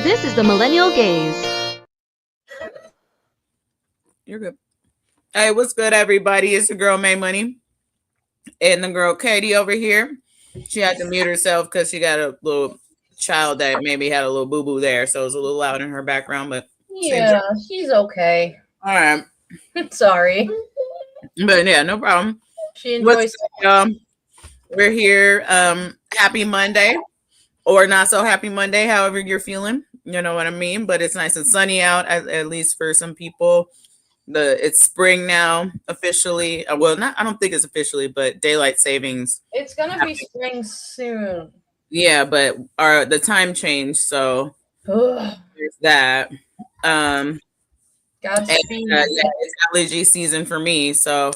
This is the Millennial Gaze. You're good. Hey, what's good, everybody? It's the girl May Money and the girl Katie over here. She had to mute herself because she got a little child that maybe had a little boo-boo there, so it was a little loud in her background, but yeah, she's okay. All right. Sorry. But yeah, no problem. She enjoys it. We're here. Happy Monday, or not so happy Monday, however you're feeling. You know what I mean? But it's nice and sunny out, at least for some people. It's spring now officially. Well, not I don't think it's officially, but daylight savings. It's gonna be spring soon. Yeah, but the time changed, so there's that. Godspeed. It's allergy season for me, so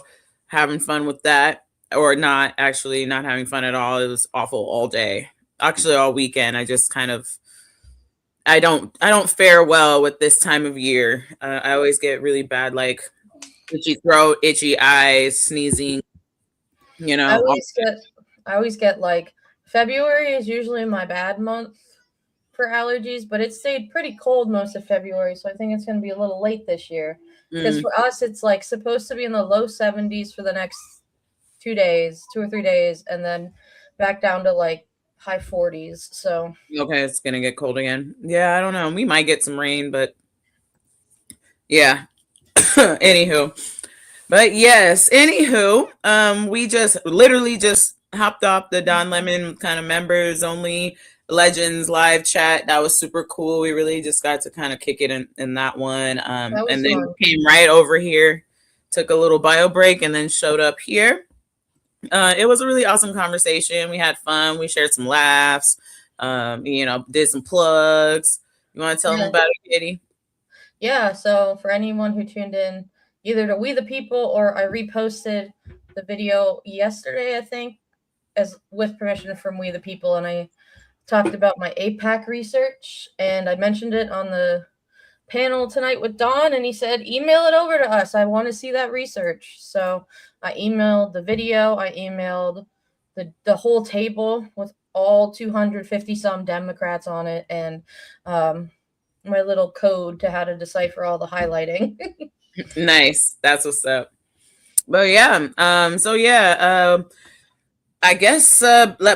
having fun with that, or not having fun at all. It was awful all day. Actually, all weekend. I just kind of. I don't fare well with this time of year. I always get really bad, like itchy throat, itchy eyes, sneezing. You know, I always get like February is usually my bad month for allergies, but it stayed pretty cold most of February, so I think it's going to be a little late this year. Because for us, it's like supposed to be in the low 70s for the next 2 or 3 days, and then back down to like high 40s. So okay, it's gonna get cold again. Yeah, I don't know. We might get some rain, but yeah. Anywho, we just literally just hopped off the Don Lemon kind of members only Legends live chat. That was super cool. We really just got to kind of kick it in that one. And then came right over here, took a little bio break, and then showed up here. It was a really awesome conversation. We had fun. We shared some laughs. Did some plugs. You want to tell them about it, Katie? Yeah. So for anyone who tuned in, either to We the People or I reposted the video yesterday, I think, as with permission from We the People, and I talked about my APAC research, and I mentioned it on the panel tonight with Don, and he said, email it over to us. I want to see that research. So I emailed the video. I emailed the whole table with all 250 some Democrats on it, and my little code to how to decipher all the highlighting. Nice. That's what's up. But yeah. I guess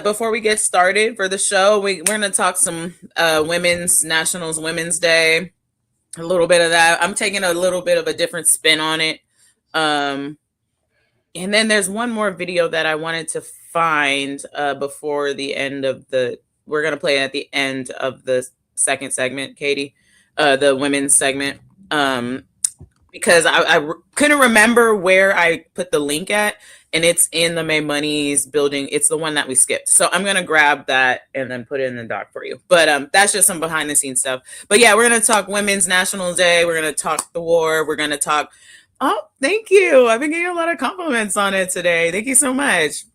before we get started for the show, we're going to talk some Nationals Women's Day. A little bit of that. I'm taking a little bit of a different spin on it. And then there's one more video that I wanted to find before the end of we're going to play at the end of the second segment, Katie, the women's segment. Because I couldn't remember where I put the link at, and it's in the May Money's building. It's the one that we skipped. So I'm going to grab that and then put it in the doc for you. But that's just some behind the scenes stuff. But yeah, we're going to talk Women's National Day. We're going to talk the war. We're going to talk. Oh, thank you. I've been getting a lot of compliments on it today. Thank you so much.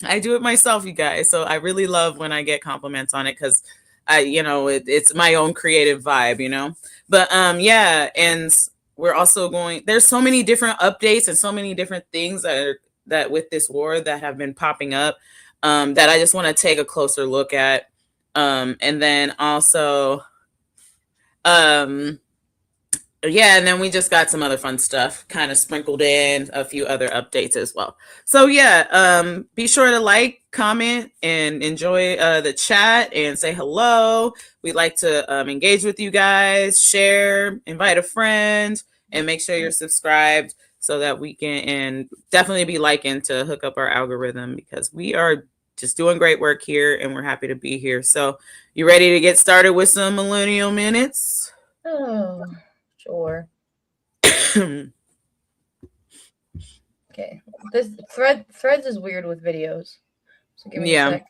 I do it myself, you guys. So I really love when I get compliments on it because it's my own creative vibe, But yeah, and we're also there's so many different updates and so many different things that with this war that have been popping up that I just want to take a closer look at. And then also, and then we just got some other fun stuff kind of sprinkled in, a few other updates as well. So yeah, be sure to like, comment, and enjoy the chat and say hello. We'd like to engage with you guys, share, invite a friend, and make sure you're subscribed so that we can, and definitely be liking to hook up our algorithm, because we are just doing great work here and we're happy to be here. So you ready to get started with some Millennial Minutes? Oh, sure. Okay. This Threads is weird with videos. So give me a sec.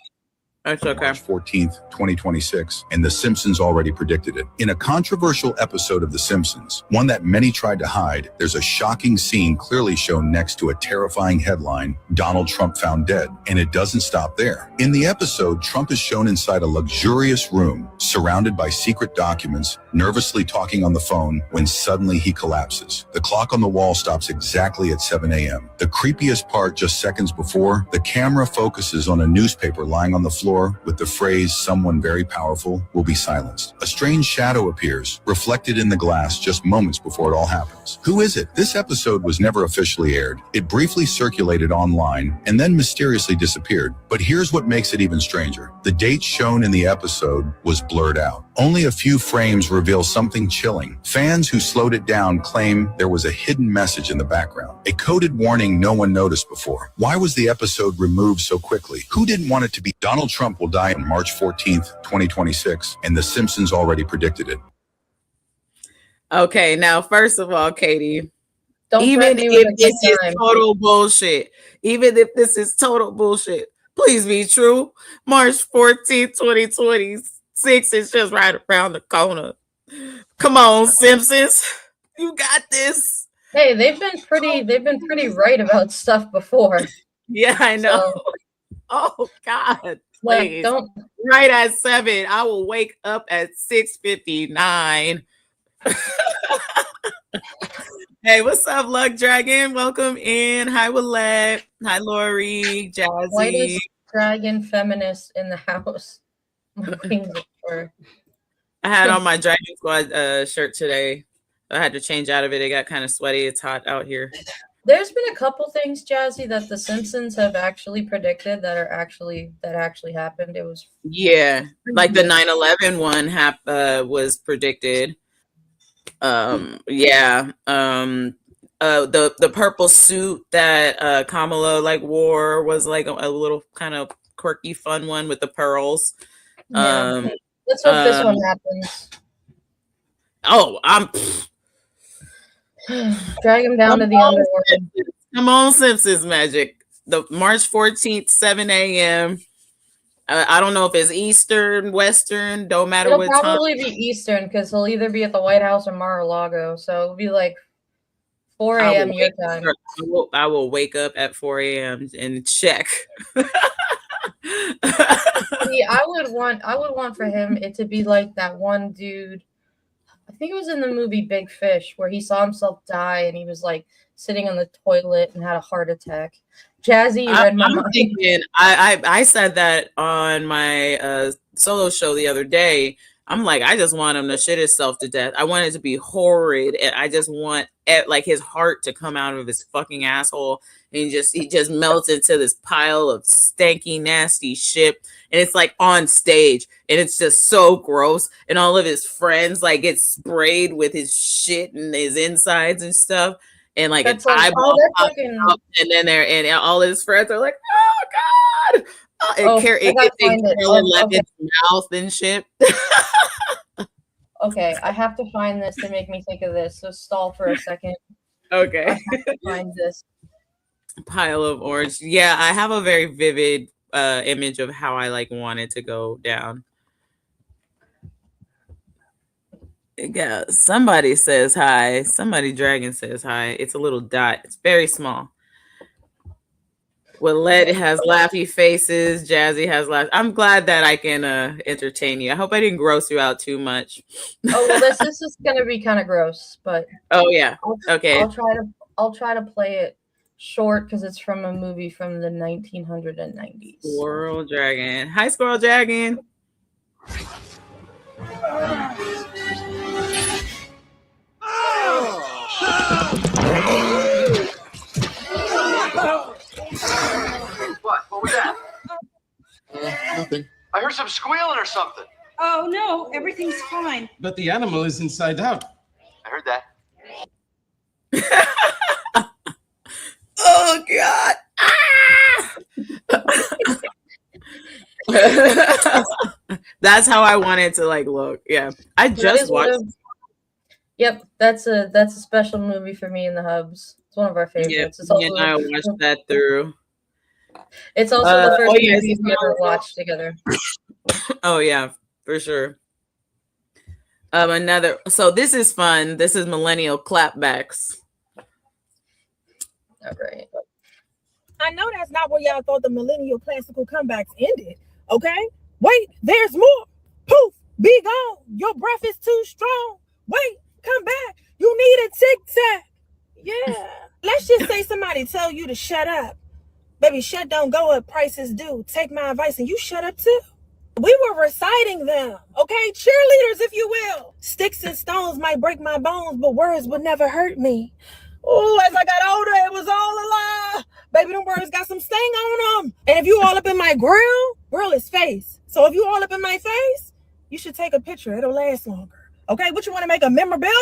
That's okay. March 14th, 2026, and The Simpsons already predicted it. In a controversial episode of The Simpsons, one that many tried to hide, there's a shocking scene clearly shown next to a terrifying headline, Donald Trump found dead. And it doesn't stop there. In the episode, Trump is shown inside a luxurious room, surrounded by secret documents, nervously talking on the phone when suddenly he collapses. The clock on the wall stops exactly at 7 a.m. The creepiest part, just seconds before, the camera focuses on a newspaper lying on the floor with the phrase, "Someone very powerful will be silenced." A strange shadow appears, reflected in the glass just moments before it all happens. Who is it? This episode was never officially aired. It briefly circulated online and then mysteriously disappeared. But here's what makes it even stranger. The date shown in the episode was blurred out. Only a few frames reveal something chilling. Fans who slowed it down claim there was a hidden message in the background, a coded warning no one noticed before. Why was the episode removed so quickly? Who didn't want it to be? Donald Trump will die on March 14th, 2026, and The Simpsons already predicted it. Okay, now first of all, Katie, Don't even threaten me with if a this good is time. total bullshit, even if this is total bullshit, please be true. March 14th, 2026 is just right around the corner. Come on, Simpsons. You got this. Hey, they've been pretty right about stuff before. Yeah, I know. So, Oh God. like, Please. don't. Right at 7. I will wake up at 6:59. Hey, what's up, Luck Dragon? Welcome in. Hi, Willette. Hi, Lori. Jazzy. Whitest dragon feminist in the house. My wings are. I had on my Dragon Squad shirt today. I had to change out of it. It got kind of sweaty. It's hot out here. There's been a couple things, Jazzy, that the Simpsons have actually predicted that actually happened. It was Yeah, like the 9/11 one was predicted. Yeah. The purple suit that Kamala like wore was like a little kind of quirky, fun one with the pearls. yeah. Let's hope this one happens. Oh, Drag him down to the underworld. Come on, Simpsons magic. The March 14th, 7 a.m. I don't know if it's Eastern, Western, don't matter It'll what time. probably be Eastern because he'll either be at the White House or Mar-a-Lago. So it'll be like 4 a.m. your time. I will wake up at 4 a.m. and check. See, I would want for him it to be like that one dude. I think it was in the movie Big Fish where he saw himself die and he was like sitting on the toilet and had a heart attack. Jazzy, you read my mind. Thinking, I said that on my solo show the other day. I'm like, I just want him to shit himself to death. I want it to be horrid, and I just want like his heart to come out of his fucking asshole, and he just melts into this pile of stanky, nasty shit. And it's like on stage, and it's just so gross. And all of his friends like get sprayed with his shit and his insides and stuff. And like an eyeball pops up, and then and all his friends are like, "Oh God!" It gets in its mouth and shit. Okay, I have to find this to make me think of this. So stall for a second. Okay. I have to find this pile of orange. Yeah, I have a very vivid image of how I like want it to go down. Yeah, somebody says hi. Somebody Dragon says hi. It's a little dot. It's very small. Willette has laughy faces. Jazzy has laugh. I'm glad that I can entertain you. I hope I didn't gross you out too much. Oh well, this is gonna be kind of gross, but oh yeah, okay. I'll try to play it short because it's from a movie from the 1990s. Squirrel Dragon. Hi, Squirrel Dragon. What was that? Nothing. I heard some squealing or something. Oh, no, everything's fine. But the animal is inside out. I heard that. Oh God! That's how I wanted to like look. Yeah, I just watched. Yep, that's a special movie for me and the Hubs. It's one of our favorites. Yeah, it's also, and I watched that through. It's also the first movie we ever watched together. Oh yeah, for sure. Another. So this is fun. This is Millennial clapbacks. All right. I know that's not where y'all thought the Millennial classical comebacks ended. Okay, wait, there's more. Poof, Be gone. Your breath is too strong. Wait, come back. You need a tic-tac. Yeah. Let's just say somebody tell you to shut up. Baby, shut don't go up, prices due. Take my advice and you shut up too. We were reciting them, okay? Cheerleaders, if you will. Sticks and stones might break my bones, but words would never hurt me. Oh, as I got older, it was all a lie. Baby, them words got some sting on them. And if you all up in my grill is face. So if you all up in my face, you should take a picture. It'll last longer. Okay, what you want to make a memorabilia?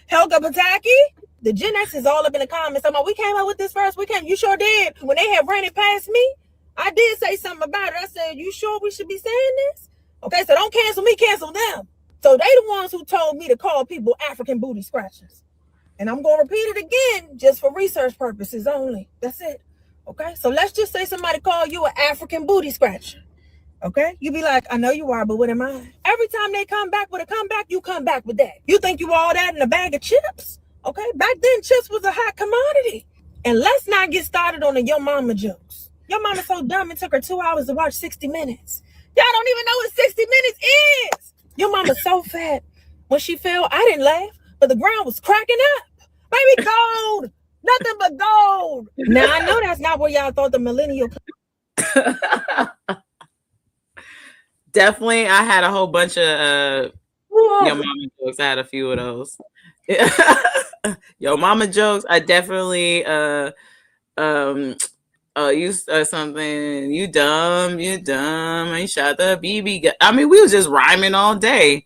Helga Pataki? The Gen X is all up in the comments. I'm like, we came up with this first. You sure did. When they had ran it past me, I did say something about it. I said, you sure we should be saying this? Okay, so don't cancel me, cancel them. So they the ones who told me to call people African booty scratchers. And I'm going to repeat it again just for research purposes only. That's it. Okay, so let's just say somebody call you an African booty scratcher. Okay, you be like, I know you are, but what am I? Every time they come back with a comeback, you come back with that. You think you all that in a bag of chips? Okay, back then chips was a hot commodity. And let's not get started on the Yo Mama jokes. Your mama's so dumb it took her 2 hours to watch 60 Minutes. Y'all don't even know what 60 Minutes is. Your mama's so fat. When she fell, I didn't laugh, but the ground was cracking up. Baby, gold. Nothing but gold. Now, I know that's not where y'all thought the millennial. Definitely, I had a whole bunch of Yo Mama jokes. I had a few of those. Yo Mama jokes. I definitely you something. You dumb. I shot the BB. I mean, we was just rhyming all day.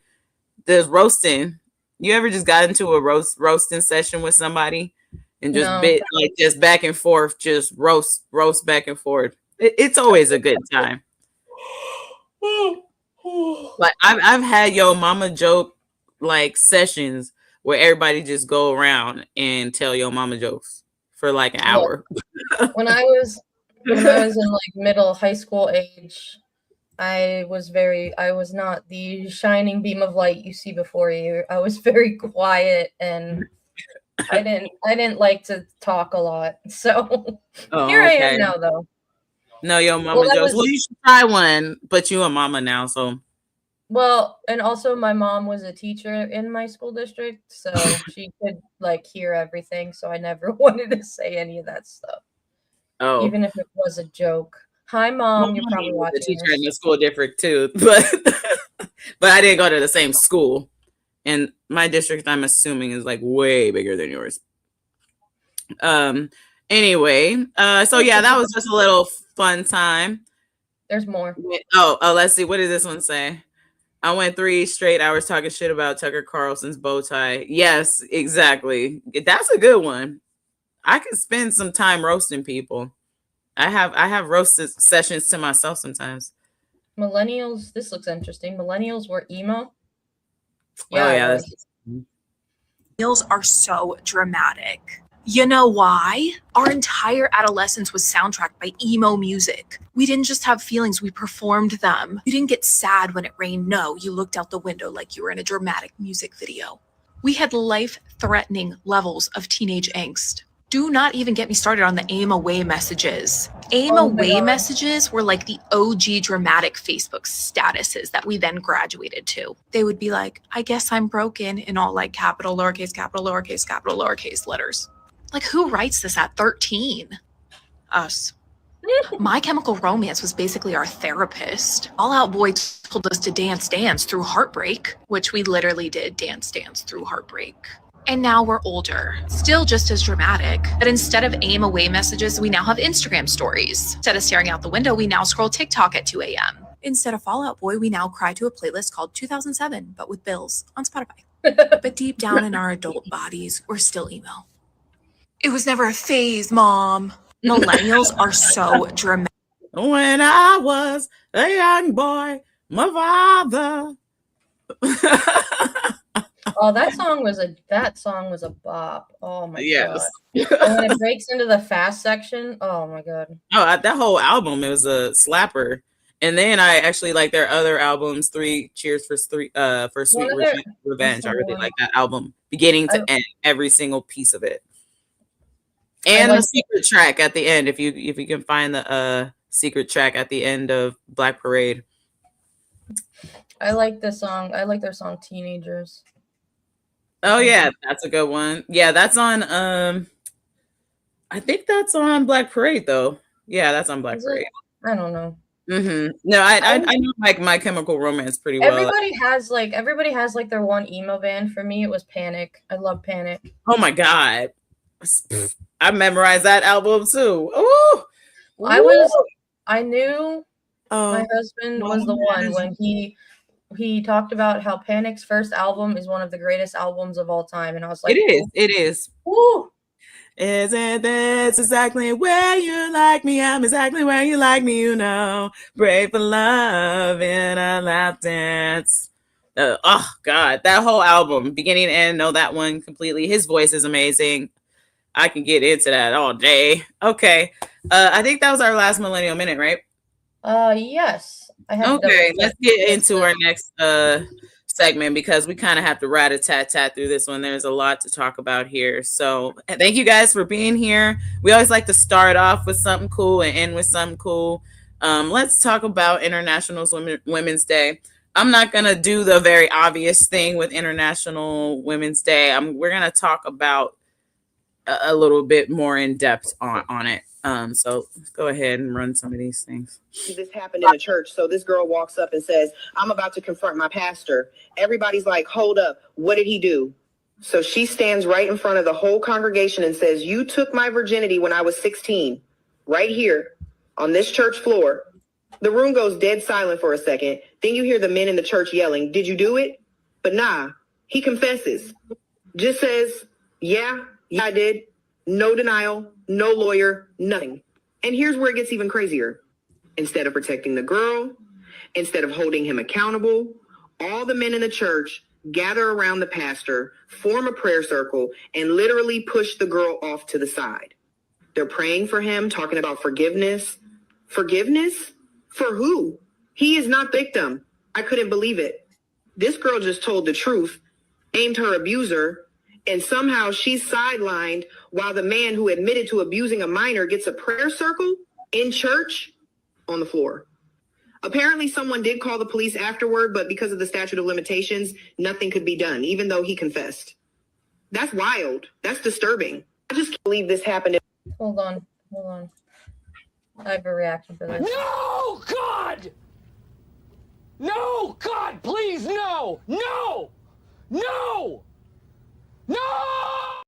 There's roasting. You ever just got into a roasting session with somebody and just bit like just back and forth, just roast back and forth? It's always a good time. Like I've had Yo Mama joke like sessions where everybody just go around and tell Yo Mama jokes for like an hour. When I was in like middle high school age, I was not the shining beam of light you see before you. I was very quiet and I didn't like to talk a lot. So here I am now though. No, Yo Mama jokes. Well, you should try one, but you a mama now, so. Well, and also my mom was a teacher in my school district, so she could like hear everything. So I never wanted to say any of that stuff. Oh, even if it was a joke. Hi, Mom. You're probably watching. The teacher in the school district too, but I didn't go to the same school, and my district, I'm assuming, is like way bigger than yours. Anyway, so yeah, that was just a little fun time. There's more. Oh, let's see. What does this one say? I went 3 straight hours talking shit about Tucker Carlson's bow tie. Yes, exactly. That's a good one. I could spend some time roasting people. I have roasted sessions to myself sometimes. Millennials. This looks interesting. Millennials were emo. Yeah. Millennials are so dramatic. You know why? Our entire adolescence was soundtracked by emo music. We didn't just have feelings, we performed them. You didn't get sad when it rained. No, you looked out the window like you were in a dramatic music video. We had life-threatening levels of teenage angst. Do not even get me started on the aim away messages. Aim away messages were like the OG dramatic Facebook statuses that we then graduated to. They would be like, I guess I'm broken, in all like capital, lowercase letters. Like, who writes this at 13? Us. My Chemical Romance was basically our therapist. All Out Boy told us to dance through heartbreak, which we literally did dance through heartbreak. And now we're older, still just as dramatic. But instead of aim away messages, we now have Instagram stories. Instead of staring out the window, we now scroll TikTok at 2 a.m. Instead of Fall Out Boy, we now cry to a playlist called 2007, but with bills on Spotify. But deep down in our adult bodies, we're still emo. It was never a phase, Mom. Millennials are so dramatic. When I was a young boy, my father. Oh, that song was a bop. Oh my god. And when it breaks into the fast section, oh my god. Oh, that whole album, it was a slapper. And then I actually like their other albums, 3 Cheers for Sweet Revenge. I really like that album, beginning to end, every single piece of it. And the secret track at the end, if you can find the secret track at the end of Black Parade. I like this song. I like their song "Teenagers." Oh yeah, that's a good one. Yeah, that's on I think that's on Black Parade though. Yeah, that's on Black Is it? Parade. I don't know. No, I know like My Chemical Romance pretty well. Everybody has like their one emo band. For me, it was Panic. I love Panic. Oh my god, I memorized that album too. Ooh, I knew my husband was the one when he talked about how Panic's first album is one of the greatest albums of all time, and I was like, it is. Woo! Isn't this exactly where you like me? I'm exactly where you like me, you know. Brave for love in a lap dance. Oh God, that whole album, beginning to end, know that one completely. His voice is amazing. I can get into that all day. Okay, I think that was our last Millennial Minute, right? Yes. I have Okay, let's get into our next segment because we kind of have to rat-a-tat-tat through this one. There's a lot to talk about here. So thank you guys for being here. We always like to start off with something cool and end with something cool. Let's talk about International Women's Day. I'm not going to do the very obvious thing with International Women's Day. We're going to talk about a little bit more in depth on it. So let's go ahead and run some of these things. This happened in a church. So this girl walks up and says, I'm about to confront my pastor. Everybody's like, hold up. What did he do? So she stands right in front of the whole congregation and says, you took my virginity when I was 16, right here on this church floor. The room goes dead silent for a second. Then you hear the men in the church yelling, did you do it? But nah, he confesses. Just says, yeah, I did. No denial, no lawyer, nothing. And here's where it gets even crazier. Instead of protecting the girl, instead of holding him accountable, all the men in the church gather around the pastor, form a prayer circle, and literally push the girl off to the side. They're praying for him, talking about forgiveness. Forgiveness? For who? He is not victim. I couldn't believe it. This girl just told the truth, named her abuser, and somehow she's sidelined while the man who admitted to abusing a minor gets a prayer circle in church on the floor. Apparently someone did call the police afterward, but because of the statute of limitations, nothing could be done, even though he confessed. That's wild. That's disturbing. I just can't believe this happened. Hold on. I have a reaction for this. No, God! No, God, please, no! No! No! No!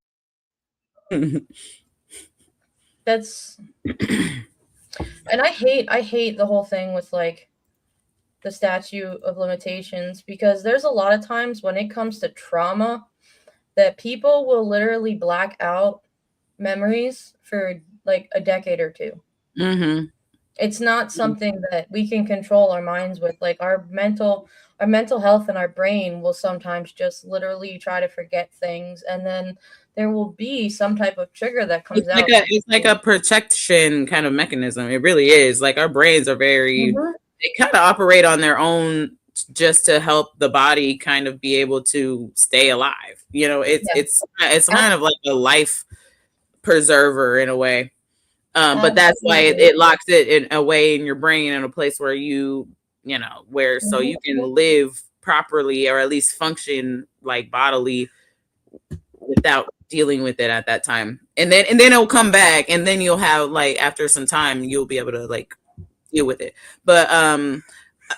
That's and I hate the whole thing with like the statute of limitations, because there's a lot of times when it comes to trauma that people will literally black out memories for like a decade or two. Mm-hmm. It's not something that we can control our minds with. Like our mental health and our brain will sometimes just literally try to forget things, and then there will be some type of trigger that comes out. It's like a protection kind of mechanism. It really is. Like our brains are very, they kind of operate on their own just to help the body kind of be able to stay alive. You know, it's kind of like a life preserver in a way. But that's why it locks it in a way in your brain in a place where you know, where so you can live properly or at least function like bodily without dealing with it at that time. And then it'll come back, and then you'll have like after some time you'll be able to like deal with it. But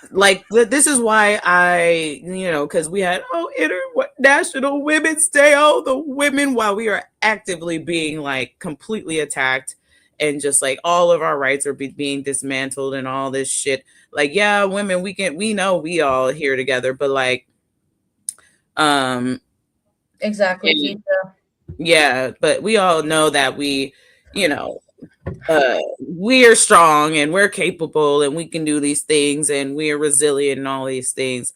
like this is why I, you know, because we had International Women's Day, the women, while we are actively being like completely attacked and just like all of our rights are being dismantled and all this shit. Like, yeah, women, we know we all here together, but like, exactly. Yeah, but we all know that we, you know, we are strong and we're capable and we can do these things and we are resilient and all these things.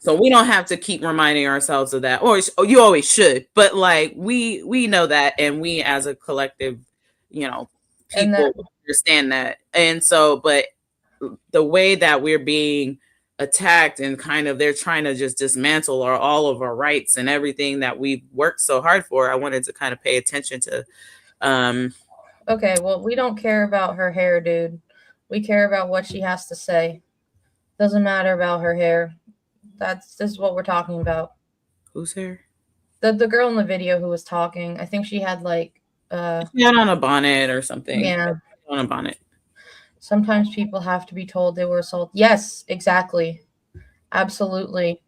So we don't have to keep reminding ourselves of that, or you always should. But like we know that, and we as a collective, you know, people understand that. And so, but the way that we're being attacked and kind of they're trying to just dismantle all of our rights and everything that we've worked so hard for. I wanted to kind of pay attention to. Okay, well, we don't care about her hair, dude. We care about what she has to say. Doesn't matter about her hair. This is what we're talking about. Whose hair? The girl in the video who was talking. I think she had like She had on a bonnet or something. Yeah. On a bonnet. Sometimes people have to be told they were assaulted. Yes, exactly. Absolutely.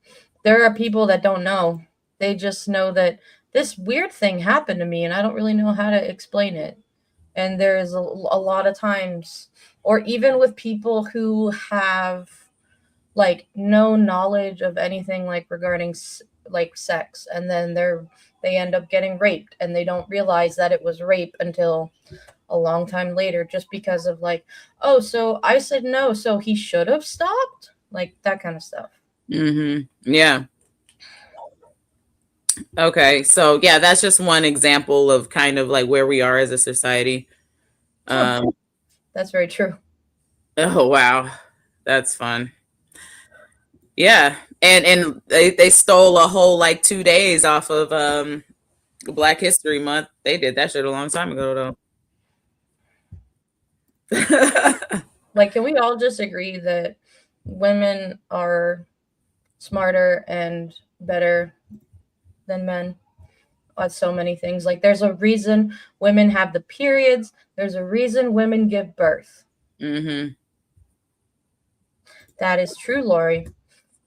There are people that don't know. They just know that this weird thing happened to me and I don't really know how to explain it. And there's a lot of times, or even with people who have like no knowledge of anything like regarding like sex, and then they end up getting raped and they don't realize that it was rape until a long time later, just because of like, oh, so I said no, so he should have stopped, like that kind of stuff. Yeah. Okay, so yeah, that's just one example of kind of like where we are as a society. That's very true. Oh wow, that's fun. Yeah, and they stole a whole like 2 days off of Black History Month. They did that shit a long time ago though. Like, can we all just agree that women are smarter and better than men at so many things? Like, there's a reason women have the periods. There's a reason women give birth. That is true, Lori.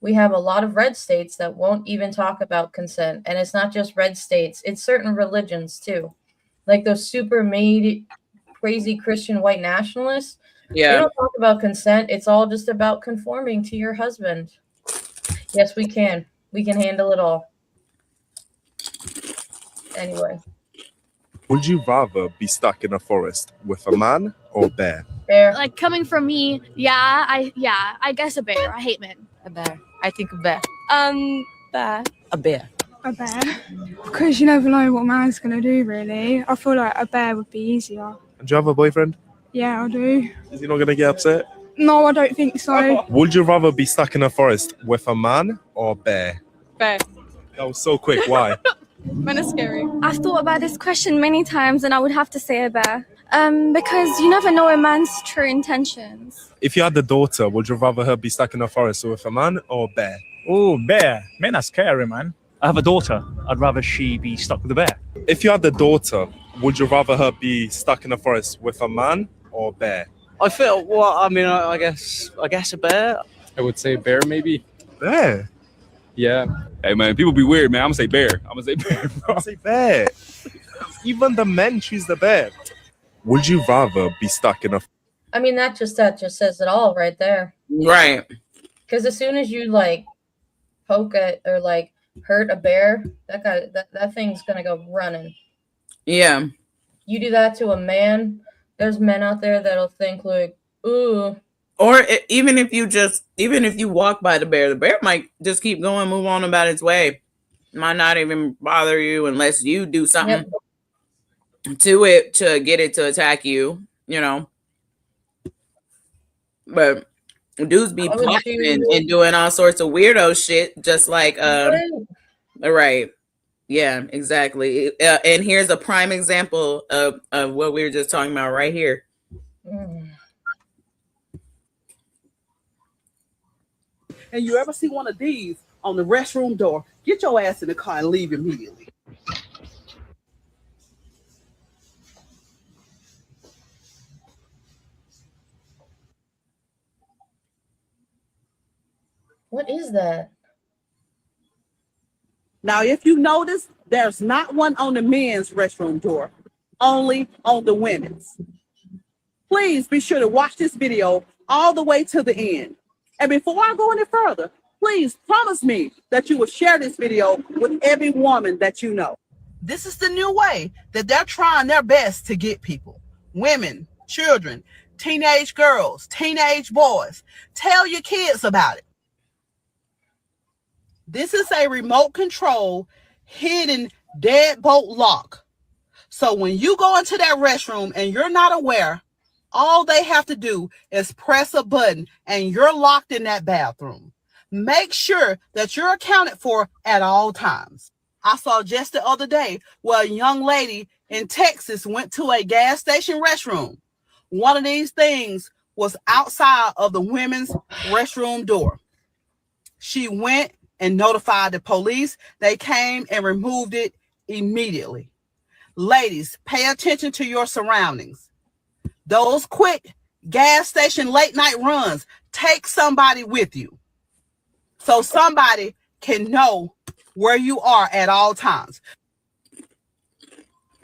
We have a lot of red states that won't even talk about consent. And it's not just red states. It's certain religions, too. Like those super made crazy Christian white nationalists. Yeah. They don't talk about consent. It's all just about conforming to your husband. Yes, we can. We can handle it all. Anyway. Would you rather be stuck in a forest with a man or a bear? Bear. Like, coming from me, I guess a bear. I hate men. A bear. I think a bear. Bear. A bear. A bear. Because you never know what a man's going to do, really. I feel like a bear would be easier. And do you have a boyfriend? Yeah, I do. Is he not going to get upset? No, I don't think so. Would you rather be stuck in a forest with a man or a bear? Bear. That was so quick. Why? Men are scary. I've thought about this question many times and I would have to say a bear. Because you never know a man's true intentions. If you had a daughter, would you rather her be stuck in a forest with a man or a bear? Oh, bear. Men are scary, man. I have a daughter. I'd rather she be stuck with a bear. If you had a daughter, would you rather her be stuck in a forest with a man or a bear? I feel, well, I mean, I guess a bear. I would say bear, maybe. Bear? Yeah. Hey, man, people be weird, man. I'm going to say bear. I'm going to say bear, bro. I'm going to say bear. Even the men choose the bear. Would you rather be stuck in a... I mean, that just says it all right there. Right. Because as soon as you, like, poke at or, like, hurt a bear, that thing's going to go running. Yeah. You do that to a man, there's men out there that'll think, like, ooh. Or even if you walk by the bear might just keep going, move on about its way. Might not even bother you unless you do something to it to get it to attack you, you know. But dudes be plotting and doing all sorts of weirdo shit, just like right. Yeah, exactly. And here's a prime example of what we were just talking about right here. And you ever see one of these on the restroom door, get your ass in the car and leave immediately. What is that? Now, if you notice, there's not one on the men's restroom door, only on the women's. Please be sure to watch this video all the way to the end. And before I go any further, please promise me that you will share this video with every woman that you know. This is the new way that they're trying their best to get people. Women, children, teenage girls, teenage boys. Tell your kids about it. This is a remote control hidden deadbolt lock. So when you go into that restroom and you're not aware, all they have to do is press a button and you're locked in that bathroom. Make sure that you're accounted for at all times. I saw just the other day where a young lady in Texas went to a gas station restroom. One of these things was outside of the women's restroom door. She went and notified the police. They came and removed it immediately. Ladies, pay attention to your surroundings. Those quick gas station late night runs, take somebody with you so somebody can know where you are at all times.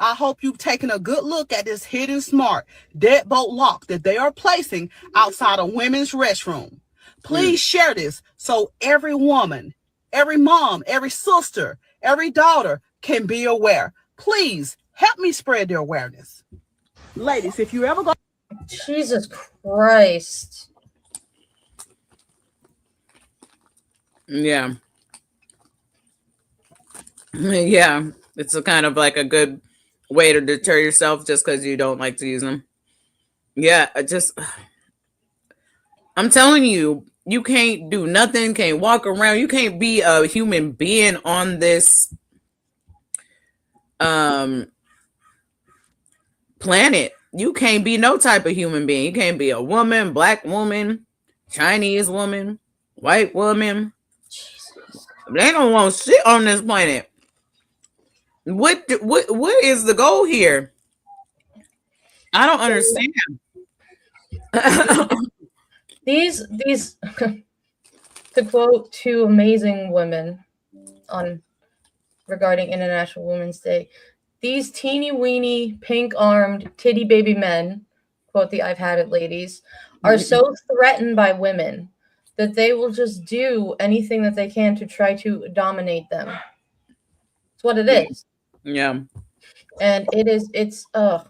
I hope you've taken a good look at this hidden smart deadbolt lock that they are placing outside a women's restroom. Please share this so every woman, every mom, every sister, every daughter can be aware. Please help me spread the awareness. Ladies, if you ever go... Jesus Christ. Yeah. Yeah. It's a kind of like a good way to deter yourself just because you don't like to use them. Yeah, I'm telling you, you can't do nothing, can't walk around, you can't be a human being on this planet. You can't be no type of human being. You can't be a woman, black woman, Chinese woman, white woman. They don't want shit on this planet. What is the goal here? I don't understand. These to quote two amazing women regarding International Women's Day, these teeny weeny pink armed titty baby men, quote the I've had it ladies, are so threatened by women that they will just do anything that they can to try to dominate them. It's what it is. Yeah. And it's I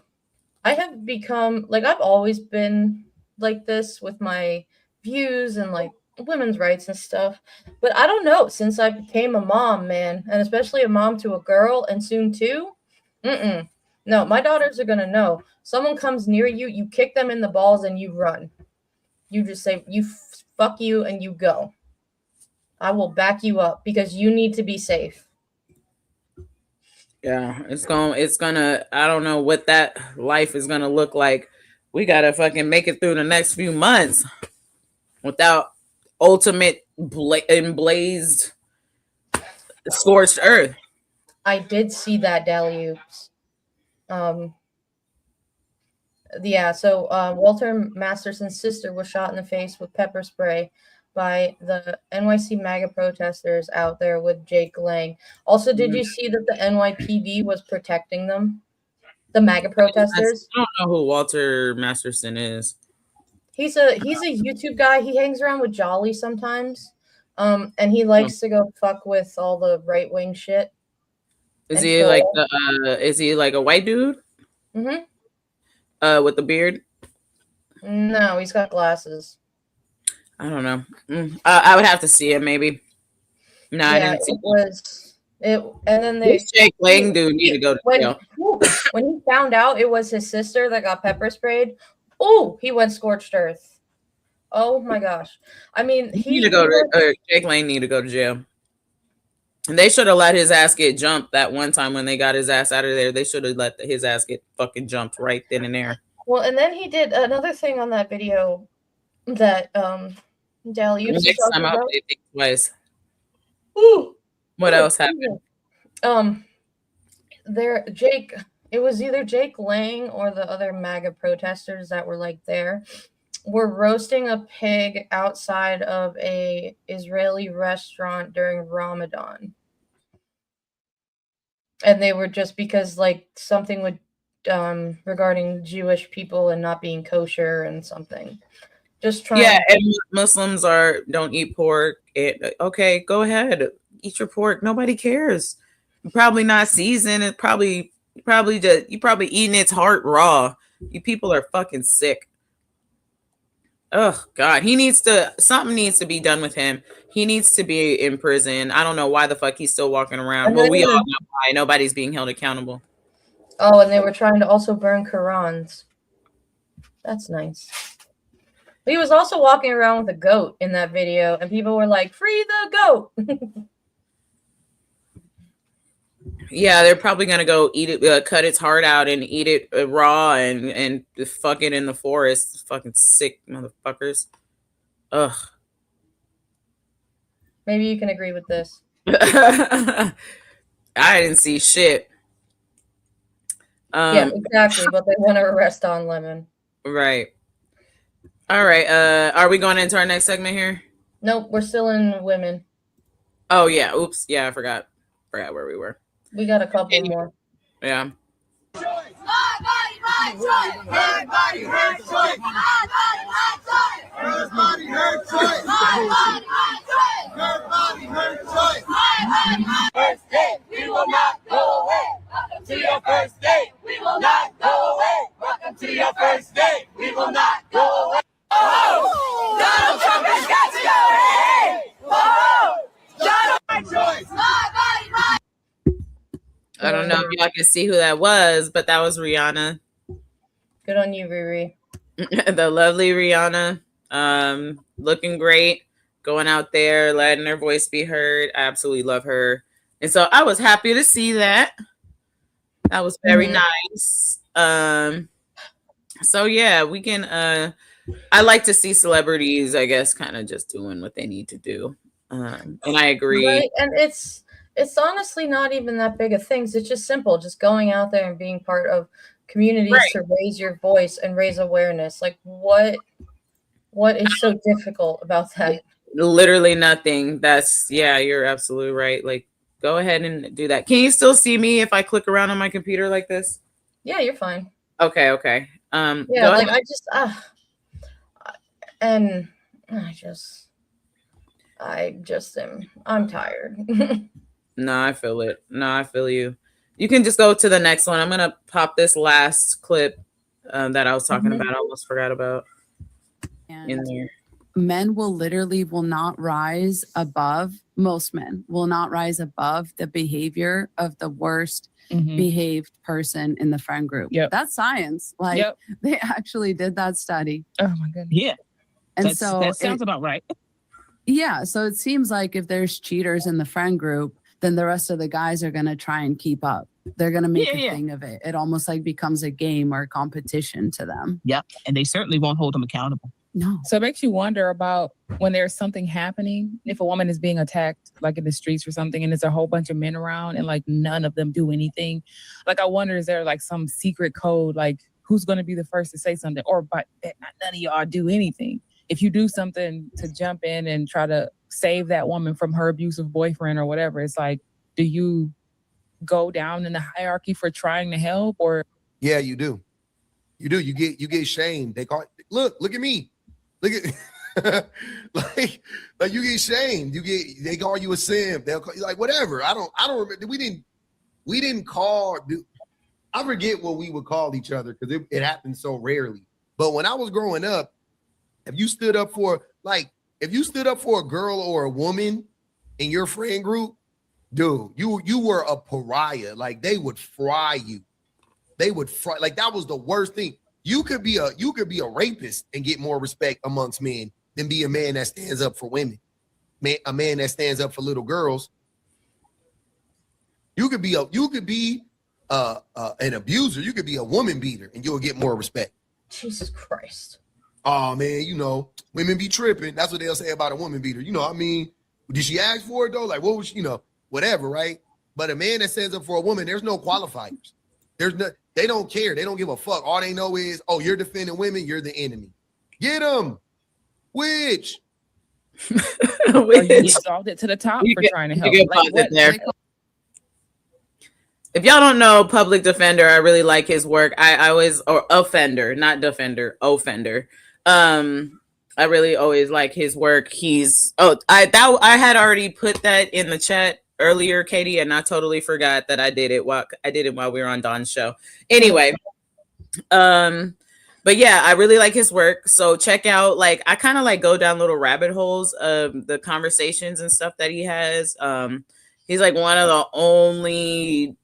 have become like, I've always been like this with my views and like women's rights and stuff, but I don't know, since I became a mom, man, and especially a mom to a girl and soon two, no, my daughters are gonna know. Someone comes near you, you kick them in the balls and you run. You just say, you fuck you, and you go. I will back you up because you need to be safe. Yeah, it's gonna, I don't know what that life is gonna look like. We gotta fucking make it through the next few months without ultimate emblazed scorched earth. I did see that, Dallioops. Yeah, so Walter Masterson's sister was shot in the face with pepper spray by the NYC MAGA protesters out there with Jake Lang. Also, did you see that the NYPD was protecting them? The MAGA protesters? I don't know who Walter Masterson is. He's a YouTube guy. He hangs around with Jolly sometimes. And he likes to go fuck with all the right-wing shit. Is he like is he like a white dude? Mm-hmm. With the beard? No, he's got glasses. I don't know. I would have to see it maybe. No, yeah, I didn't see it. And then they Jake Lang dude need to go to jail. When he found out it was his sister that got pepper sprayed, he went scorched earth. Oh my gosh! I mean, Jake Lang need to go to jail. And they should have let his ass get jumped that one time when they got his ass out of there. They should have let his ass get fucking jumped right then and there. Well, and then he did another thing on that video that Dallioops Next time I'll play it twice. Ooh. What else happened? It was either Jake Lang or the other MAGA protesters that were like there, were roasting a pig outside of a Israeli restaurant during Ramadan. And they were just because like something would regarding Jewish people and not being kosher and something. Just trying. Yeah, and Muslims don't eat pork. Okay, go ahead, eat your pork. Nobody cares. Probably not seasoned. It's probably just you probably eating its heart raw. You people are fucking sick. Oh God, something needs to be done with him. He needs to be in prison. I don't know why the fuck he's still walking around. Well, we all know why. Nobody's being held accountable. Oh, and they were trying to also burn Qurans. That's nice. He was also walking around with a goat in that video, and people were like, "Free the goat!" Yeah, they're probably gonna go eat it, cut its heart out and eat it raw and fuck it in the forest. Fucking sick motherfuckers. Ugh. Maybe you can agree with this. I didn't see shit. Yeah, exactly. But they want to arrest Don Lemon. Right. All right. Are we going into our next segment here? Nope, we're still in women. Oh yeah. Oops. Yeah, I forgot where we were. We got a couple more. Yeah. My body, my choice. Everybody her choice. My body, my choice. Everybody her choice. My body, my choice. Everybody her choice. My body, my first date. We will not go away. Welcome to your first date. We will not go away. Welcome to your first date. We will not go away. Oh, Donald Trump has got to go. Hey, whoa, Donald, my choice. My body, my. I don't know if y'all can see who that was, but that was Rihanna. Good on you, Riri. The lovely Rihanna. Looking great, going out there, letting her voice be heard. I absolutely love her. And so I was happy to see that. That was very nice. So yeah, we can I like to see celebrities, I guess, kind of just doing what they need to do. And I agree. Right? And it's honestly not even that big of things. It's just simple, just going out there and being part of communities to raise your voice and raise awareness. Like what is so difficult about that? Literally nothing. You're absolutely right. Like, go ahead and do that. Can you still see me if I click around on my computer like this? Yeah, you're fine. Okay. Yeah, like ahead. I'm tired. No, I feel it. No, I feel you. You can just go to the next one. I'm going to pop this last clip that I was talking about. I almost forgot about in there. Men will not rise above, most men will not rise above the behavior of the worst behaved person in the friend group. That's science. Like they actually did that study. Oh my goodness. Yeah. And that sounds about right. Yeah. So it seems like if there's cheaters in the friend group, then the rest of the guys are going to try and keep up. They're going to make a thing of it. It almost like becomes a game or a competition to them. Yep. And they certainly won't hold them accountable. No. So it makes you wonder about when there's something happening, if a woman is being attacked, like in the streets or something, and there's a whole bunch of men around and like none of them do anything. Like, I wonder, is there like some secret code, like who's going to be the first to say something, or but none of y'all do anything? If you do something to jump in and try to save that woman from her abusive boyfriend or whatever, it's like, do you go down in the hierarchy for trying to help? Or yeah, you do. You get shamed. They call it, look at me. Look at like you get shamed. They call you a simp. They'll call you like whatever. I don't remember. We didn't call. I forget what we would call each other because it happened so rarely. But when I was growing up, if you stood up for a girl or a woman in your friend group, dude, you were a pariah. Like they would fry you. They would fry. Like that was the worst thing. You could be a rapist and get more respect amongst men than be a man that stands up for women. A man that stands up for little girls. You could be an abuser. You could be a woman beater and you'll get more respect. Jesus Christ. Oh man, women be tripping. That's what they'll say about a woman beater. I mean, did she ask for it though? Like what was she, whatever, right? But a man that stands up for a woman, there's no qualifiers. They don't care. They don't give a fuck. All they know is, oh, you're defending women, you're the enemy. Get them. Which? Or you exalted to the top for trying to help. If y'all don't know Public Defender, I really like his work. I always, or Offender, not Defender, Offender. I really always like his work. I had already put that in the chat earlier, Katie, and I totally forgot that I did it while we were on Dawn's show. Anyway, but yeah, I really like his work. So check out, like, I kind of like go down little rabbit holes of the conversations and stuff that he has. He's like one of the only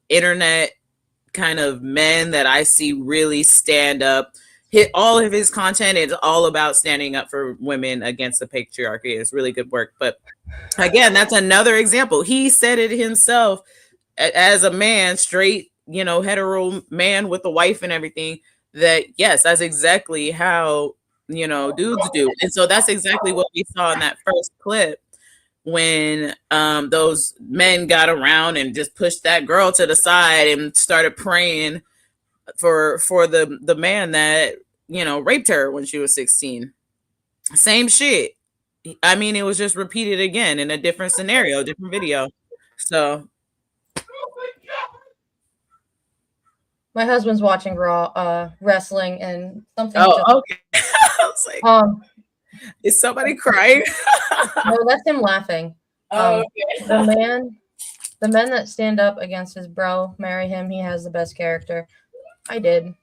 internet kind of men that I see really stand up. All of his content is all about standing up for women against the patriarchy. It's really good work. But again, that's another example. He said it himself. as a man, straight, you know, hetero man with a wife and everything, that yes, that's exactly how, you know, dudes do. And so that's exactly what we saw in that first clip when those men got around and just pushed that girl to the side and started praying for the man that, you know, raped her when she was 16. Same shit. I mean, it was just repeated again in a different scenario, different video. So My husband's watching wrestling and something. oh, okay. I was like, is somebody crying? No, that's him laughing. Oh, okay. The men that stand up against his bro, marry him. He has the best character. I did.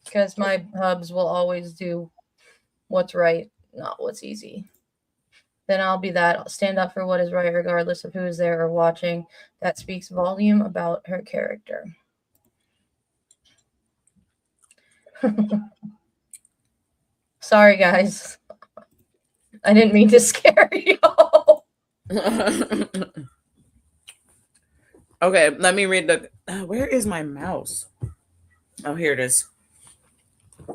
Because my hubs will always do what's right, not what's easy. Then I'll be that. I'll stand up for what is right, regardless of who is there or watching. That speaks volume about her character. Sorry, guys. I didn't mean to scare y'all. Okay, let me read the. Where is my mouse? Oh, here it is.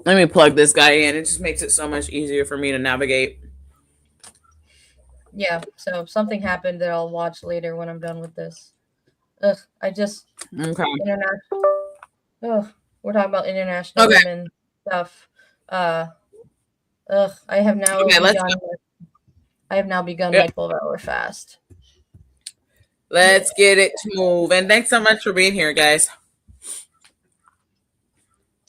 Let me plug this guy in. It just makes it so much easier for me to navigate. Yeah, so if something happened that I'll watch later when I'm done with this. Ugh, I just okay. Ugh, we're talking about international women stuff. I have now begun my 12-hour fast. Let's get it to move. And thanks so much for being here, guys.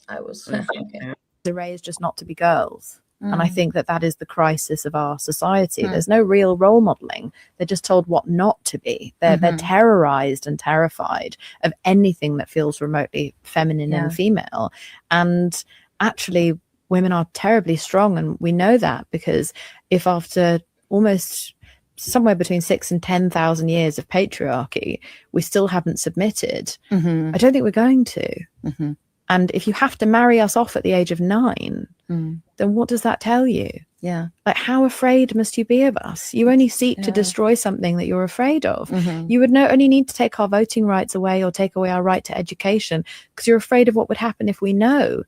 I was okay. They're raised just not to be girls. And I think that is the crisis of our society. There's no real role modeling. They're just told what not to be. They're terrorized and terrified of anything that feels remotely feminine and female. And actually, women are terribly strong. And we know that because if after almost somewhere between 6,000 and 10,000 years of patriarchy, we still haven't submitted, I don't think we're going to. And if you have to marry us off at the age of 9, then what does that tell you? Yeah. Like, how afraid must you be of us? You only seek to destroy something that you're afraid of. You would not only need to take our voting rights away or take away our right to education because you're afraid of what would happen if we know.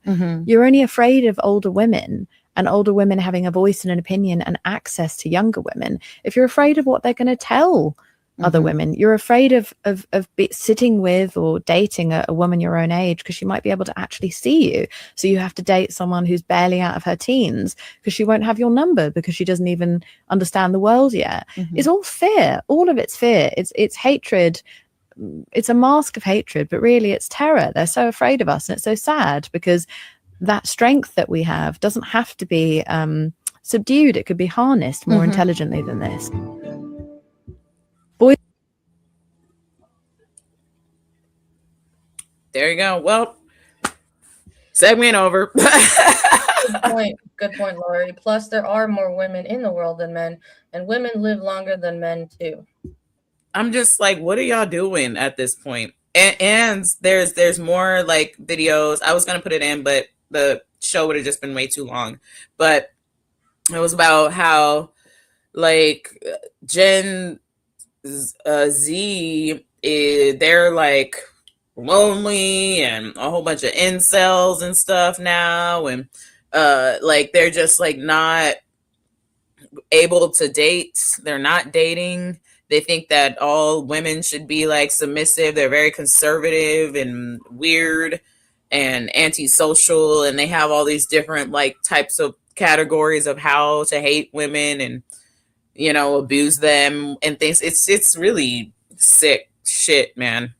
You're only afraid of older women and older women having a voice and an opinion and access to younger women if you're afraid of what they're going to tell other women. You're afraid of sitting with or dating a woman your own age because she might be able to actually see you. So you have to date someone who's barely out of her teens because she won't have your number because she doesn't even understand the world yet. It's all fear. All of it's fear. It's hatred. It's a mask of hatred, but really it's terror. They're so afraid of us, and it's so sad because that strength that we have doesn't have to be subdued. It could be harnessed more intelligently than this. There you go. Well, segment over. Good point, Lori. Plus, there are more women in the world than men, and women live longer than men too. I'm just like, what are y'all doing at this point? And there's more like videos. I was gonna put it in, but the show would have just been way too long. But it was about how like Gen Z, they're like lonely and a whole bunch of incels and stuff now, and like they're just like not able to date. They're not dating. They think that all women should be like submissive. They're very conservative and weird and antisocial, and they have all these different like types of categories of how to hate women and, you know, abuse them and things. It's really sick shit, man.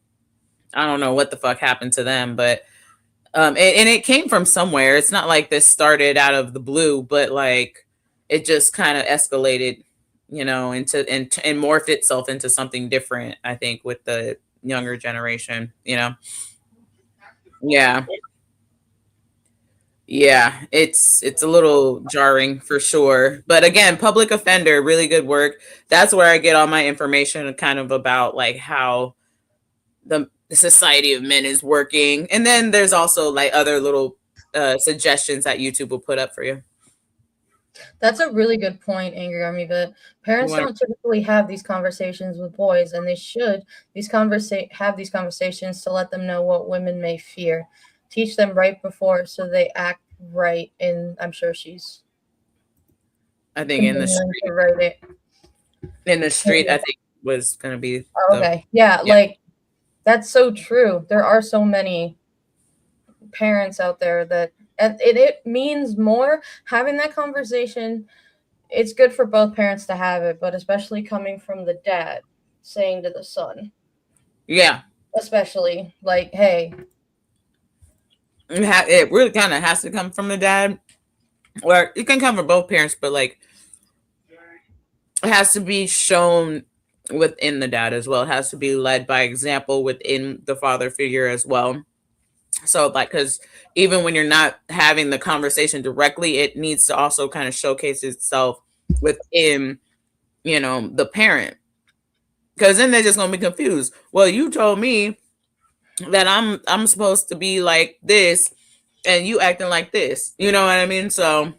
I don't know what the fuck happened to them, but and it came from somewhere. It's not like this started out of the blue, but like it just kind of escalated, you know, into and morphed itself into something different, I think, with the younger generation, you know. Yeah, it's a little jarring for sure. But again, public offender, really good work. That's where I get all my information kind of about like how the Society of Men is working. And then there's also like other little suggestions that YouTube will put up for you. That's a really good point, Angry Army Vet. Parents don't typically have these conversations with boys, and they should have these conversations to let them know what women may fear. Teach them right before so they act right. And I'm sure she's I think in the street. To write it. In the street, I think was going to be. Okay. Yeah, like that's so true. There are so many parents out there that it means more having that conversation. It's good for both parents to have it, but especially coming from the dad saying to the son. Yeah. Especially like, hey. It really kind of has to come from the dad. Or it can come from both parents, but like it has to be shown within the dad as well. It has to be led by example within the father figure as well. So like, because even when you're not having the conversation directly, it needs to also kind of showcase itself within, you know, the parent. Because then they're just gonna be confused. Well, you told me that I'm supposed to be like this, and you acting like this. You know what I mean? So,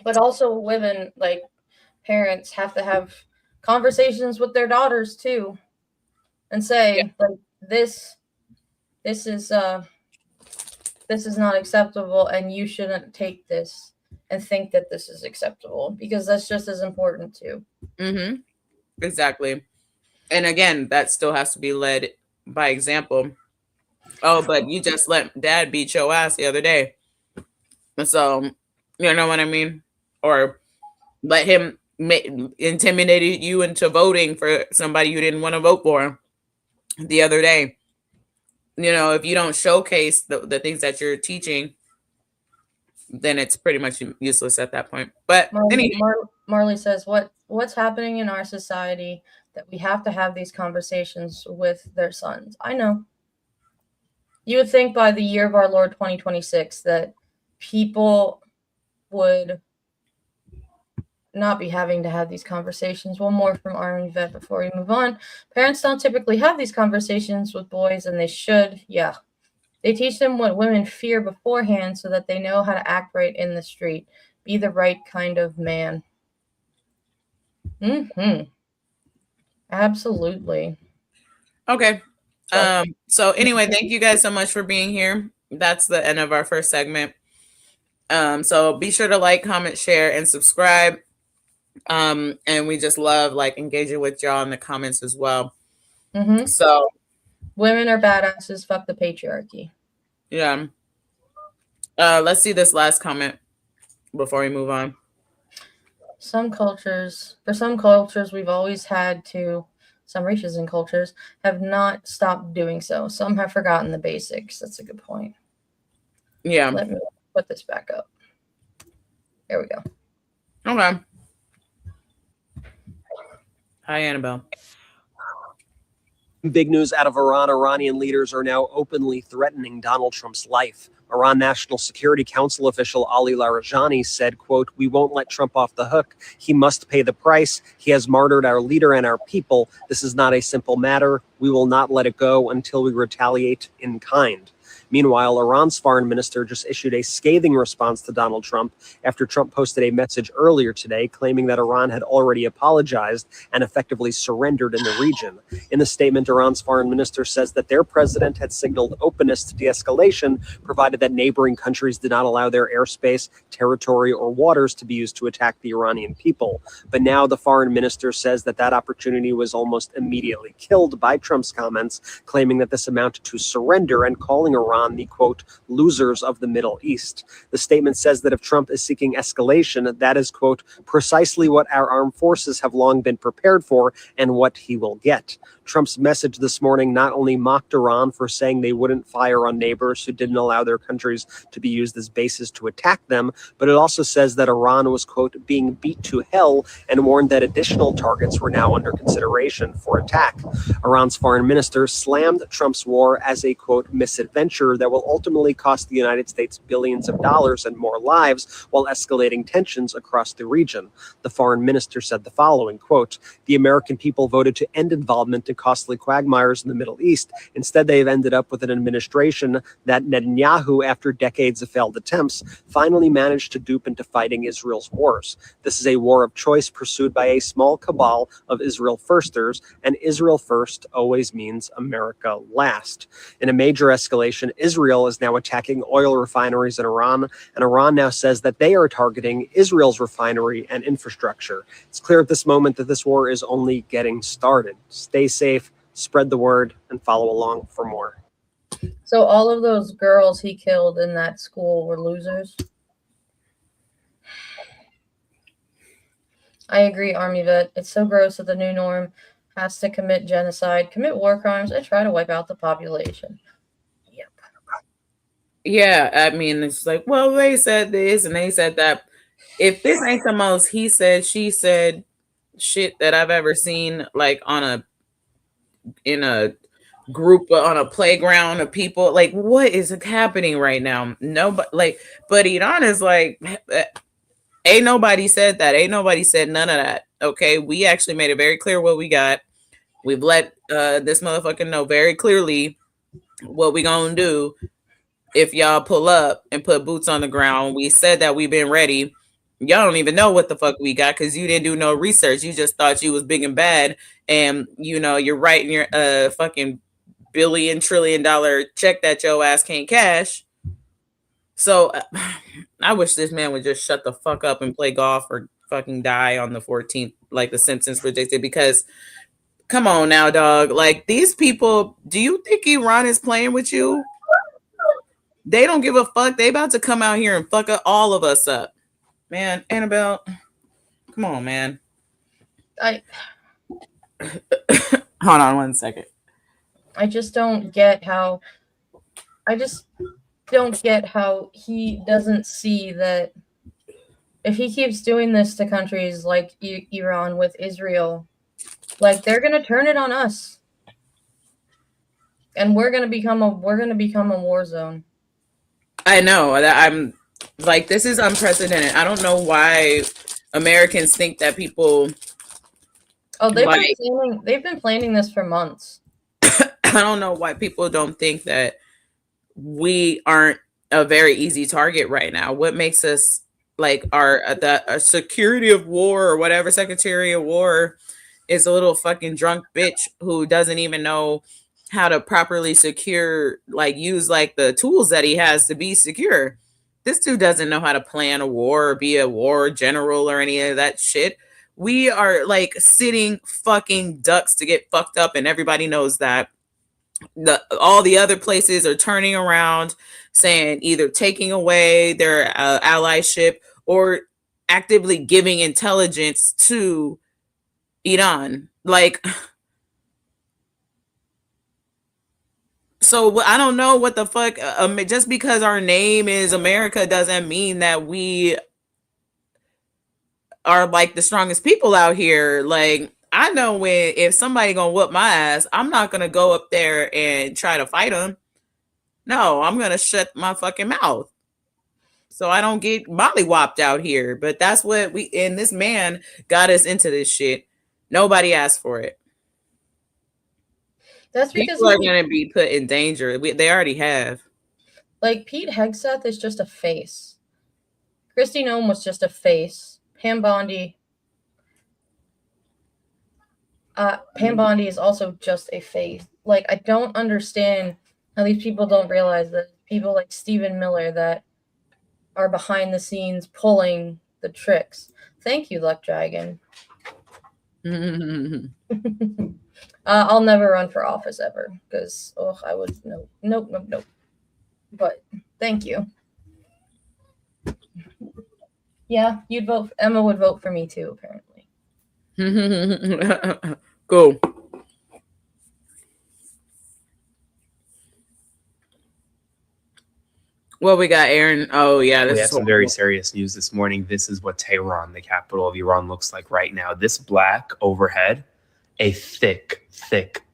but also women, like parents, have to have conversations with their daughters too, and say like this is not acceptable, and you shouldn't take this and think that this is acceptable, because that's just as important too. Mm-hmm. Exactly. And again, that still has to be led by example. Oh, but you just let dad beat your ass the other day. So, you know what I mean? Or let him intimidate you into voting for somebody you didn't want to vote for the other day. You know, if you don't showcase the things that you're teaching, then it's pretty much useless at that point. But Marley says, what's happening in our society that we have to have these conversations with their sons? I know. You would think by the year of our Lord 2026 that people would not be having to have these conversations. One more from Army Vet before we move on. Parents don't typically have these conversations with boys, and they should. Yeah. They teach them what women fear beforehand so that they know how to act right in the street. Be the right kind of man. Mm-hmm. Absolutely. Okay. So anyway, thank you guys so much for being here. That's the end of our first segment. So be sure to like, comment, share, and subscribe. And we just love like engaging with y'all in the comments as well. Mm-hmm. So women are badasses. Fuck the patriarchy. Yeah. Let's see this last comment before we move on. For some cultures, we've always had to. Some races and cultures have not stopped doing so. Some have forgotten the basics. That's a good point. Yeah. Let me put this back up. There we go. Okay. Hi, Annabelle. Big news out of Iran. Iranian leaders are now openly threatening Donald Trump's life. Iran National Security Council official Ali Larijani said, quote, "We won't let Trump off the hook. He must pay the price. He has martyred our leader and our people. This is not a simple matter. We will not let it go until we retaliate in kind." Meanwhile, Iran's foreign minister just issued a scathing response to Donald Trump after Trump posted a message earlier today claiming that Iran had already apologized and effectively surrendered in the region. In the statement, Iran's foreign minister says that their president had signaled openness to de-escalation, provided that neighboring countries did not allow their airspace, territory, or waters to be used to attack the Iranian people. But now the foreign minister says that that opportunity was almost immediately killed by Trump's comments, claiming that this amounted to surrender and calling Iran the, quote, losers of the Middle East. The statement says that if Trump is seeking escalation, that is, quote, precisely what our armed forces have long been prepared for and what he will get. Trump's message this morning not only mocked Iran for saying they wouldn't fire on neighbors who didn't allow their countries to be used as bases to attack them, but it also says that Iran was, quote, being beat to hell, and warned that additional targets were now under consideration for attack. Iran's foreign minister slammed Trump's war as a, quote, misadventure future that will ultimately cost the United States billions of dollars and more lives while escalating tensions across the region. The foreign minister said the following, quote, "The American people voted to end involvement in costly quagmires in the Middle East. Instead, they've ended up with an administration that Netanyahu, after decades of failed attempts, finally managed to dupe into fighting Israel's wars. This is a war of choice pursued by a small cabal of Israel firsters, and Israel first always means America last." In a major escalation, Israel is now attacking oil refineries in Iran, and Iran now says that they are targeting Israel's refinery and infrastructure. It's clear at this moment that this war is only getting started. Stay safe, spread the word, and follow along for more. So all of those girls he killed in that school were losers? I agree, Army Vet. It's so gross that the new norm has to commit genocide, commit war crimes, and try to wipe out the population. Yeah, I mean, it's like, well, they said this and they said that. If this ain't the most he said, she said shit that I've ever seen, like in a group on a playground of people, like, what is happening right now? Nobody, like, but Iran is like, ain't nobody said that. Ain't nobody said none of that. Okay, we actually made it very clear what we got. We've let this motherfucker know very clearly what we gonna do if y'all pull up and put boots on the ground. We said that we've been ready. Y'all don't even know what the fuck we got because you didn't do no research. You just thought you was big and bad, and you know you're writing your fucking billion trillion dollar check that your ass can't cash. So I wish this man would just shut the fuck up and play golf or fucking die on the 14th, like the Simpsons predicted. Because come on now, dog. Like, these people, do you think Iran is playing with you? They don't give a fuck. They about to come out here and fuck all of us up. Man, Annabelle, come on, man. I Hold on one second. I just don't get how he doesn't see that if he keeps doing this to countries like Iran with Israel, like, they're gonna turn it on us, and we're gonna become a war zone. I know that I'm like, this is unprecedented. I don't know why Americans think that people. Oh, they've been planning this for months. I don't know why people don't think that we aren't a very easy target right now. What makes us like our security of war or whatever secretary of war is a little fucking drunk bitch who doesn't even know how to properly secure, like, use like the tools that he has to be secure. This dude doesn't know how to plan a war or be a war general or any of that shit. We are like sitting fucking ducks to get fucked up, and everybody knows that. All the other places are turning around, saying either taking away their allyship or actively giving intelligence to Iran. Like, so I don't know what the fuck. Just because our name is America doesn't mean that we are like the strongest people out here. Like, I know if somebody gonna whoop my ass, I'm not gonna go up there and try to fight them. No, I'm gonna shut my fucking mouth so I don't get mollywopped out here. But that's what this man got us into this shit. Nobody asked for it. That's because people are gonna be put in danger. They already have. Like, Pete Hegseth is just a face. Kristi Noem was just a face. Pam Bondi is also just a face. Like, I don't understand how these people don't realize that people like Stephen Miller that are behind the scenes pulling the tricks. Thank you, Luck Dragon. I'll never run for office ever because I would nope. But thank you. Yeah, Emma would vote for me too, apparently. Cool. Well, we got Aaron. Oh, yeah. We have some very serious news this morning. This is what Tehran, the capital of Iran, looks like right now. This black overhead, a thick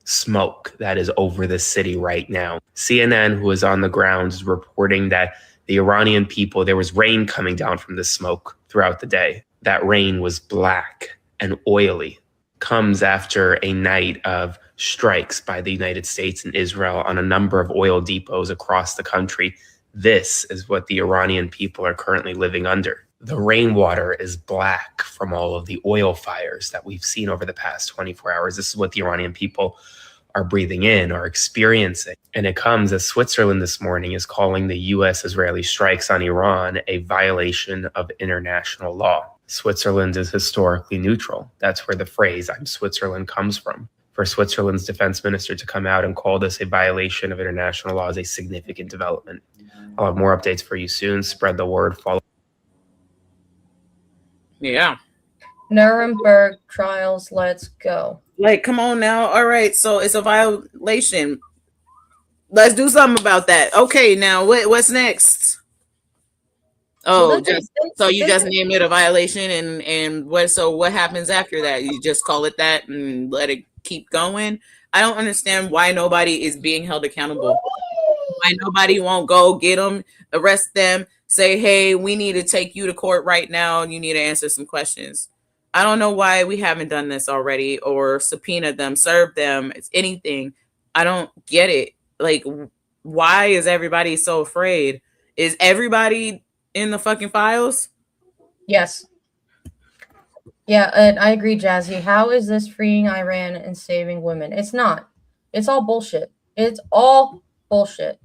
smoke that is over the city right now. CNN, who is on the ground, is reporting that the Iranian people, there was rain coming down from the smoke throughout the day. That rain was black and oily. Comes after a night of strikes by the United States and Israel on a number of oil depots across the country. This is what the Iranian people are currently living under. The rainwater is black from all of the oil fires that we've seen over the past 24 hours. This is what the Iranian people are breathing in, are experiencing. And it comes as Switzerland this morning is calling the US-Israeli strikes on Iran a violation of international law. Switzerland is historically neutral. That's where the phrase "I'm Switzerland" comes from. For Switzerland's defense minister to come out and call this a violation of international law is a significant development. I'll have more updates for you soon. Spread the word. Follow. Yeah. Nuremberg trials, let's go. Like, come on now. All right, so it's a violation. Let's do something about that. Okay, now what's next? Oh, so you just name it a violation, and what happens after that? You just call it that and let it keep going? I don't understand why nobody is being held accountable. Why nobody won't go get them, arrest them, say, hey, we need to take you to court right now and you need to answer some questions. I don't know why we haven't done this already, or subpoenaed them, served them, it's anything. I don't get it. Like, why is everybody so afraid? Is everybody in the fucking files? Yes. Yeah, and I agree, Jazzy. How is this freeing Iran and saving women? It's not. It's all bullshit. It's all bullshit.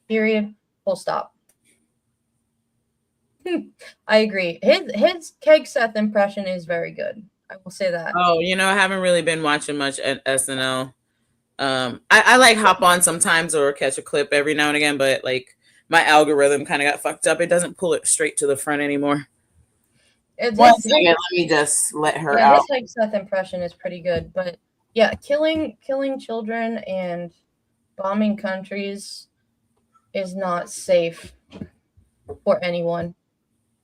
Period. Full stop. I agree. His Keg Seth impression is very good. I will say that. Oh, I haven't really been watching much at SNL. I like hop on sometimes or catch a clip every now and again, but like my algorithm kind of got fucked up. It doesn't pull it straight to the front anymore. One second, let me just let her out. His Keg Seth impression is pretty good, but yeah, killing children and bombing countries is not safe for anyone.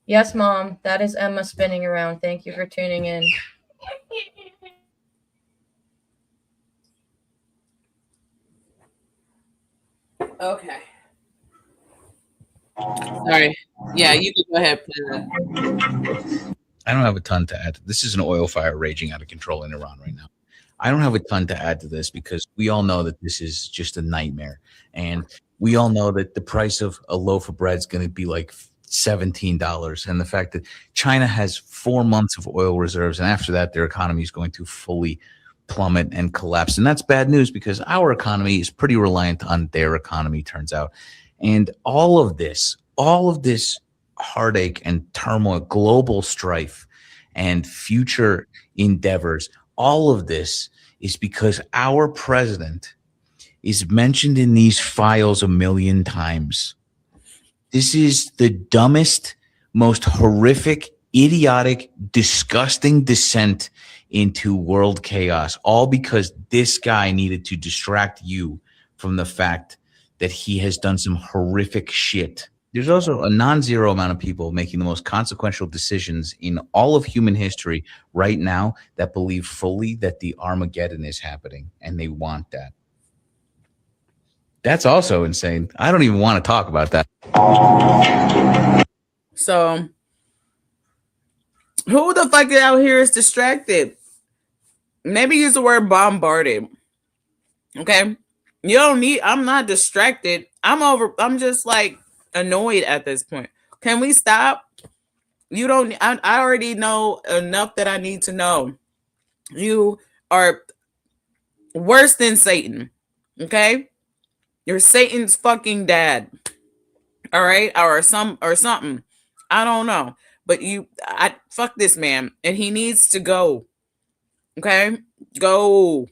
Yes, Mom, that is Emma spinning around. Thank you for tuning in. Okay. Sorry. Yeah, you can go ahead. Please. I don't have a ton to add. This is an oil fire raging out of control in Iran right now. I don't have a ton to add to this because we all know that this is just a nightmare. And we all know that the price of a loaf of bread is going to be like $17. And the fact that China has 4 months of oil reserves, and after that, their economy is going to fully plummet and collapse. And that's bad news because our economy is pretty reliant on their economy, turns out. And all of this heartache and turmoil, global strife and future endeavors, all of this is because our president is mentioned in these files 1 million times. This is the dumbest, most horrific, idiotic, disgusting descent into world chaos, all because this guy needed to distract you from the fact that he has done some horrific shit. There's also a non-zero amount of people making the most consequential decisions in all of human history right now that believe fully that the Armageddon is happening, and they want that. That's also insane. I don't even want to talk about that. So, who the fuck out here is distracted? Maybe use the word bombarded. Okay? You don't need, I'm not distracted. I'm just like annoyed at this point. Can we stop? You don't, I already know enough that I need to know. You are worse than Satan. Okay? You're Satan's fucking dad. All right? Or something. I don't know. But fuck this man. And he needs to go. Okay? Go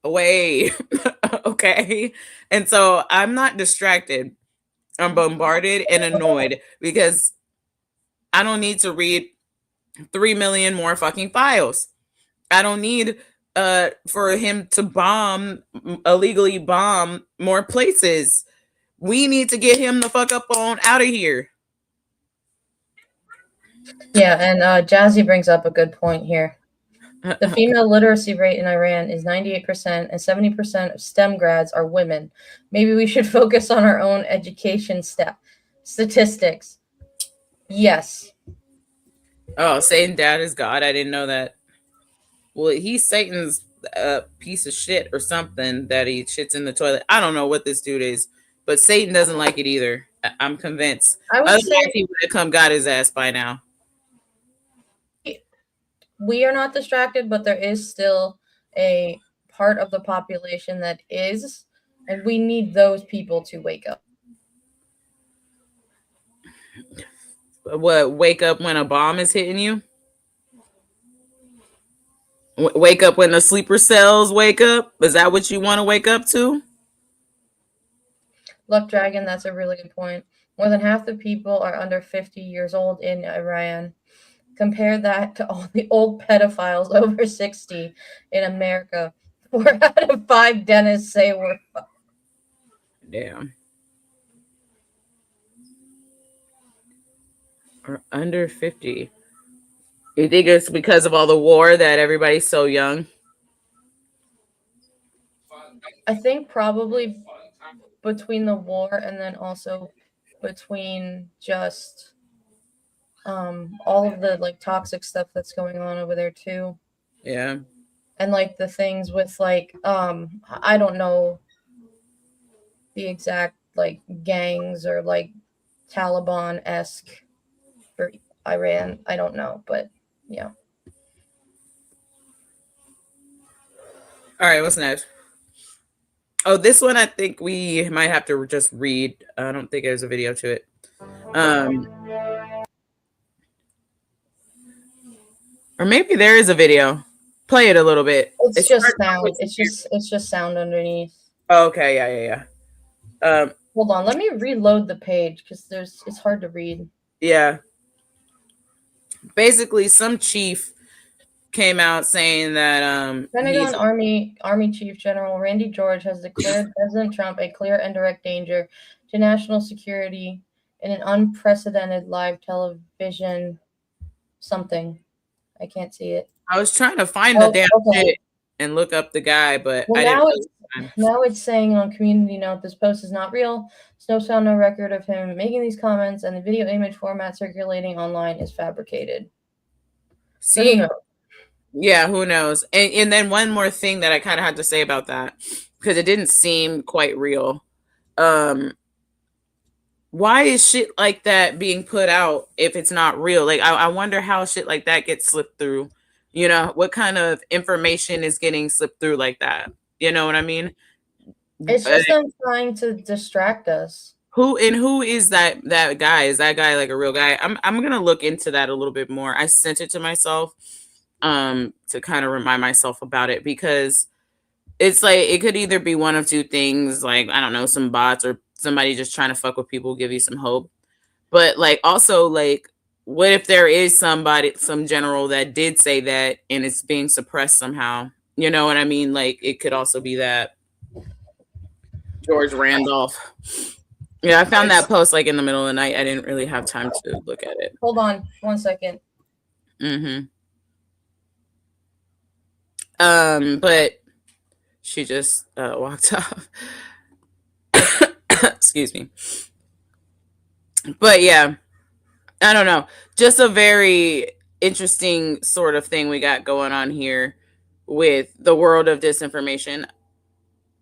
away. Okay? And so I'm not distracted. I'm bombarded and annoyed because I don't need to read 3 million more fucking files. I don't need for him to illegally bomb more places. We need to get him the fuck up on out of here. Yeah, and Jazzy brings up a good point here. The female literacy rate in Iran is 98%, and 70% of STEM grads are women. Maybe we should focus on our own education statistics. Yes. Oh, Satan dad is God. I didn't know that. Well, he's Satan's piece of shit or something that he shits in the toilet. I don't know what this dude is, but Satan doesn't like it either. I'm convinced. Otherwise, he would have come got his ass by now. We are not distracted, but there is still a part of the population that is, and we need those people to wake up. What, wake up when a bomb is hitting you? Wake up when the sleeper cells wake up? Is that what you want to wake up to? Luck Dragon, that's a really good point. More than half the people are under 50 years old in Iran. Compare that to all the old pedophiles over 60 in America. 4 out of 5 dentists say we're Damn. Or under 50. You think it's because of all the war that everybody's so young? I think probably between the war and then also between just all of the like toxic stuff that's going on over there too. Yeah. And like the things with like I don't know the exact like gangs or like Taliban-esque for Iran. I don't know, but yeah. All right, what's next? Oh, this one I think we might have to just read. I don't think there's a video to it. Or maybe there is a video. Play it a little bit. It's just sound. It's just sound underneath. Oh, okay, yeah. Hold on, let me reload the page because it's hard to read. Yeah. Basically, some chief came out saying that Pentagon Army Chief General Randy George has declared President Trump a clear and direct danger to national security in an unprecedented live television something. I can't see it. I was trying to find the damn shit and look up the guy, but well, I didn't. Now it's saying on community note, this post is not real. There's no sound, no record of him making these comments, and the video image format circulating online is fabricated. See, yeah, who knows? And then one more thing that I kind of had to say about that, because it didn't seem quite real. Why is shit like that being put out if it's not real? Like, I wonder how shit like that gets slipped through. You know, what kind of information is getting slipped through like that? You know what I mean? It's just them trying to distract us. Who is that guy? Is that guy like a real guy? I'm gonna look into that a little bit more. I sent it to myself to kind of remind myself about it, because it's like it could either be one of two things, like I don't know, some bots or somebody just trying to fuck with people, give you some hope. But like also like, what if there is some general that did say that and it's being suppressed somehow? You know what I mean? Like it could also be that George Randolph. Yeah, I found that post like in the middle of the night. I didn't really have time to look at it. Hold on 1 second. But she just walked off. Excuse me. But yeah, I don't know. Just a very interesting sort of thing we got going on here with the world of disinformation.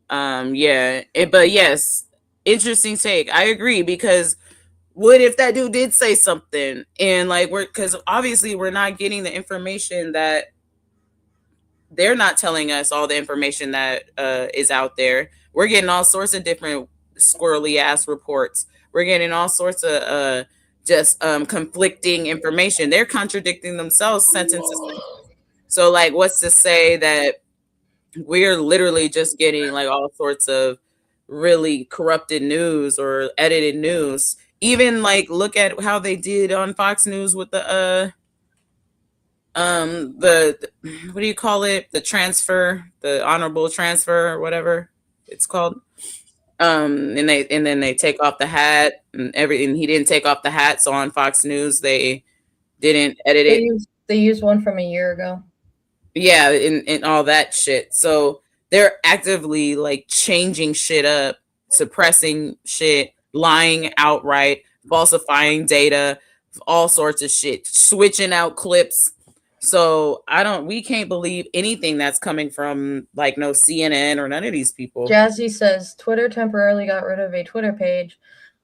But yes, interesting take. I agree, because what if that dude did say something and like because obviously we're not getting the information that they're not telling us, all the information that is out there. We're getting all sorts of different squirrely ass reports. We're getting all sorts of just conflicting information. They're contradicting themselves sentences. So like, what's to say that we're literally just getting like all sorts of really corrupted news or edited news? Even like, look at how they did on Fox News with the what do you call it? The transfer, the honorable transfer or whatever it's called. And then they take off the hat and everything. He didn't take off the hat, so on Fox News they didn't edit it. They used one from a year ago. Yeah, and all that shit. So they're actively like changing shit up, suppressing shit, lying outright, falsifying data, all sorts of shit, switching out clips. So we can't believe anything that's coming from like no CNN or none of these people. Jazzy says Twitter temporarily got rid of a Twitter page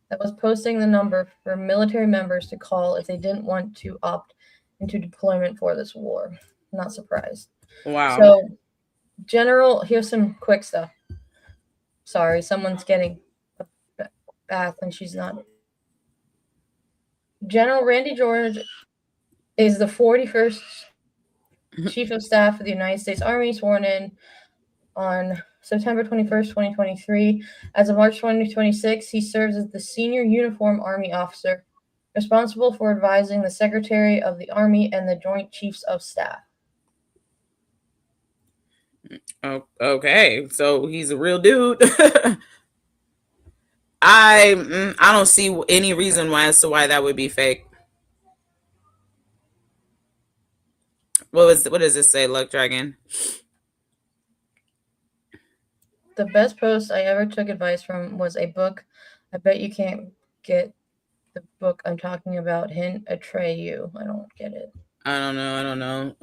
that was posting the number for military members to call if they didn't want to opt into deployment for this war. Not surprised. Wow. So, here's some quick stuff. Sorry, someone's getting a bath and she's not. General Randy George is the 41st Chief of Staff of the United States Army, sworn in on September 21st, 2023. As of March 2026, he serves as the Senior Uniform Army Officer, responsible for advising the Secretary of the Army and the Joint Chiefs of Staff. Oh, okay, so he's a real dude. I don't see any reason as to why that would be fake. What does this say, Luck Dragon? The best post I ever took advice from was a book. I bet you can't get the book I'm talking about. Hint, Atreyu. I don't get it. I don't know.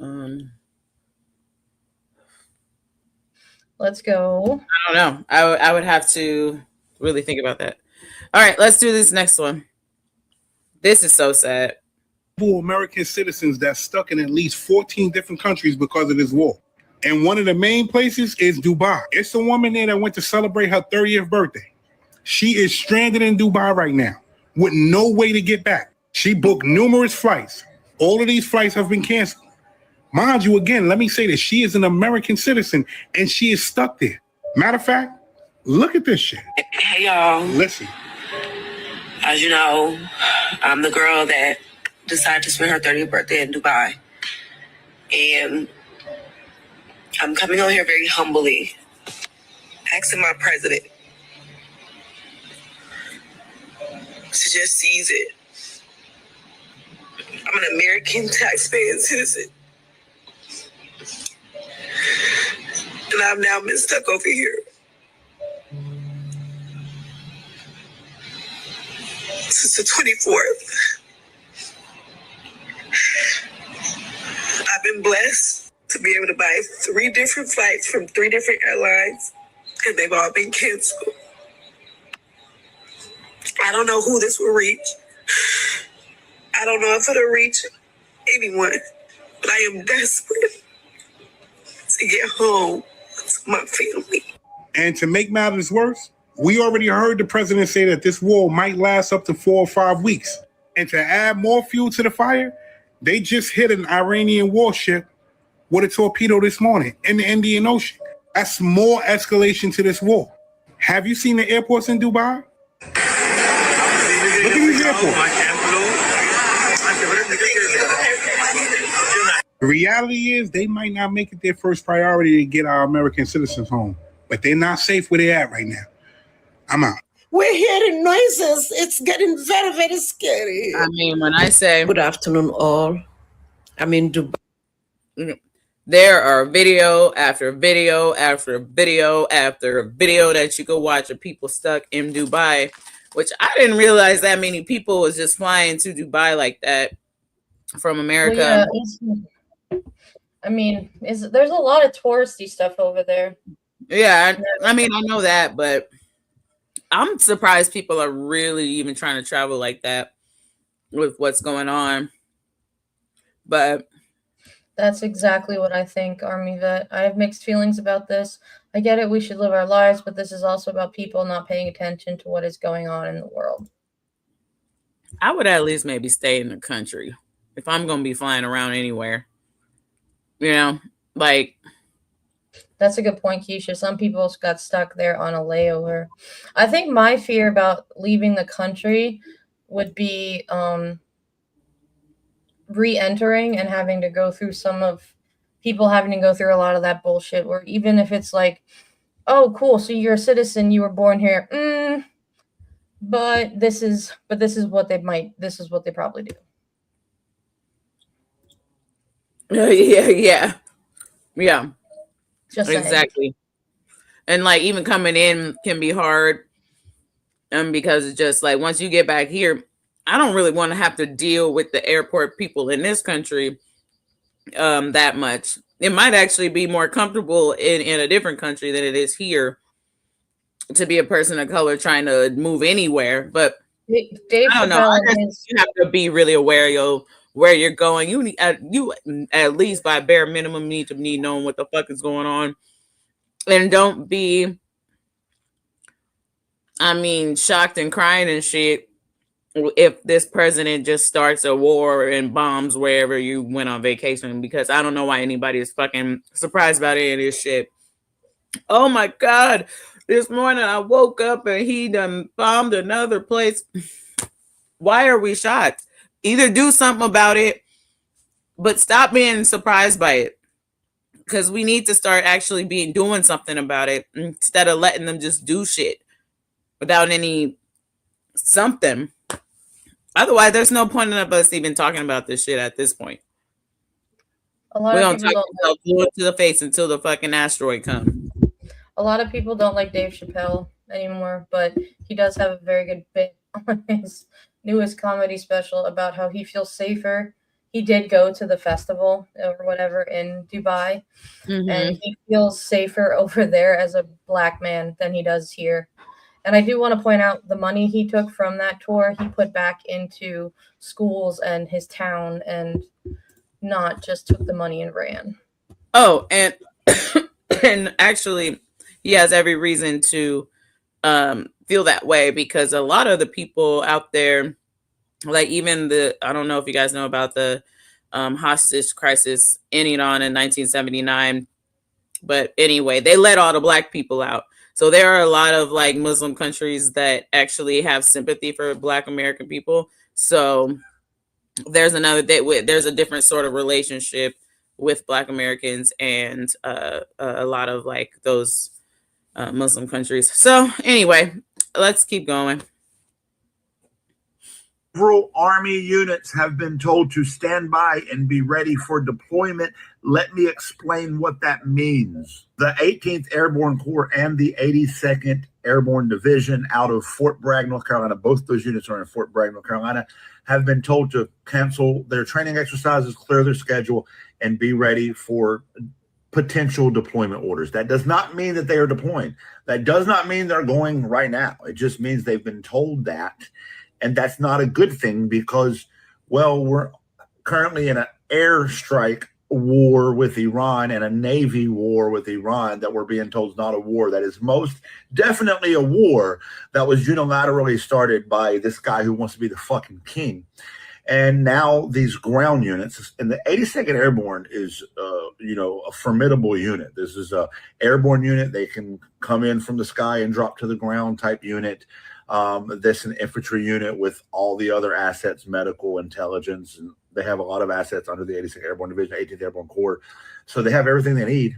Let's go. I don't know. I would have to really think about that. All right, let's do this next one. This is so sad. American citizens that's stuck in at least 14 different countries because of this war. And one of the main places is Dubai. It's a woman there that went to celebrate her 30th birthday. She is stranded in Dubai right now with no way to get back. She booked numerous flights. All of these flights have been canceled. Mind you, again, let me say this. She is an American citizen and she is stuck there. Matter of fact, look at this shit. Hey, y'all. Listen. As you know, I'm the girl that decided to spend her 30th birthday in Dubai. And I'm coming on here very humbly, asking my president to just seize it. I'm an American taxpaying citizen. And I've now been stuck over here since the 24th. I've been blessed to be able to buy 3 different flights from 3 different airlines, and they've all been canceled. I don't know who this will reach. I don't know if it'll reach anyone, but I am desperate to get home to my family. And to make matters worse, we already heard the president say that this war might last up to 4 or 5 weeks. And to add more fuel to the fire, they just hit an Iranian warship with a torpedo this morning in the Indian Ocean. That's more escalation to this war. Have you seen the airports in Dubai? Look at these airports. The reality is they might not make it their first priority to get our American citizens home, but they're not safe where they're at right now. I'm out. We're hearing noises. It's getting very, very scary. I mean, when I say good afternoon, all. I'm in Dubai. There are video after video after video after video that you can watch of people stuck in Dubai, which I didn't realize that many people was just flying to Dubai like that from America. Well, yeah, I mean, there's a lot of touristy stuff over there. Yeah, I mean, I know that, but I'm surprised people are really even trying to travel like that with what's going on. But that's exactly what I think, Army Vet. I have mixed feelings about this. I get it, we should live our lives, but this is also about people not paying attention to what is going on in the world. I would at least maybe stay in the country if I'm going to be flying around anywhere. You know, like... That's a good point, Keisha. Some people got stuck there on a layover. I think my fear about leaving the country would be re-entering and having to go through having to go through a lot of that bullshit, where even if it's like, oh, cool, so you're a citizen, you were born here, but this is what they probably do. Yeah. Yeah, Just saying. exactly. And like even coming in can be hard, because it's just like once you get back here, I don't really want to have to deal with the airport people in this country that much. It might actually be more comfortable in a different country than it is here to be a person of color trying to move anywhere. But Dave I don't know. I guess you have to be really aware of where you're going. You need you at least by bare minimum need to be knowing what the fuck is going on, and don't be, I mean, shocked and crying and shit if this president just starts a war and bombs wherever you went on vacation, because I don't know why anybody is fucking surprised about any of this shit. Oh my God. This morning I woke up and he done bombed another place. Why are we shocked? Either do something about it, but stop being surprised by it. Because we need to start actually doing something about it instead of letting them just do shit without any something. Otherwise, there's no point in us even talking about this shit at this point. A lot We of don't people talk don't about blue it to the face until the fucking asteroid comes. A lot of people don't like Dave Chappelle anymore, but he does have a very good bit on his newest comedy special about how he feels safer. He did go to the festival or whatever in Dubai, and he feels safer over there as a black man than he does here. And I do want to point out the money he took from that tour, he put back into schools and his town, and not just took the money and ran. Oh, and and actually, he has every reason to feel that way, because a lot of the people out there, like even I don't know if you guys know about the hostage crisis in Iran in 1979, but anyway, they let all the black people out. So there are a lot of like Muslim countries that actually have sympathy for Black American people. So there's a different sort of relationship with Black Americans and a lot of like those Muslim countries. So anyway, let's keep going. Several Army units have been told to stand by and be ready for deployment. Let me explain what that means. The 18th Airborne Corps and the 82nd Airborne Division out of Fort Bragg, North Carolina, both those units are in Fort Bragg, North Carolina, have been told to cancel their training exercises, clear their schedule, and be ready for potential deployment orders. That does not mean that they are deploying. That does not mean they're going right now. It just means they've been told that. And that's not a good thing because, well, we're currently in an airstrike war with Iran and a Navy war with Iran that we're being told is not a war. That is most definitely a war that was unilaterally started by this guy who wants to be the fucking king. And now these ground units, and the 82nd Airborne is, a formidable unit. This is a airborne unit. They can come in from the sky and drop to the ground type unit. This an infantry unit with all the other assets, medical, intelligence, and they have a lot of assets under the 82nd Airborne Division, 18th Airborne Corps. So they have everything they need.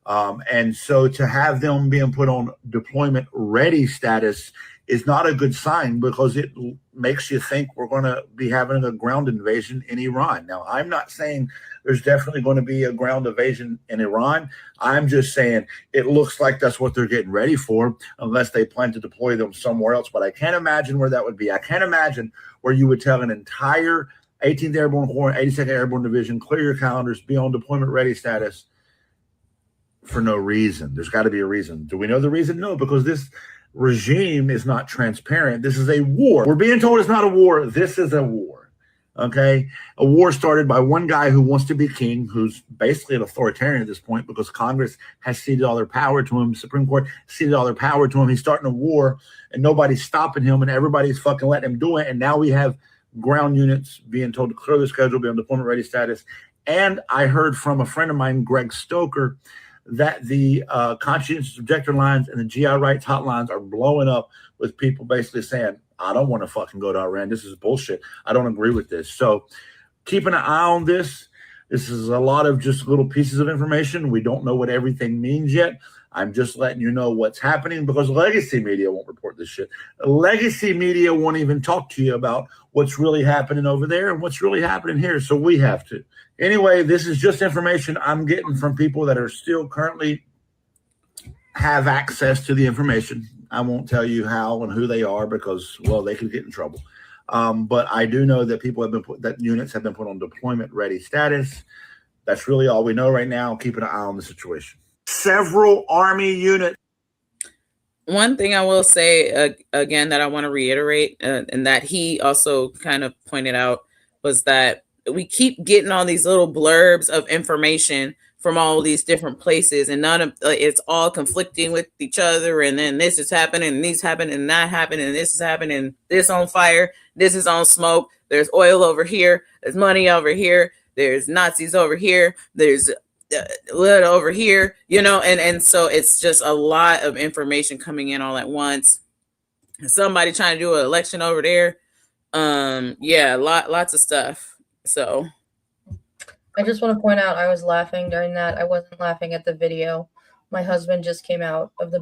And so to have them being put on deployment ready status is not a good sign because it makes you think we're going to be having a ground invasion in Iran. Now, I'm not saying there's definitely going to be a ground invasion in Iran. I'm just saying it looks like that's what they're getting ready for, unless they plan to deploy them somewhere else. But I can't imagine where that would be. I can't imagine where you would tell an entire 18th Airborne Corps, 82nd Airborne Division, clear your calendars, be on deployment ready status for no reason. There's got to be a reason. Do we know the reason? No, because this regime is not transparent. This is a war. We're being told it's not a war. This is a war. Okay? A war started by one guy who wants to be king, who's basically an authoritarian at this point because Congress has ceded all their power to him. Supreme Court ceded all their power to him. He's starting a war and nobody's stopping him and everybody's fucking letting him do it. And now we have ground units being told to clear their schedule, be on deployment ready status. And I heard from a friend of mine, Greg Stoker, that the conscientious objector lines and the GI rights hotlines are blowing up with people basically saying, I don't want to fucking go to Iran. This is bullshit. I don't agree with this. So keeping an eye on this. This is a lot of just little pieces of information. We don't know what everything means yet. I'm just letting you know what's happening because legacy media won't report this shit. Legacy media won't even talk to you about what's really happening over there and what's really happening here. So we have to. Anyway, this is just information I'm getting from people that are still currently have access to the information. I won't tell you how and who they are because, well, they could get in trouble. But I do know that people have been that units have been put on deployment ready status. That's really all we know right now. Keep an eye on the situation. Several Army units. One thing I will say again that I want to reiterate, and that he also kind of pointed out, was that we keep getting all these little blurbs of information from all these different places, and none of it's all conflicting with each other. And then this is happening, and these happening, and that happening, and this is happening. This on fire. This is on smoke. There's oil over here. There's money over here. There's Nazis over here. There's blood over here, you know, and so it's just a lot of information coming in all at once. Somebody trying to do an election over there. Yeah, lots of stuff. So I just want to point out I was laughing during that. I wasn't laughing at the video. My husband just came out of the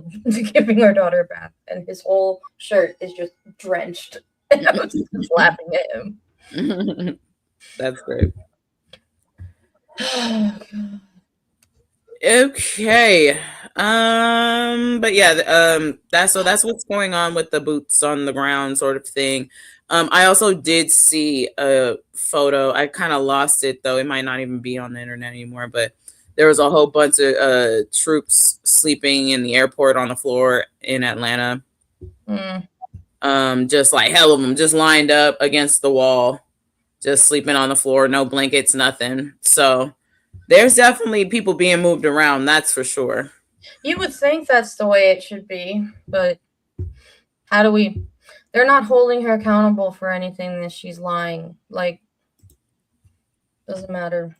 giving our daughter a bath, and his whole shirt is just drenched. And I was just laughing at him. That's great. Okay. But yeah, that's what's going on with the boots on the ground sort of thing. I also did see a photo. I kind of lost it though. It might not even be on the internet anymore, but there was a whole bunch of troops sleeping in the airport on the floor in Atlanta. Just like hell of them, just lined up against the wall, just sleeping on the floor, no blankets, nothing. So there's definitely people being moved around, that's for sure. You would think that's the way it should be, but how do we? They're not holding her accountable for anything that she's lying. Like, doesn't matter.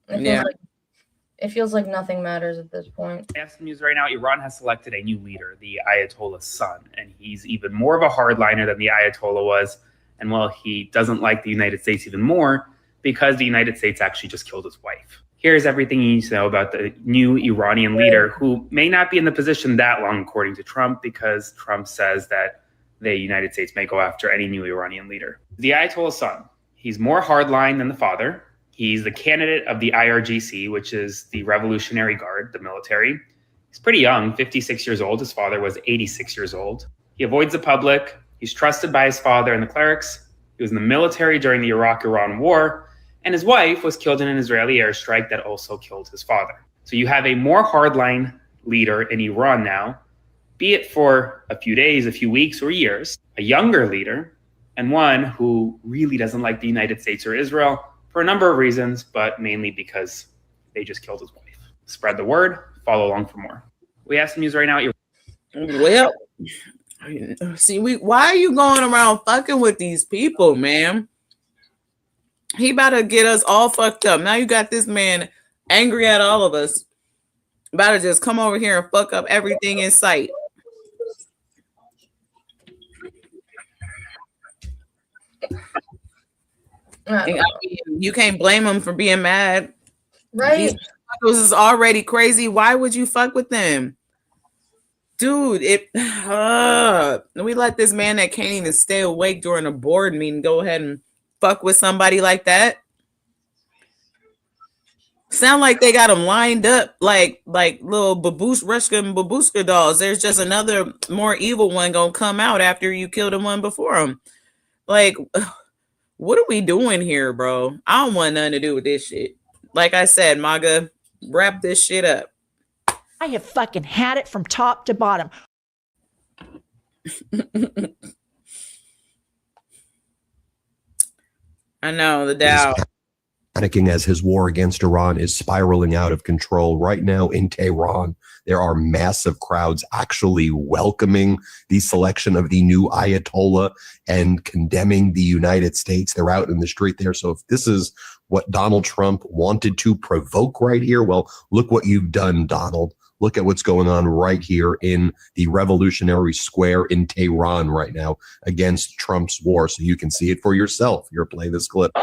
It feels like nothing matters at this point. I have some news right now. Iran has selected a new leader, the Ayatollah's son, and he's even more of a hardliner than the Ayatollah was. And well, he doesn't like the United States even more because the United States actually just killed his wife. Here's everything you need to know about the new Iranian leader, who may not be in the position that long, according to Trump, because Trump says that the United States may go after any new Iranian leader. The Ayatollah's son, he's more hardline than the father. He's the candidate of the IRGC, which is the Revolutionary Guard, the military. He's pretty young, 56 years old. His father was 86 years old. He avoids the public. He's trusted by his father and the clerics. He was in the military during the Iraq-Iran war. And his wife was killed in an Israeli airstrike that also killed his father. So you have a more hardline leader in Iran now, be it for a few days, a few weeks, or years, a younger leader, and one who really doesn't like the United States or Israel for a number of reasons, but mainly because they just killed his wife. Spread the word, follow along for more. We have some news right now. Well, see, why are you going around fucking with these people, man? He about to get us all fucked up. Now you got this man angry at all of us, about to just come over here and fuck up everything in sight. I mean, you can't blame him for being mad. Right. These fuckers is already crazy. Why would you fuck with them? Dude, we let this man that can't even stay awake during a board meeting go ahead and fuck with somebody like that. Sound like they got them lined up like little babushka dolls. There's just another more evil one gonna come out after you killed the one before him. Like, what are we doing here, bro? I don't want nothing to do with this shit. Like I said, MAGA, wrap this shit up. I have fucking had it from top to bottom. I know, the doubt. Panicking as his war against Iran is spiraling out of control. Right now in Tehran, there are massive crowds actually welcoming the selection of the new Ayatollah and condemning the United States. They're out in the street there. So if this is what Donald Trump wanted to provoke right here, well, look what you've done, Donald. Look at what's going on right here in the Revolutionary Square in Tehran right now against Trump's war. So you can see it for yourself. You're playing this clip.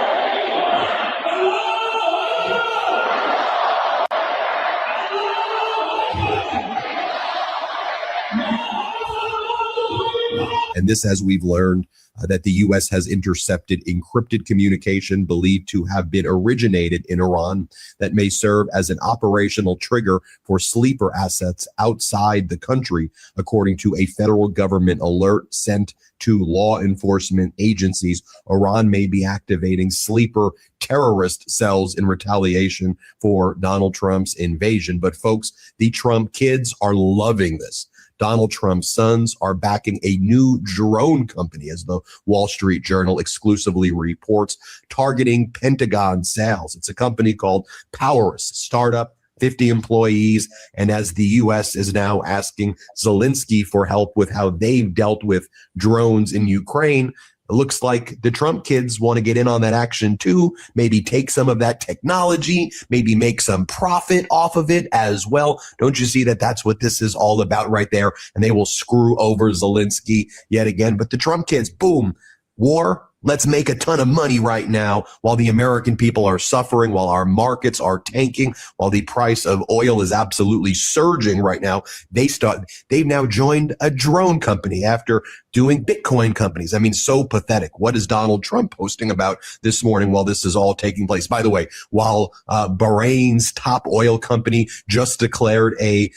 And this, as we've learned, that the U.S. has intercepted encrypted communication believed to have been originated in Iran that may serve as an operational trigger for sleeper assets outside the country, according to a federal government alert sent to law enforcement agencies. Iran may be activating sleeper terrorist cells in retaliation for Donald Trump's invasion. But folks, the Trump kids are loving this. Donald Trump's sons are backing a new drone company, as the Wall Street Journal exclusively reports, targeting Pentagon sales. It's a company called Powerus, startup, 50 employees. And as the U.S. is now asking Zelensky for help with how they've dealt with drones in Ukraine, it looks like the Trump kids want to get in on that action too, maybe take some of that technology, maybe make some profit off of it as well. Don't you see that that's what this is all about right there? And they will screw over Zelensky yet again. But the Trump kids, boom, war. Let's make a ton of money right now while the American people are suffering, while our markets are tanking, while the price of oil is absolutely surging right now. They've now joined a drone company after doing Bitcoin companies. I mean, so pathetic. What is Donald Trump posting about this morning while this is all taking place? By the way, while Bahrain's top oil company just declared a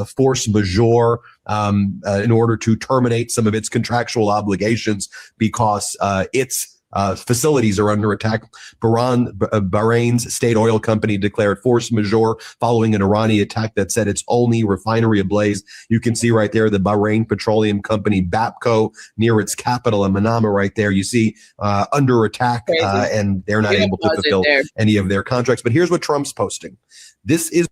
force majeure in order to terminate some of its contractual obligations because its facilities are under attack. Bahrain's state oil company declared force majeure following an Iranian attack that set its only refinery ablaze. You can see right there the Bahrain Petroleum Company, BAPCO, near its capital in Manama right there. You see under attack and they're not able to fulfill any of their contracts. But here's what Trump's posting. This is...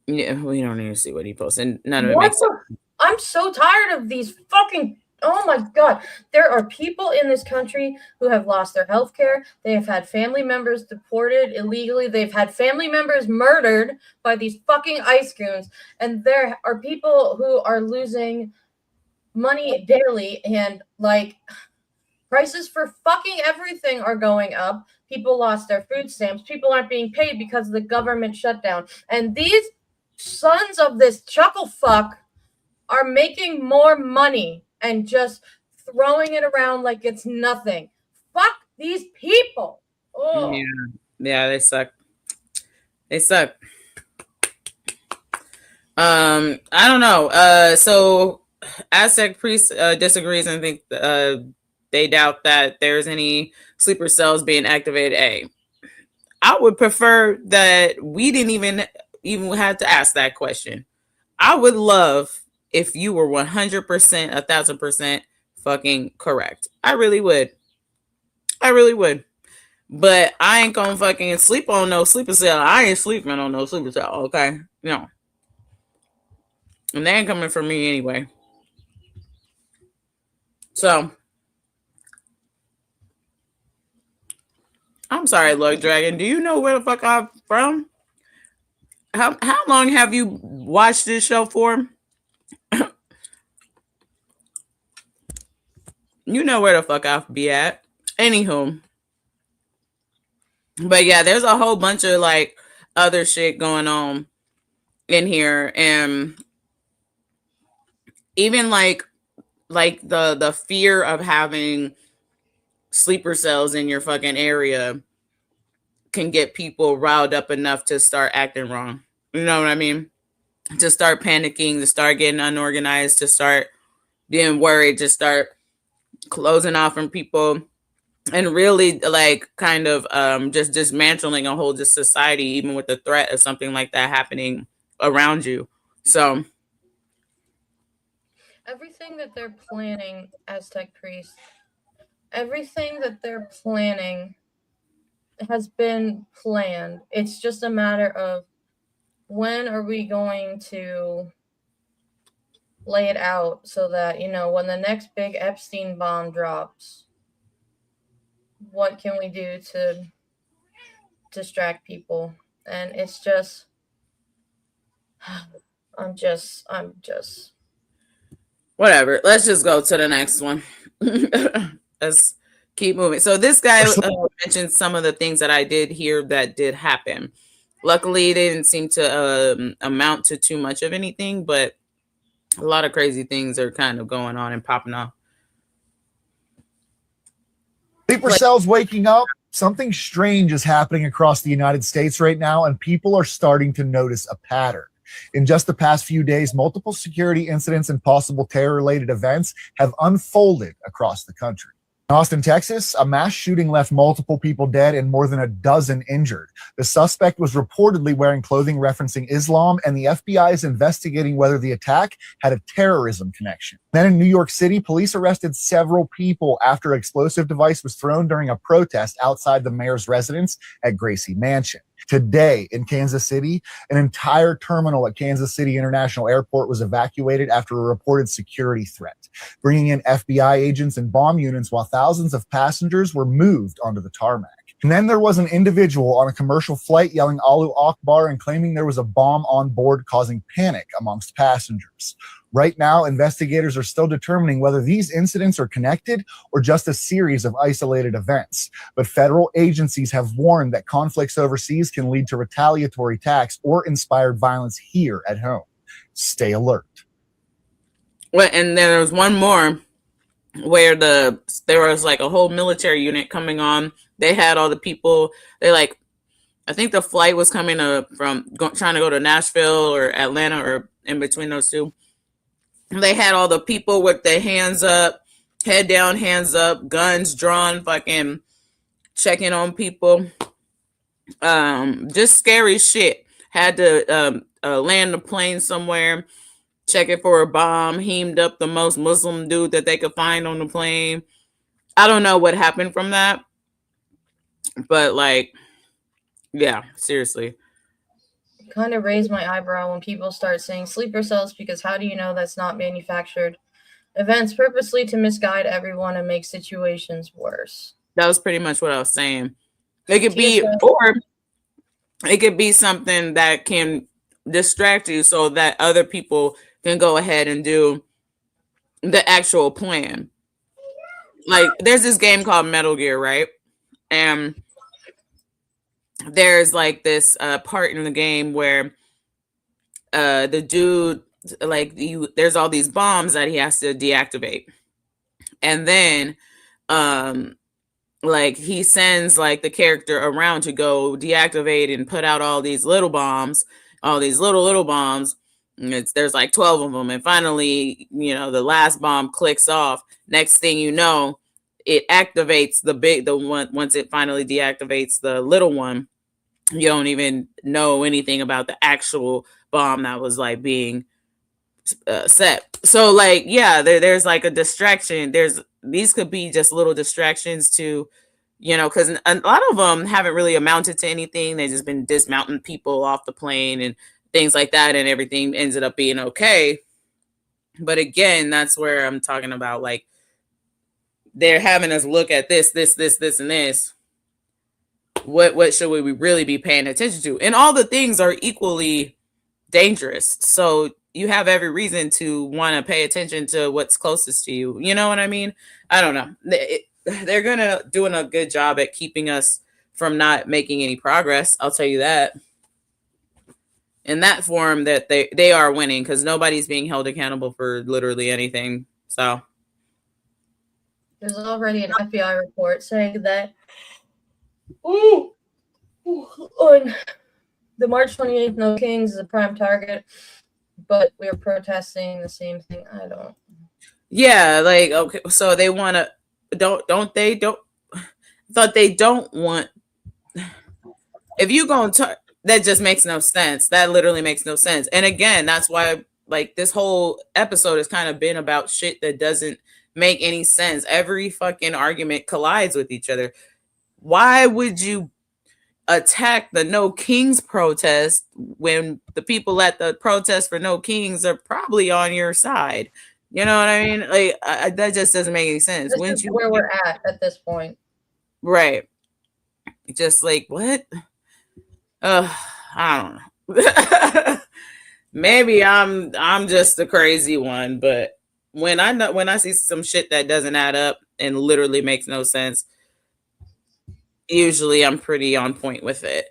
Yeah, we don't need to see what he posts, and none of it makes sense. I'm so tired of these fucking... Oh my God. There are people in this country who have lost their health care. They have had family members deported illegally. They've had family members murdered by these fucking ICE goons. And there are people who are losing money daily, and like prices for fucking everything are going up. People lost their food stamps. People aren't being paid because of the government shutdown. And these sons of this chuckle fuck are making more money and just throwing it around like it's nothing. Fuck these people. Oh. Yeah, they suck. They suck. I don't know. So Aztec Priest disagrees and think they doubt that there's any sleeper cells being activated. I would prefer that we didn't even have to ask that question. I would love if you were 100%, 1,000% fucking correct. I really would. But I ain't gonna fucking sleep on no sleeper cell. I ain't sleeping on no sleeper cell, okay? No. And they ain't coming for me anyway. So, I'm sorry, Lord Dragon. Do you know where the fuck I'm from? How long have you watched this show for? You know where the fuck I'll be at. Anywho. But yeah, there's a whole bunch of like other shit going on in here. And even like the fear of having sleeper cells in your fucking area can get people riled up enough to start acting wrong. You know what I mean? To start panicking, to start getting unorganized, to start being worried, to start closing off from people, and really like kind of just dismantling a whole just society, even with the threat of something like that happening around you. So everything that they're planning, Aztec Priest, everything that they're planning has been planned. It's just a matter of when are we going to lay it out so that, you know, when the next big Epstein bomb drops, what can we do to distract people? And it's just, I'm just whatever. Let's just go to the next one. Let's keep moving. So this guy mentioned some of the things that I did hear that did happen. Luckily, they didn't seem to amount to too much of anything, but A lot of crazy things are kind of going on and popping off. Sleeper cells waking up. Something strange is happening across the United States right now, and people are starting to notice a pattern. In just the past few days, multiple security incidents and possible terror-related events have unfolded across the country. In Austin, Texas, a mass shooting left multiple people dead and more than a dozen injured. The suspect was reportedly wearing clothing referencing Islam, and the FBI is investigating whether the attack had a terrorism connection. Then in New York City, police arrested several people after an explosive device was thrown during a protest outside the mayor's residence at Gracie Mansion. Today in Kansas City, an entire terminal at Kansas City International Airport was evacuated after a reported security threat, bringing in FBI agents and bomb units while thousands of passengers were moved onto the tarmac. And then there was an individual on a commercial flight yelling Allahu Akbar and claiming there was a bomb on board, causing panic amongst passengers. Right now, investigators are still determining whether these incidents are connected or just a series of isolated events. But federal agencies have warned that conflicts overseas can lead to retaliatory attacks or inspired violence here at home. Stay alert. Well, and there was one more where there was like a whole military unit coming on. They had all the people. I think the flight was coming trying to go to Nashville or Atlanta or in between those two. They had all the people with their hands up, head down, hands up, guns drawn, fucking checking on people. Just scary shit. Had to land the plane somewhere, checking for a bomb, heamed up the most Muslim dude that they could find on the plane. I don't know what happened from that, but yeah, seriously. Kind of raised my eyebrow when people start saying sleeper cells, because how do you know that's not manufactured events purposely to misguide everyone and make situations worse? That was pretty much what I was saying. It could be, or it could be something that can distract you so that other people can go ahead and do the actual plan. Like, there's this game called Metal Gear, right? And there's like this part in the game where the dude, there's all these bombs that he has to deactivate. And then he sends the character around to go deactivate and put out all these little bombs, all these little bombs. There's like 12 of them. And finally, the last bomb clicks off. Next thing you know, it activates the one. Once it finally deactivates the little one, you don't even know anything about the actual bomb that was being set. So there's a distraction. These could be just little distractions to, because a lot of them haven't really amounted to anything. They've just been dismounting people off the plane and things like that, and everything ended up being okay. But again, that's where I'm talking about, they're having us look at this, and this. What should we really be paying attention to? And all the things are equally dangerous. So you have every reason to want to pay attention to what's closest to you. You know what I mean? I don't know. They're doing a good job at keeping us from not making any progress. I'll tell you that. In that form, that they are winning, because nobody's being held accountable for literally anything. So there's already an FBI report saying that on the March 28th, No Kings is a prime target, but we're protesting the same thing. I don't. Yeah, okay, so they want to. Thought they don't want. If you going to, that just makes no sense. That literally makes no sense. And again, that's why this whole episode has kind of been about shit that doesn't make any sense. Every fucking argument collides with each other. Why would you attack the No Kings protest when the people at the protest for No Kings are probably on your side? You know what I mean? That just doesn't make any sense. This is where we're at this point. Right. Just what? I don't know. Maybe I'm just a crazy one, but when I see some shit that doesn't add up and literally makes no sense, usually I'm pretty on point with it.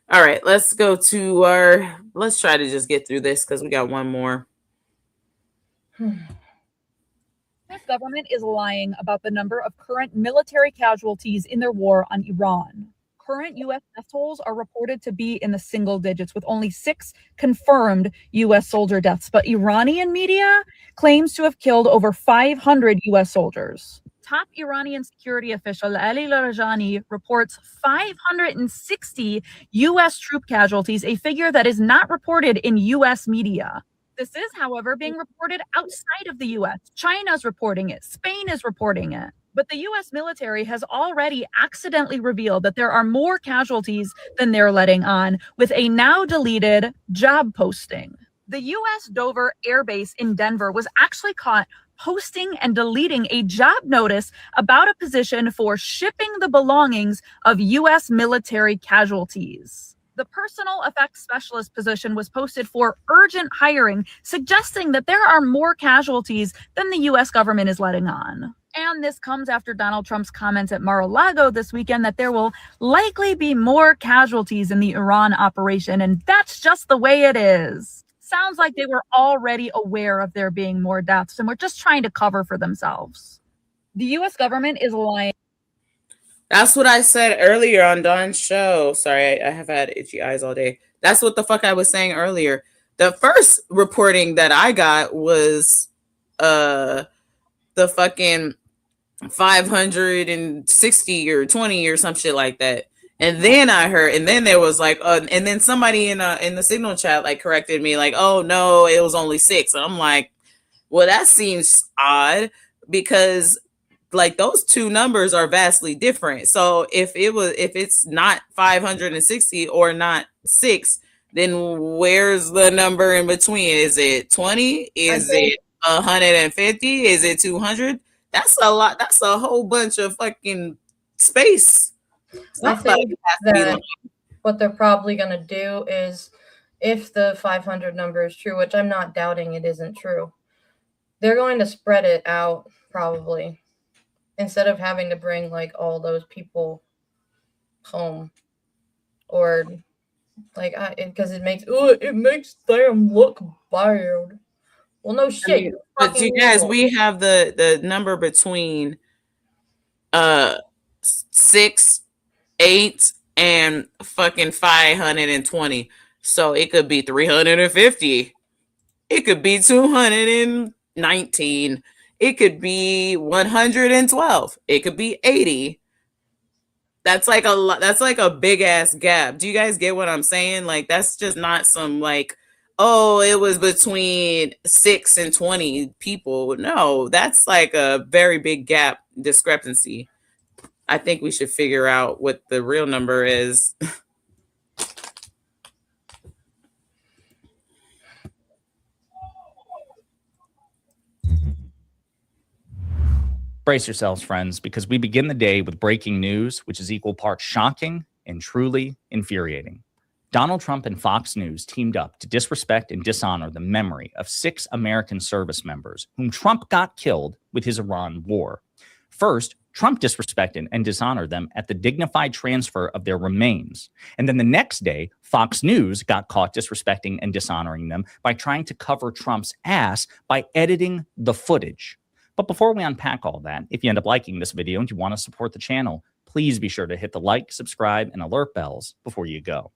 All right, let's try to just get through this because we got one more. U.S. government is lying about the number of current military casualties in their war on Iran. Current U.S. death tolls are reported to be in the single digits, with only 6 confirmed U.S. soldier deaths. But Iranian media claims to have killed over 500 U.S. soldiers. Top Iranian security official Ali Larijani reports 560 U.S. troop casualties, a figure that is not reported in U.S. media. This is, however, being reported outside of the U.S. China's reporting it. Spain is reporting it. But the U.S. military has already accidentally revealed that there are more casualties than they're letting on, with a now deleted job posting. The U.S. Dover Air Base in Denver was actually caught posting and deleting a job notice about a position for shipping the belongings of U.S. military casualties. The personal effects specialist position was posted for urgent hiring, suggesting that there are more casualties than the U.S. government is letting on. And this comes after Donald Trump's comments at Mar-a-Lago this weekend that there will likely be more casualties in the Iran operation, and that's just the way it is. Sounds like they were already aware of there being more deaths and were just trying to cover for themselves. The U.S. government is lying. That's what I said earlier on Don's show. Sorry, I have had itchy eyes all day. That's what the fuck I was saying earlier. The first reporting that I got was the fucking 560 or 20 or some shit like that. And then I heard, and then there was like, and then somebody in the signal chat like corrected me, like, oh no, it was only 6. And I'm like, well, that seems odd because like those two numbers are vastly different. So if it's not 560 or not 6, then where's the number in between? Is it 20? Is it 150? Is it 200? That's a lot. That's a whole bunch of fucking space. I think that what they're probably going to do is, if the 500 number is true, which I'm not doubting it isn't true, they're going to spread it out probably, instead of having to bring like all those people home, or like, because it makes them look bad. Well, no shit. I mean, but you guys, we have the number between 6, 8, and fucking 520. So it could be 350. It could be 219. It could be 112. It could be 80. That's like a lot. That's like a big ass gap. Do you guys get what I'm saying? Like, that's just not some like, oh, it was between 6 and 20 people. No, that's like a very big gap discrepancy. I think we should figure out what the real number is. Brace yourselves, friends, because we begin the day with breaking news, which is equal parts shocking and truly infuriating. Donald Trump and Fox News teamed up to disrespect and dishonor the memory of 6 American service members whom Trump got killed with his Iran war. First, Trump disrespected and dishonored them at the dignified transfer of their remains. And then the next day, Fox News got caught disrespecting and dishonoring them by trying to cover Trump's ass by editing the footage. But before we unpack all that, if you end up liking this video and you want to support the channel, please be sure to hit the like, subscribe, and alert bells before you go.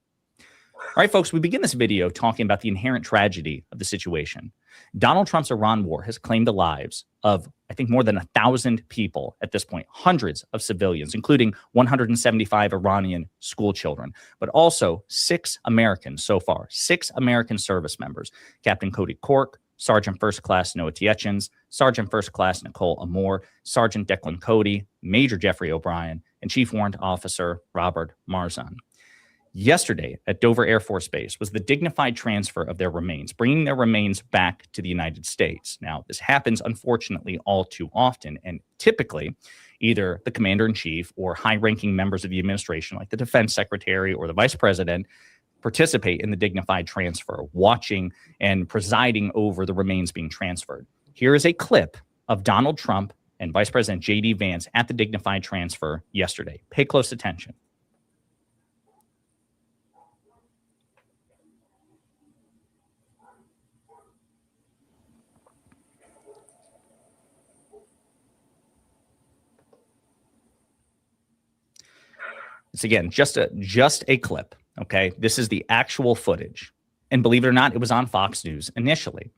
All right, folks, we begin this video talking about the inherent tragedy of the situation. Donald Trump's Iran war has claimed the lives of, I think, more than 1,000 people at this point, hundreds of civilians, including 175 Iranian school children, but also 6 Americans so far, 6 American service members, Captain Cody Cork, Sergeant First Class Noah Tietjens, Sergeant First Class Nicole Amore, Sergeant Declan Cody, Major Jeffrey O'Brien, and Chief Warrant Officer Robert Marzan. Yesterday at Dover Air Force Base was the dignified transfer of their remains, bringing their remains back to the United States. Now, this happens, unfortunately, all too often, and typically either the commander-in-chief or high-ranking members of the administration, like the defense secretary or the vice president, participate in the dignified transfer, watching and presiding over the remains being transferred. Here is a clip of Donald Trump and Vice President J.D. Vance at the dignified transfer yesterday. Pay close attention. It's again just a clip. Okay, this is the actual footage, and believe it or not, it was on Fox News initially.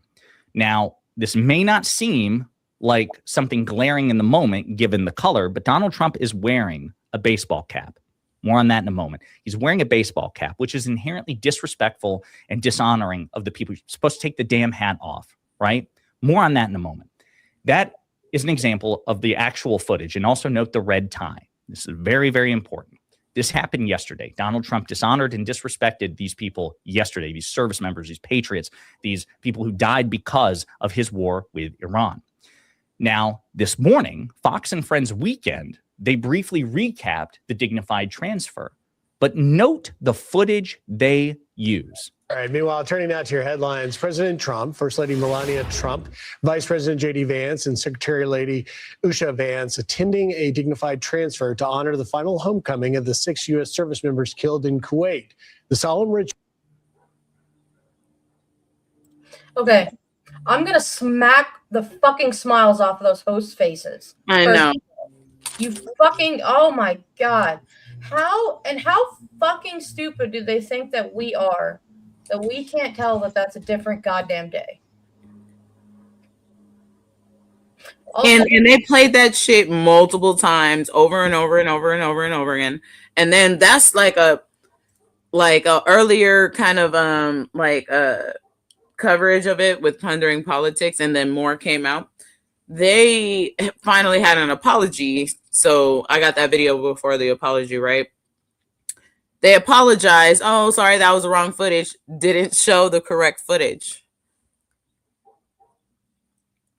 Now, this may not seem like something glaring in the moment given the color, but Donald Trump is wearing a baseball cap. More on that in a moment. He's wearing a baseball cap, which is inherently disrespectful and dishonoring of the people. You're supposed to take the damn hat off, right? More on that in a moment. That is an example of the actual footage. And also note the red tie. This is very, very important. This happened yesterday. Donald Trump dishonored and disrespected these people yesterday, these service members, these patriots, these people who died because of his war with Iran. Now, this morning, Fox and Friends Weekend, they briefly recapped the dignified transfer, but note the footage they use. All right. Meanwhile, turning now to your headlines, President Trump, First Lady Melania Trump, Vice President J.D. Vance, and Secretary Lady Usha Vance attending a dignified transfer to honor the final homecoming of the 6 U.S. service members killed in Kuwait. The solemn ritual. Okay. I'm going to smack the fucking smiles off of those host faces. I know. You fucking, oh my God. How fucking stupid do they think that we are? That we can't tell that that's a different goddamn day. Also, And they played that shit multiple times over and over and over and over and over again. And then that's like a earlier kind of coverage of it with Pondering Politics, and then more came out. They finally had an apology. So I got that video before the apology, right? They apologized. Oh, sorry, that was the wrong footage. Didn't show the correct footage.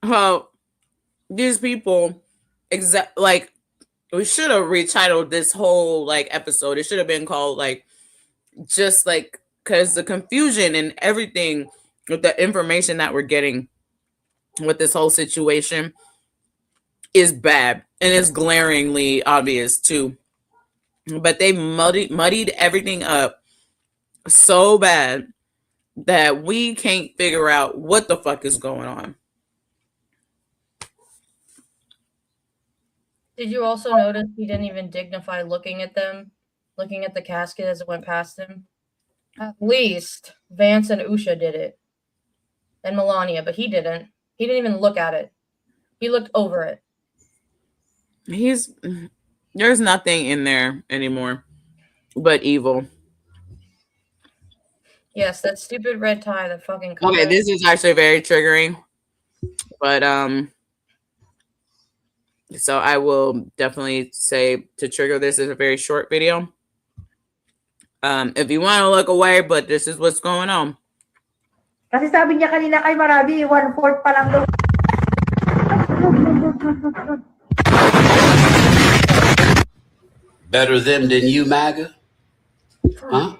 Well, these people, we should have retitled this whole episode. It should have been called because the confusion and everything with the information that we're getting with this whole situation is bad, and it's glaringly obvious too. But they muddied everything up so bad that we can't figure out what the fuck is going on. did you also notice he didn't even dignify looking at them, looking at the casket as it went past him? At least Vance and Usha did it. And Melania, but he didn't. He didn't even look at it. He looked over it. There's nothing in there anymore but evil. Yes, that stupid red tie, that fucking color. Okay, this is actually very triggering. But so I will definitely say to trigger this is a very short video. If you want to look away, but this is what's going on. Kasi sabi niya kanina kay Marabi, 1/4 pa lang daw. Better them than you, MAGA? Huh?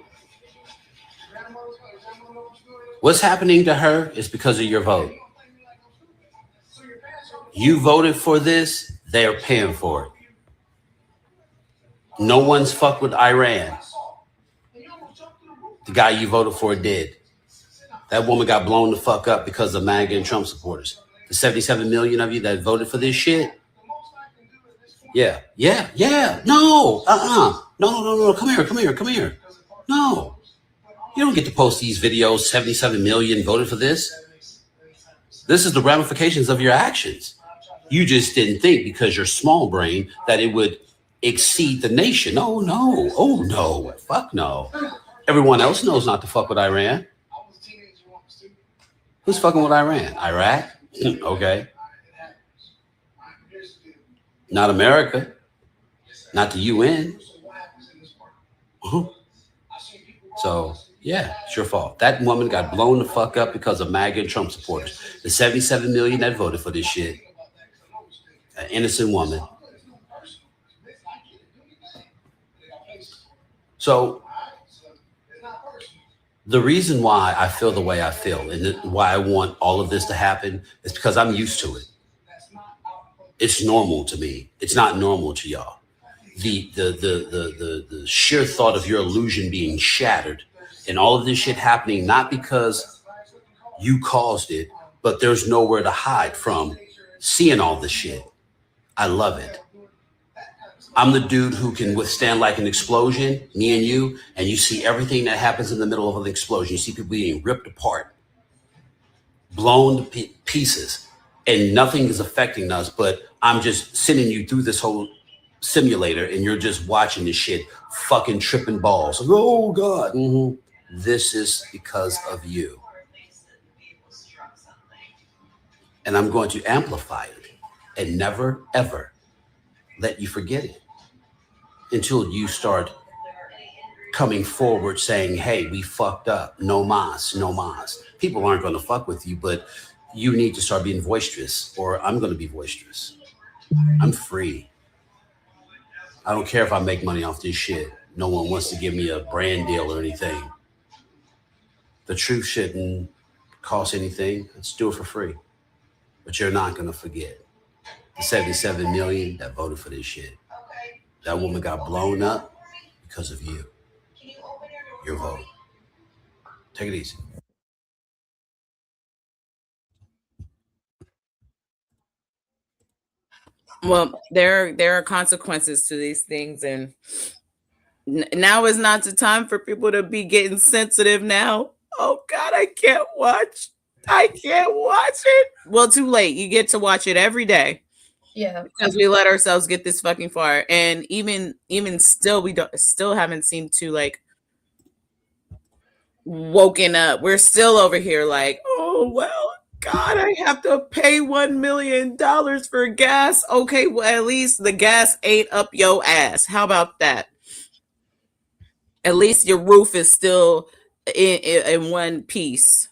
What's happening to her is because of your vote. You voted for this, they're paying for it. No one's fucked with Iran. The guy you voted for did. That woman got blown the fuck up because of MAGA and Trump supporters. The 77 million of you that voted for this shit. Yeah. No, No. Come here. No. You don't get to post these videos. 77 million voted for this. This is the ramifications of your actions. You just didn't think because you're small brain that it would exceed the nation. Oh, no. Fuck no. Everyone else knows not to fuck with Iran. Who's fucking with Iran? Iraq? Okay. Not America. Not the UN. So, yeah, it's your fault. That woman got blown the fuck up because of MAGA and Trump supporters. The 77 million that voted for this shit. An innocent woman. So, the reason why I feel the way I feel and why I want all of this to happen is because I'm used to it. It's normal to me. It's not normal to y'all. The sheer thought of your illusion being shattered and all of this shit happening, not because you caused it, but there's nowhere to hide from seeing all this shit. I love it. I'm the dude who can withstand like an explosion, me and you see everything that happens in the middle of an explosion. You see people being ripped apart, blown to pieces, and nothing is affecting us, but I'm just sending you through this whole simulator and you're just watching this shit fucking tripping balls. Oh God. This is because of you. And I'm going to amplify it and never, ever let you forget it until you start coming forward saying, hey, we fucked up. No mas, no mas. People aren't going to fuck with you, but you need to start being boisterous, or I'm going to be boisterous. I'm free. I don't care if I make money off this shit. No one wants to give me a brand deal or anything. The truth shouldn't cost anything. Let's do it for free. But you're not going to forget the 77 million that voted for this shit. That woman got blown up because of you. Your vote. Take it easy. Well, there are consequences to these things, and now is not the time for people to be getting sensitive now. Oh God, I can't watch it. Well, too late. You get to watch it every day. Yeah, because we let ourselves get this fucking far, and even still, we still haven't seemed to like woken up. We're still over here like, oh well, God, I have to pay $1 million for gas. Okay, well, at least the gas ate up your ass. How about that? At least your roof is still in one piece.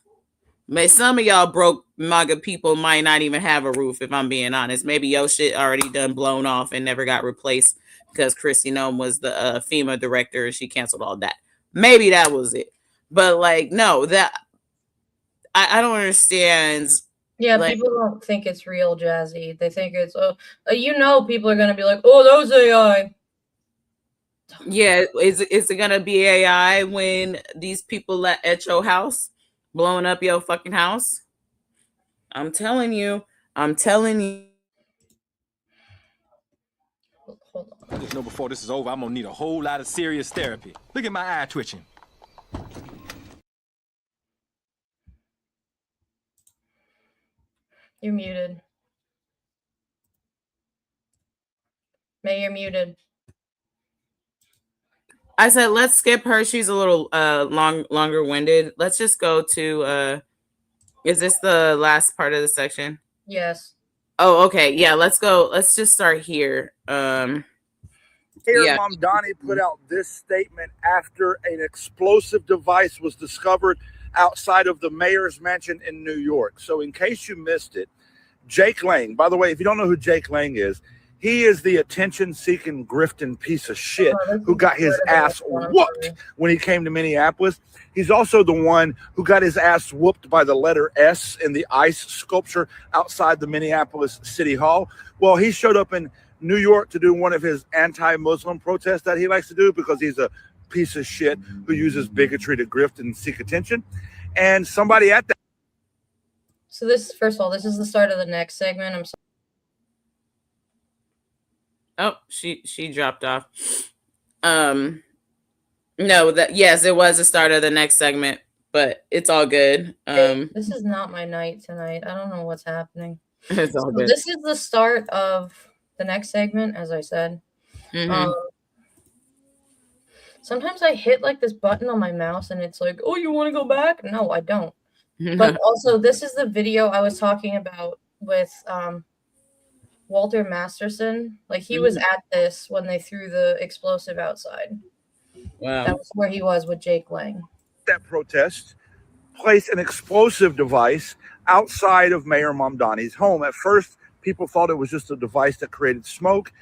Some of y'all broke MAGA people might not even have a roof, if I'm being honest. Maybe your shit already done blown off and never got replaced because Kristi Noem was the FEMA director and she canceled all that. Maybe that was it. But like, no, that I don't understand. Yeah, like, people don't think it's real, Jazzy. They think it's, people are going to be like, oh, that was AI. Yeah, is it going to be AI when these people at your house? Blowing up your fucking house? I'm telling you. I just know before this is over, I'm gonna need a whole lot of serious therapy. Look at my eye twitching. You're muted. May, you're muted. I said, let's skip her. She's a little longer winded. Let's just go to, is this the last part of the section? Yes. Oh, okay. Yeah, let's go. Let's just start here. Mayor Mamdani put out this statement after an explosive device was discovered outside of the mayor's mansion in New York. So in case you missed it, Jake Lang, by the way, if you don't know who Jake Lang is, he is the attention-seeking, grifting piece of shit who got his ass whooped when he came to Minneapolis. He's also the one who got his ass whooped by the letter S in the ice sculpture outside the Minneapolis City Hall. Well, he showed up in New York to do one of his anti-Muslim protests that he likes to do because he's a piece of shit who uses bigotry to grift and seek attention. And somebody at that. So this, first of all, this is the start of the next segment. I'm sorry. Oh, she dropped off. No, yes, it was the start of the next segment, but it's all good. This is not my night tonight. I don't know what's happening. It's all good. This is the start of the next segment, as I said. Mhm. Sometimes I hit like this button on my mouse and it's like, oh, you want to go back? No, I don't. But also, this is the video I was talking about with Walter Masterson. Like, he was at this when they threw the explosive outside. Wow. That was where he was with Jake Lang. That protest placed an explosive device outside of Mayor Mamdani's home. At first, people thought it was just a device that created smoke.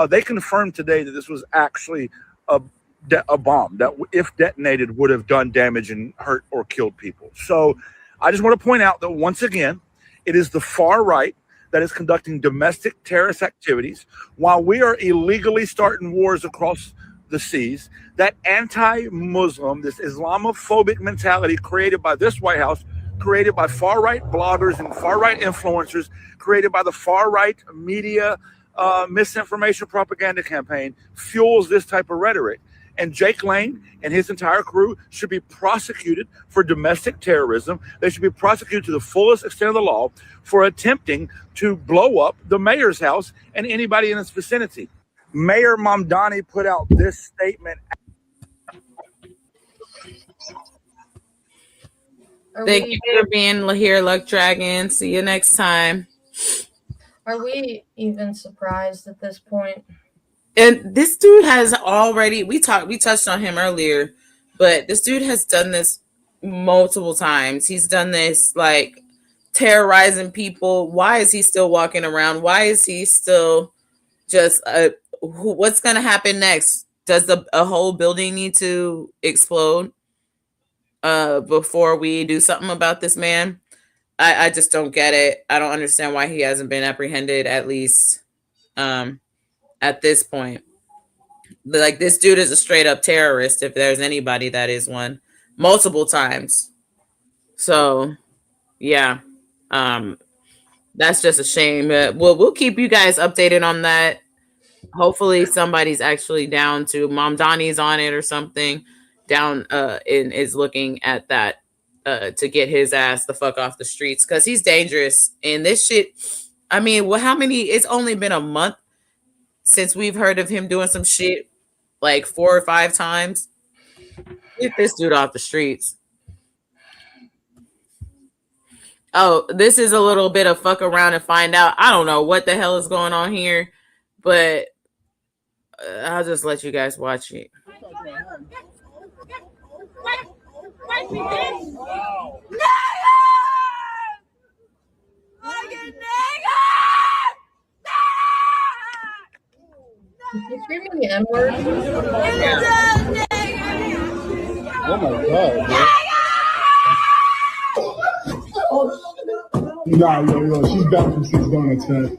They confirmed today that this was actually a bomb that, if detonated, would have done damage and hurt or killed people. So I just want to point out that, once again, it is the far right that is conducting domestic terrorist activities while we are illegally starting wars across the seas. That anti-Muslim, this Islamophobic mentality created by this White House, created by far-right bloggers and far-right influencers, created by the far-right media misinformation propaganda campaign fuels this type of rhetoric. And Jake Lane and his entire crew should be prosecuted for domestic terrorism. They should be prosecuted to the fullest extent of the law for attempting to blow up the mayor's house and anybody in its vicinity. Mayor Mamdani put out this statement. Thank you for being here, Luck Dragon. See you next time. Are we even surprised at this point? And this dude has already, we touched on him earlier, but this dude has done this multiple times. He's done this, like, terrorizing people. Why is he still walking around? Why is he still just, what's going to happen next? Does a whole building need to explode before we do something about this man? I just don't get it. I don't understand why he hasn't been apprehended, at least at this point. Like, this dude is a straight up terrorist, if there's anybody that is one, multiple times. So yeah, that's just a shame. We'll keep you guys updated on that. Hopefully somebody's actually down to Mamdani's on it or something down and is looking at that to get his ass the fuck off the streets, because he's dangerous. And this shit, I mean, well, how many? It's only been a month since we've heard of him doing some shit like 4 or 5 times. Get this dude off the streets. Oh, this is a little bit of fuck around and find out. I don't know what the hell is going on here, but I'll just let you guys watch it. You're screaming the N-word? Oh my god, bro. Nah, yo, she's down for 6 donuts, man.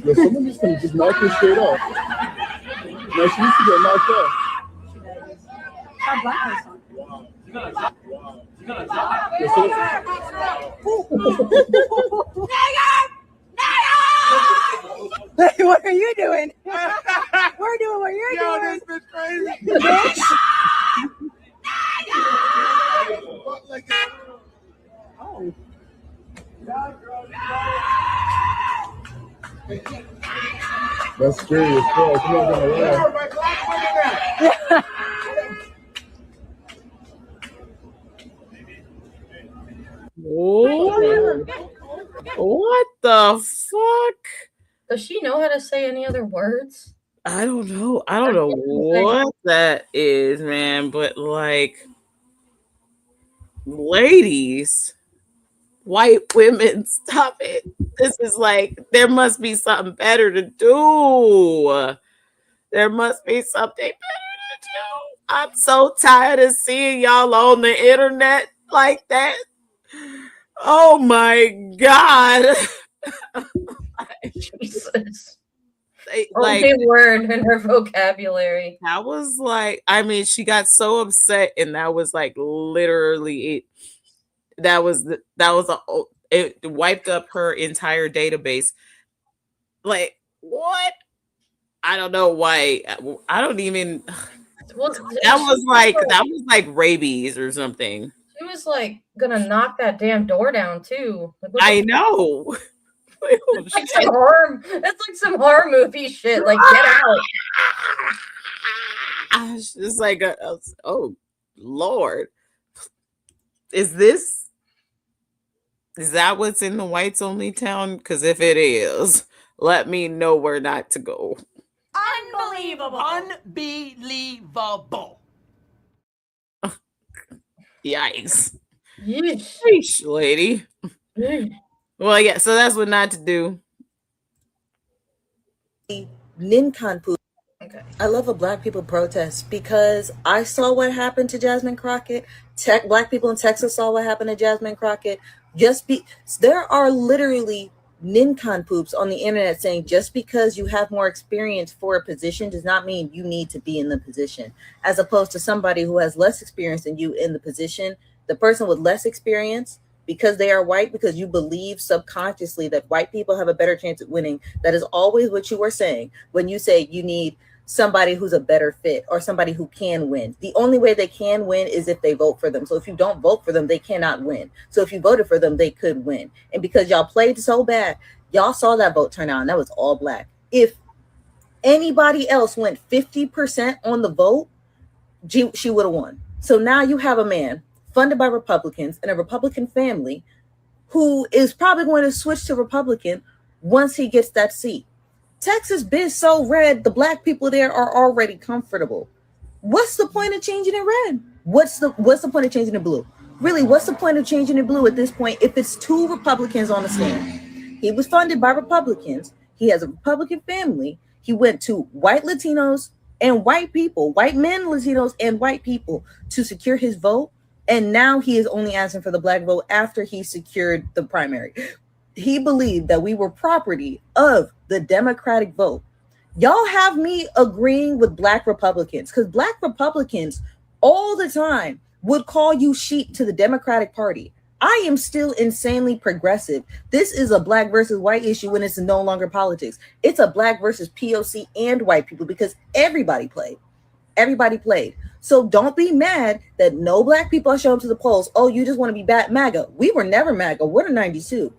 Yo, someone just can just knock her straight off. No, she needs to get knocked off. What are you doing? We're doing what you're doing. This bitch crazy. Bitch. Oh. That's scary as fuck. I'm not gonna lie. What the fuck? Does she know how to say any other words? I don't know. I don't know what that is, man. But like, ladies, white women, stop it. This is like, there must be something better to do. There must be something better to do. I'm so tired of seeing y'all on the internet like that. Oh my God. Jesus. Like, only word in her vocabulary. That was like, I mean, she got so upset, and that was like literally it. It wiped up her entire database. Like, what? I don't know why. I don't even. Well, that was like rabies or something. She was like gonna knock that damn door down too. Like, I know. It's like some horror movie shit. Like, get out. It's just like oh Lord. Is that what's in the whites only town? Because if it is, let me know where not to go. Unbelievable. Unbelievable. Yikes. Yeesh. Yeesh, lady. Well, yeah, so that's what not to do. Nincompoop. Okay. I love a Black people protest because I saw what happened to Jasmine Crockett Black people in Texas saw what happened to Jasmine Crockett. There are literally nincompoops on the internet saying just because you have more experience for a position does not mean you need to be in the position, as opposed to somebody who has less experience than you in the position. The person with less experience, because they are white, because you believe subconsciously that white people have a better chance at winning. That is always what you are saying when you say you need somebody who's a better fit or somebody who can win. The only way they can win is if they vote for them. So if you don't vote for them, they cannot win. So if you voted for them, they could win. And because y'all played so bad, y'all saw that vote turn out, and that was all black. If anybody else went 50% on the vote, she would have won. So now you have a man funded by Republicans and a Republican family who is probably going to switch to Republican once he gets that seat. Texas been so red, the black people there are already comfortable. What's the point of changing it red? What's the point of changing it blue? Really, what's the point of changing it blue at this point if it's two Republicans on the stand? He was funded by Republicans. He has a Republican family. He went to white Latinos and white people, white men, Latinos, and white people to secure his vote. And now he is only asking for the black vote after he secured the primary. He believed that we were property of the Democratic vote. Y'all have me agreeing with black Republicans, because black Republicans all the time would call you sheep to the Democratic Party. I am still insanely progressive. This is a black versus white issue when it's no longer politics. It's a black versus POC and white people, because everybody played. Everybody played. So don't be mad that no black people are showing up to the polls. Oh, you just want to be MAGA. We were never MAGA. We're the 92.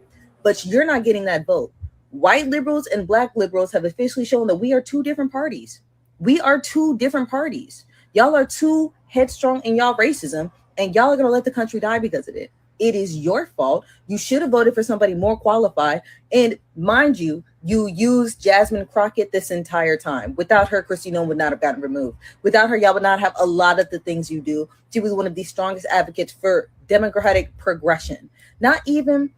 But you're not getting that vote. White liberals and black liberals have officially shown that we are two different parties. We are two different parties. Y'all are too headstrong in y'all racism, and y'all are going to let the country die because of it. It is your fault. You should have voted for somebody more qualified. And mind you, you used Jasmine Crockett this entire time. Without her, Christina would not have gotten removed. Without her, y'all would not have a lot of the things you do. She was one of the strongest advocates for democratic progression. Not even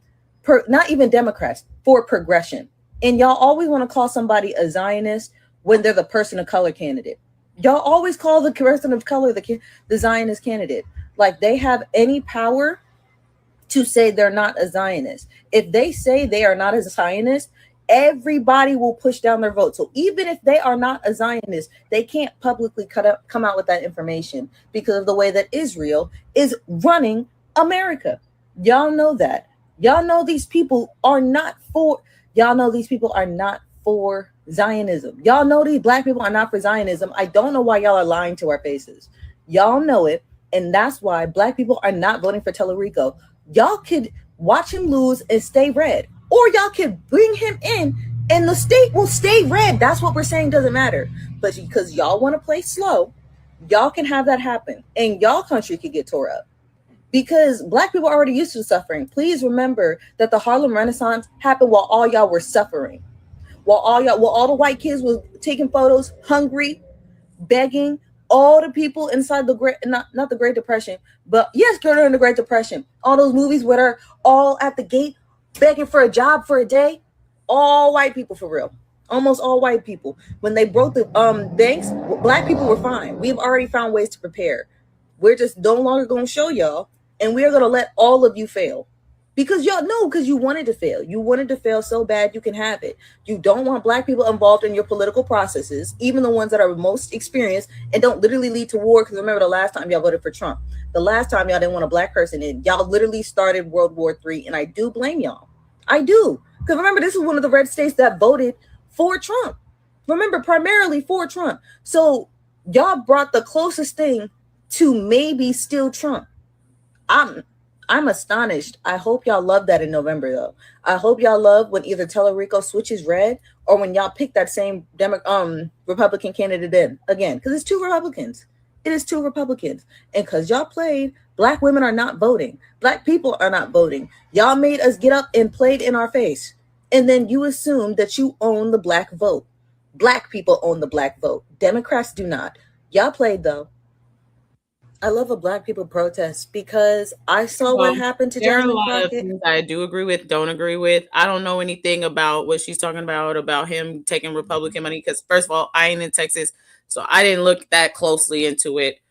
Democrats, for progression. And y'all always want to call somebody a Zionist when they're the person of color candidate. Y'all always call the person of color the Zionist candidate. Like they have any power to say they're not a Zionist. If they say they are not a Zionist, everybody will push down their vote. So even if they are not a Zionist, they can't publicly come out with that information because of the way that Israel is running America. Y'all know that. Y'all know these people are not for Zionism. Y'all know these black people are not for Zionism. I don't know why y'all are lying to our faces. Y'all know it. And that's why black people are not voting for Tellerico. Y'all could watch him lose and stay red, or y'all could bring him in and the state will stay red. That's what we're saying, doesn't matter. But because y'all want to play slow, y'all can have that happen and y'all country could get tore up. Because black people are already used to suffering. Please remember that the Harlem Renaissance happened while all y'all were suffering. While all the white kids were taking photos, hungry, begging, all the people inside the Great, not the Great Depression, but yes, during the Great Depression, all those movies where they're all at the gate begging for a job for a day, all white people for real. Almost all white people. When they broke the banks, black people were fine. We've already found ways to prepare. We're just no longer going to show y'all, and we're going to let all of you fail. Because y'all know, because you wanted to fail. You wanted to fail so bad you can have it. You don't want black people involved in your political processes, even the ones that are most experienced and don't literally lead to war. Because remember the last time y'all voted for Trump. The last time y'all didn't want a black person in. Y'all literally started World War III, and I do blame y'all. I do. Because remember, this is one of the red states that voted for Trump. Remember, primarily for Trump. So y'all brought the closest thing to maybe still Trump. I'm astonished. I hope y'all love that in November, though. I hope y'all love when either Tellerico switches red or when y'all pick that same Republican candidate in again, because it's two Republicans. It is two Republicans. And because y'all played, black women are not voting. Black people are not voting. Y'all made us get up and played in our face. And then you assume that you own the black vote. Black people own the black vote. Democrats do not. Y'all played, though. I love a black people protest because I saw what happened to There are a Jasmine lot of Crockett. things I do agree with, don't agree with. I don't know anything about what she's talking about him taking Republican money. Because first of all, I ain't in Texas, so I didn't look that closely into it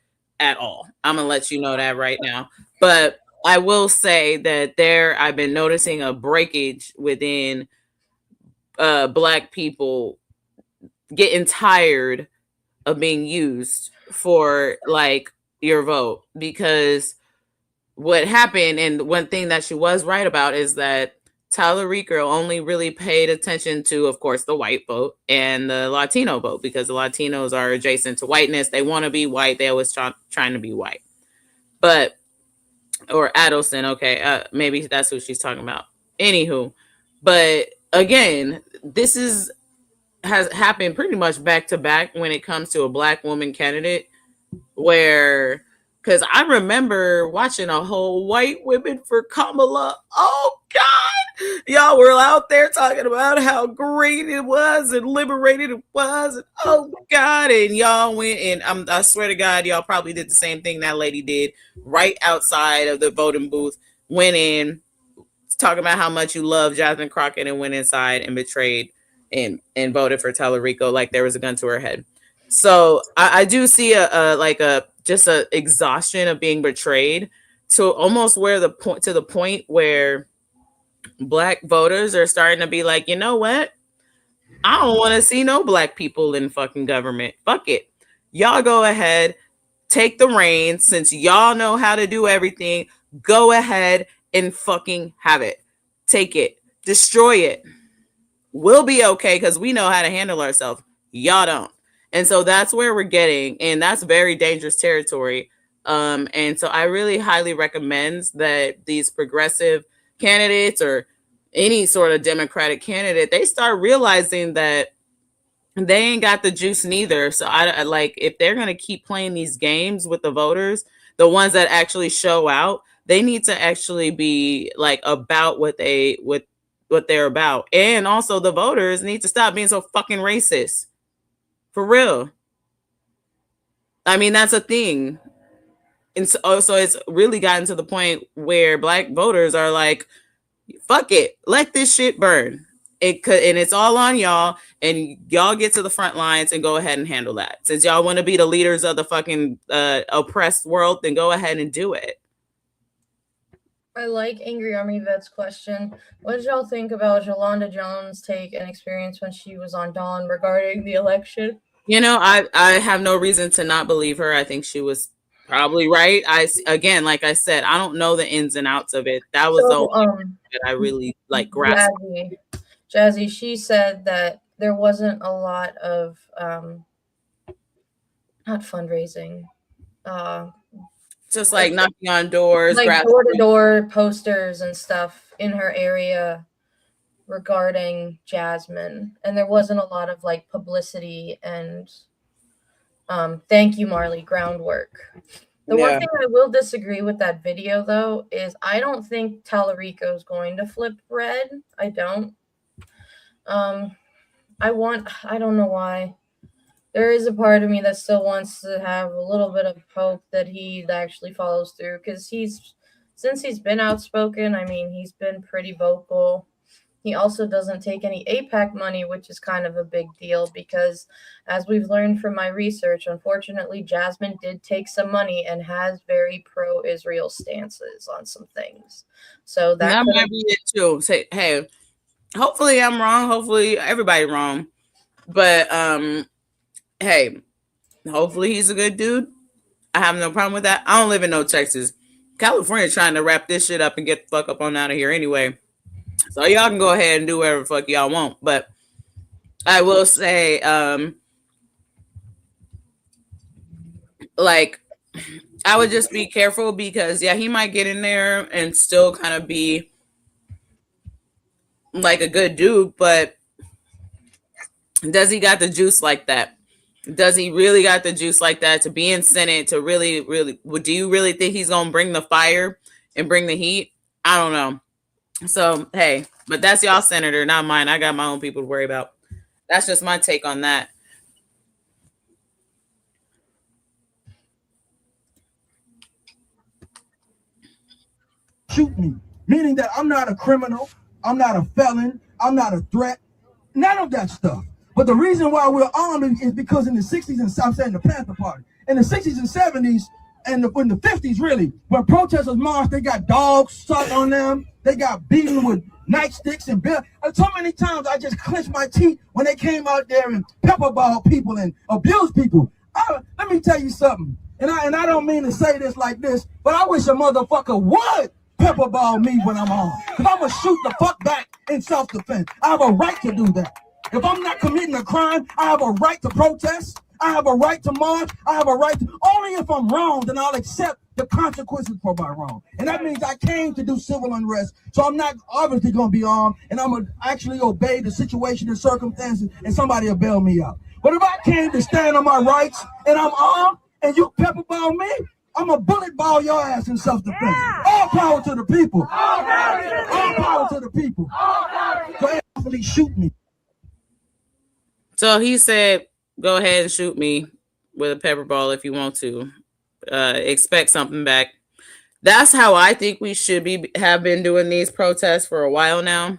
at all. I'm gonna let you know that right now. But I will say that I've been noticing a breakage within Black people getting tired of being used for like your vote, because what happened, and one thing that she was right about, is that Tallarico only really paid attention to, of course, the white vote and the Latino vote, because the Latinos are adjacent to whiteness. They want to be white. They always trying to be white. But, or Adelson, okay, maybe that's who she's talking about. Anywho, but again, this has happened pretty much back to back when it comes to a Black woman candidate, where, because I remember watching a whole white women for Kamala. Oh God, y'all were out there talking about how great it was and liberated it was, and oh God, and y'all went, and I swear to God, y'all probably did the same thing that lady did right outside of the voting booth. Went in, talking about how much you love Jasmine Crockett, and went inside and betrayed and voted for Tallarico like there was a gun to her head. So I do see just a exhaustion of being betrayed, to almost to the point where Black voters are starting to be like, you know what? I don't want to see no Black people in fucking government. Fuck it. Y'all go ahead, take the reins, since y'all know how to do everything. Go ahead and fucking have it. Take it. Destroy it. We'll be okay because we know how to handle ourselves. Y'all don't. And so that's where we're getting, and that's very dangerous territory. And so I really highly recommend that these progressive candidates, or any sort of Democratic candidate, they start realizing that they ain't got the juice neither. So I like, if they're going to keep playing these games with the voters, the ones that actually show out, they need to actually be like about what they're about. And also the voters need to stop being so fucking racist. For real. I mean, that's a thing. And so it's really gotten to the point where Black voters are like, fuck it, let this shit burn. And it's all on y'all, and y'all get to the front lines and go ahead and handle that. Since y'all want to be the leaders of the fucking oppressed world, then go ahead and do it. I like Angry Army Vet's question. What did y'all think about Yolanda Jones' take and experience when she was on Dawn regarding the election? You know, I have no reason to not believe her. I think she was probably right. Again, like I said, I don't know the ins and outs of it. That was the only that I really like grasped. Jazzy, she said that there wasn't a lot of not fundraising, just like knocking on doors, like door-to-door posters and stuff in her area regarding Jasmine, and there wasn't a lot of like publicity and thank you, Marley, groundwork. The one thing I will disagree with that video, though, is I don't think Tallarico is going to flip red. I don't. I don't know why. There is a part of me that still wants to have a little bit of hope that he actually follows through, because since he's been outspoken, I mean, he's been pretty vocal. He also doesn't take any AIPAC money, which is kind of a big deal because, as we've learned from my research, unfortunately, Jasmine did take some money and has very pro-Israel stances on some things. So that might be it too. Say, hey, hopefully I'm wrong. Hopefully everybody wrong. But hey, hopefully he's a good dude. I have no problem with that. I don't live in no Texas. California trying to wrap this shit up and get the fuck up on out of here anyway. So y'all can go ahead and do whatever the fuck y'all want. But I will say, like, I would just be careful because, yeah, he might get in there and still kind of be like a good dude, but does he got the juice like that? Does he really got the juice like that to be in Senate, to really, really, do you really think he's going to bring the fire and bring the heat? I don't know. So, hey, but that's y'all senator, not mine. I got my own people to worry about. That's just my take on that. Shoot me, meaning that I'm not a criminal, I'm not a felon, I'm not a threat, none of that stuff. But the reason why we're armed is because in the 60s and I'm saying the Panther Party, in the 60s and 70s, in the 50s, really, when protesters marched, they got dogs sucked on them. They got beaten with nightsticks and bill. So many times I just clenched my teeth when they came out there and pepperball people and abuse people. Let me tell you something, and I don't mean to say this like this, but I wish a motherfucker would pepperball me when I'm on. Because I'm going to shoot the fuck back in self-defense. I have a right to do that. If I'm not committing a crime, I have a right to protest. I have a right to march. I have a right to, only if I'm wrong, then I'll accept the consequences for my wrong. And that means I came to do civil unrest. So I'm not obviously going to be armed, and I'm going to actually obey the situation and circumstances, and somebody will bail me out. But if I came to stand on my rights and I'm armed and you pepperball me, I'm going to bullet ball your ass in self-defense. Yeah. All power to the people. All power to the people. So actually shoot me. So he said, go ahead and shoot me with a pepper ball if you want to. Expect something back. That's how I think we should have been doing these protests for a while now.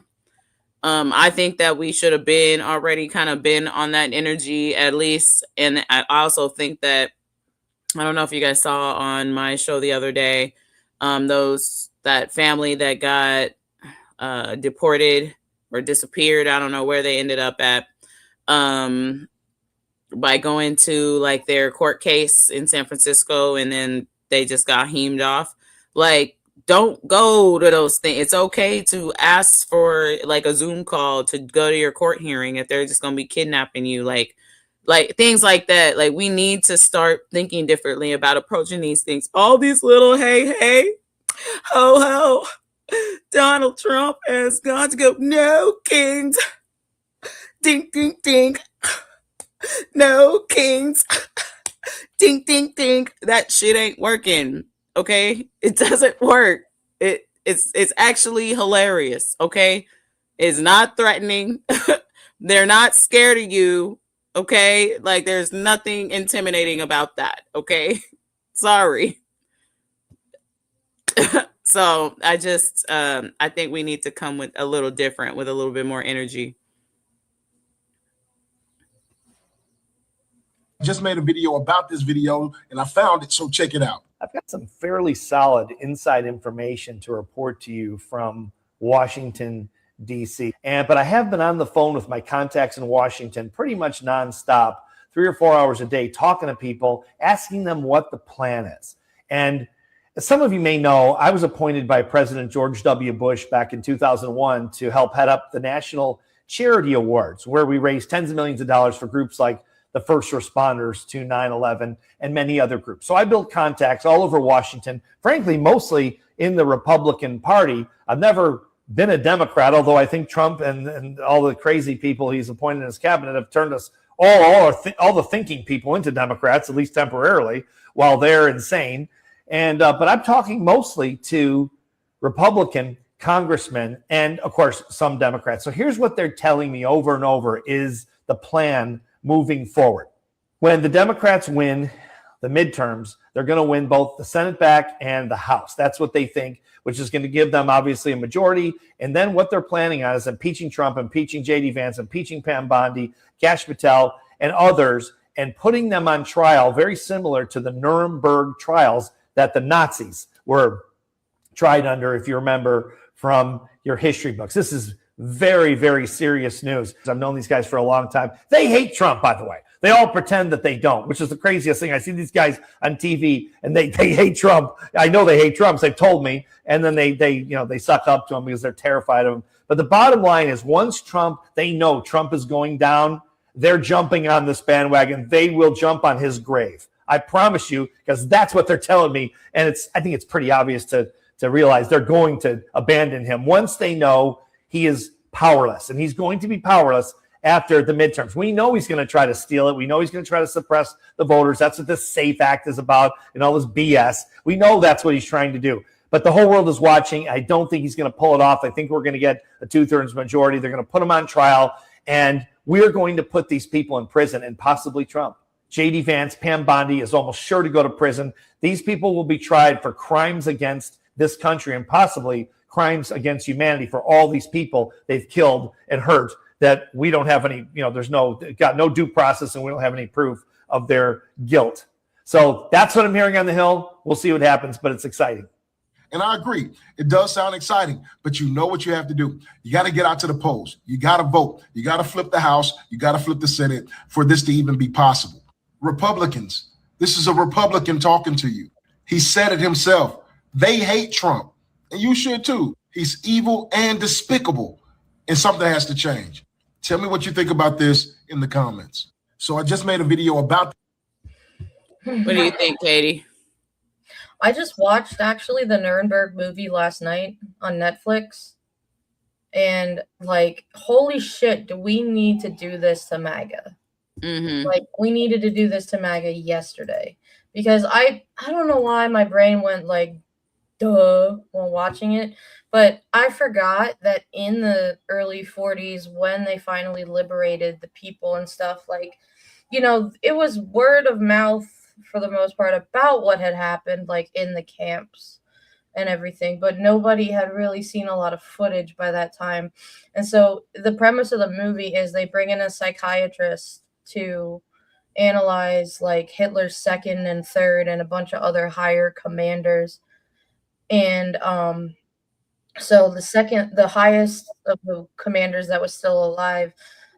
I think that we should have been already kind of been on that energy at least. And I also think that, I don't know if you guys saw on my show the other day, that family that got deported or disappeared. I don't know where they ended up at. By going to like their court case in San Francisco, and then they just got heamed off. Like, don't go to those things. It's okay to ask for like a Zoom call to go to your court hearing if they're just going to be kidnapping you. Like things like that. Like, we need to start thinking differently about approaching these things. All these little hey, ho, Donald Trump has got to go. No, kings. Ding, ding, ding. No, kings. Ding, ding, ding. That shit ain't working. Okay? It doesn't work. It's actually hilarious. Okay? It's not threatening. They're not scared of you. Okay? Like, there's nothing intimidating about that. Okay? Sorry. So I just I think we need to come with a little different, with a little bit more energy. Just made a video about this video and I found it, so check it out. I've got some fairly solid inside information to report to you from Washington, D.C. But I have been on the phone with my contacts in Washington pretty much nonstop, 3 or 4 hours a day, talking to people, asking them what the plan is. And as some of you may know, I was appointed by President George W. Bush back in 2001 to help head up the National Charity Awards, where we raised tens of millions of dollars for groups like the first responders to 9/11 and many other groups. So I built contacts all over Washington, frankly, mostly in the Republican Party. I've never been a Democrat, although I think Trump and all the crazy people he's appointed in his cabinet have turned us all the thinking people into Democrats, at least temporarily, while they're insane. But I'm talking mostly to Republican congressmen and, of course, some Democrats. So here's what they're telling me over and over is the plan moving forward. When the Democrats win the midterms, they're going to win both the Senate back and the House. That's what they think, which is going to give them obviously a majority. And then what they're planning on is impeaching Trump, impeaching J.D. Vance, impeaching Pam Bondi, Kash Patel, and others, and putting them on trial, very similar to the Nuremberg trials that the Nazis were tried under, if you remember from your history books. This is very, very serious news. I've known these guys for a long time. They hate Trump, by the way. They all pretend that they don't, which is the craziest thing. I see these guys on TV and they hate Trump. I know they hate Trump. They've told me. And then they suck up to him because they're terrified of him. But the bottom line is once they know Trump is going down, they're jumping on this bandwagon. They will jump on his grave. I promise you, because that's what they're telling me. And I think it's pretty obvious to realize they're going to abandon him once they know he is powerless, and he's going to be powerless after the midterms. We know he's going to try to steal it. We know he's going to try to suppress the voters. That's what this SAFE Act is about and all this BS. We know that's what he's trying to do. But the whole world is watching. I don't think he's going to pull it off. I think we're going to get a 2/3 majority. They're going to put him on trial, and we're going to put these people in prison, and possibly Trump. J.D. Vance, Pam Bondi is almost sure to go to prison. These people will be tried for crimes against this country and possibly crimes against humanity for all these people they've killed and hurt that we don't have any, got no due process and we don't have any proof of their guilt. So that's what I'm hearing on the Hill. We'll see what happens, but it's exciting. And I agree. It does sound exciting, but you know what you have to do. You got to get out to the polls. You got to vote. You got to flip the House. You got to flip the Senate for this to even be possible. Republicans, this is a Republican talking to you. He said it himself. They hate Trump, and you should too. He's evil and despicable, and something has to change. Tell me what you think about this in the comments. So I just made a video about. What do you think, Katie? I just watched actually the Nuremberg movie last night on Netflix. And like, holy shit, do we need to do this to MAGA? Mm-hmm. Like, we needed to do this to MAGA yesterday. Because I don't know why my brain went like, duh, while watching it. But I forgot that in the early 40s, when they finally liberated the people and stuff, like, you know, it was word of mouth for the most part about what had happened, like in the camps and everything, but nobody had really seen a lot of footage by that time. And so the premise of the movie is they bring in a psychiatrist to analyze like Hitler's second and third and a bunch of other higher commanders. And so the highest of the commanders that was still alive,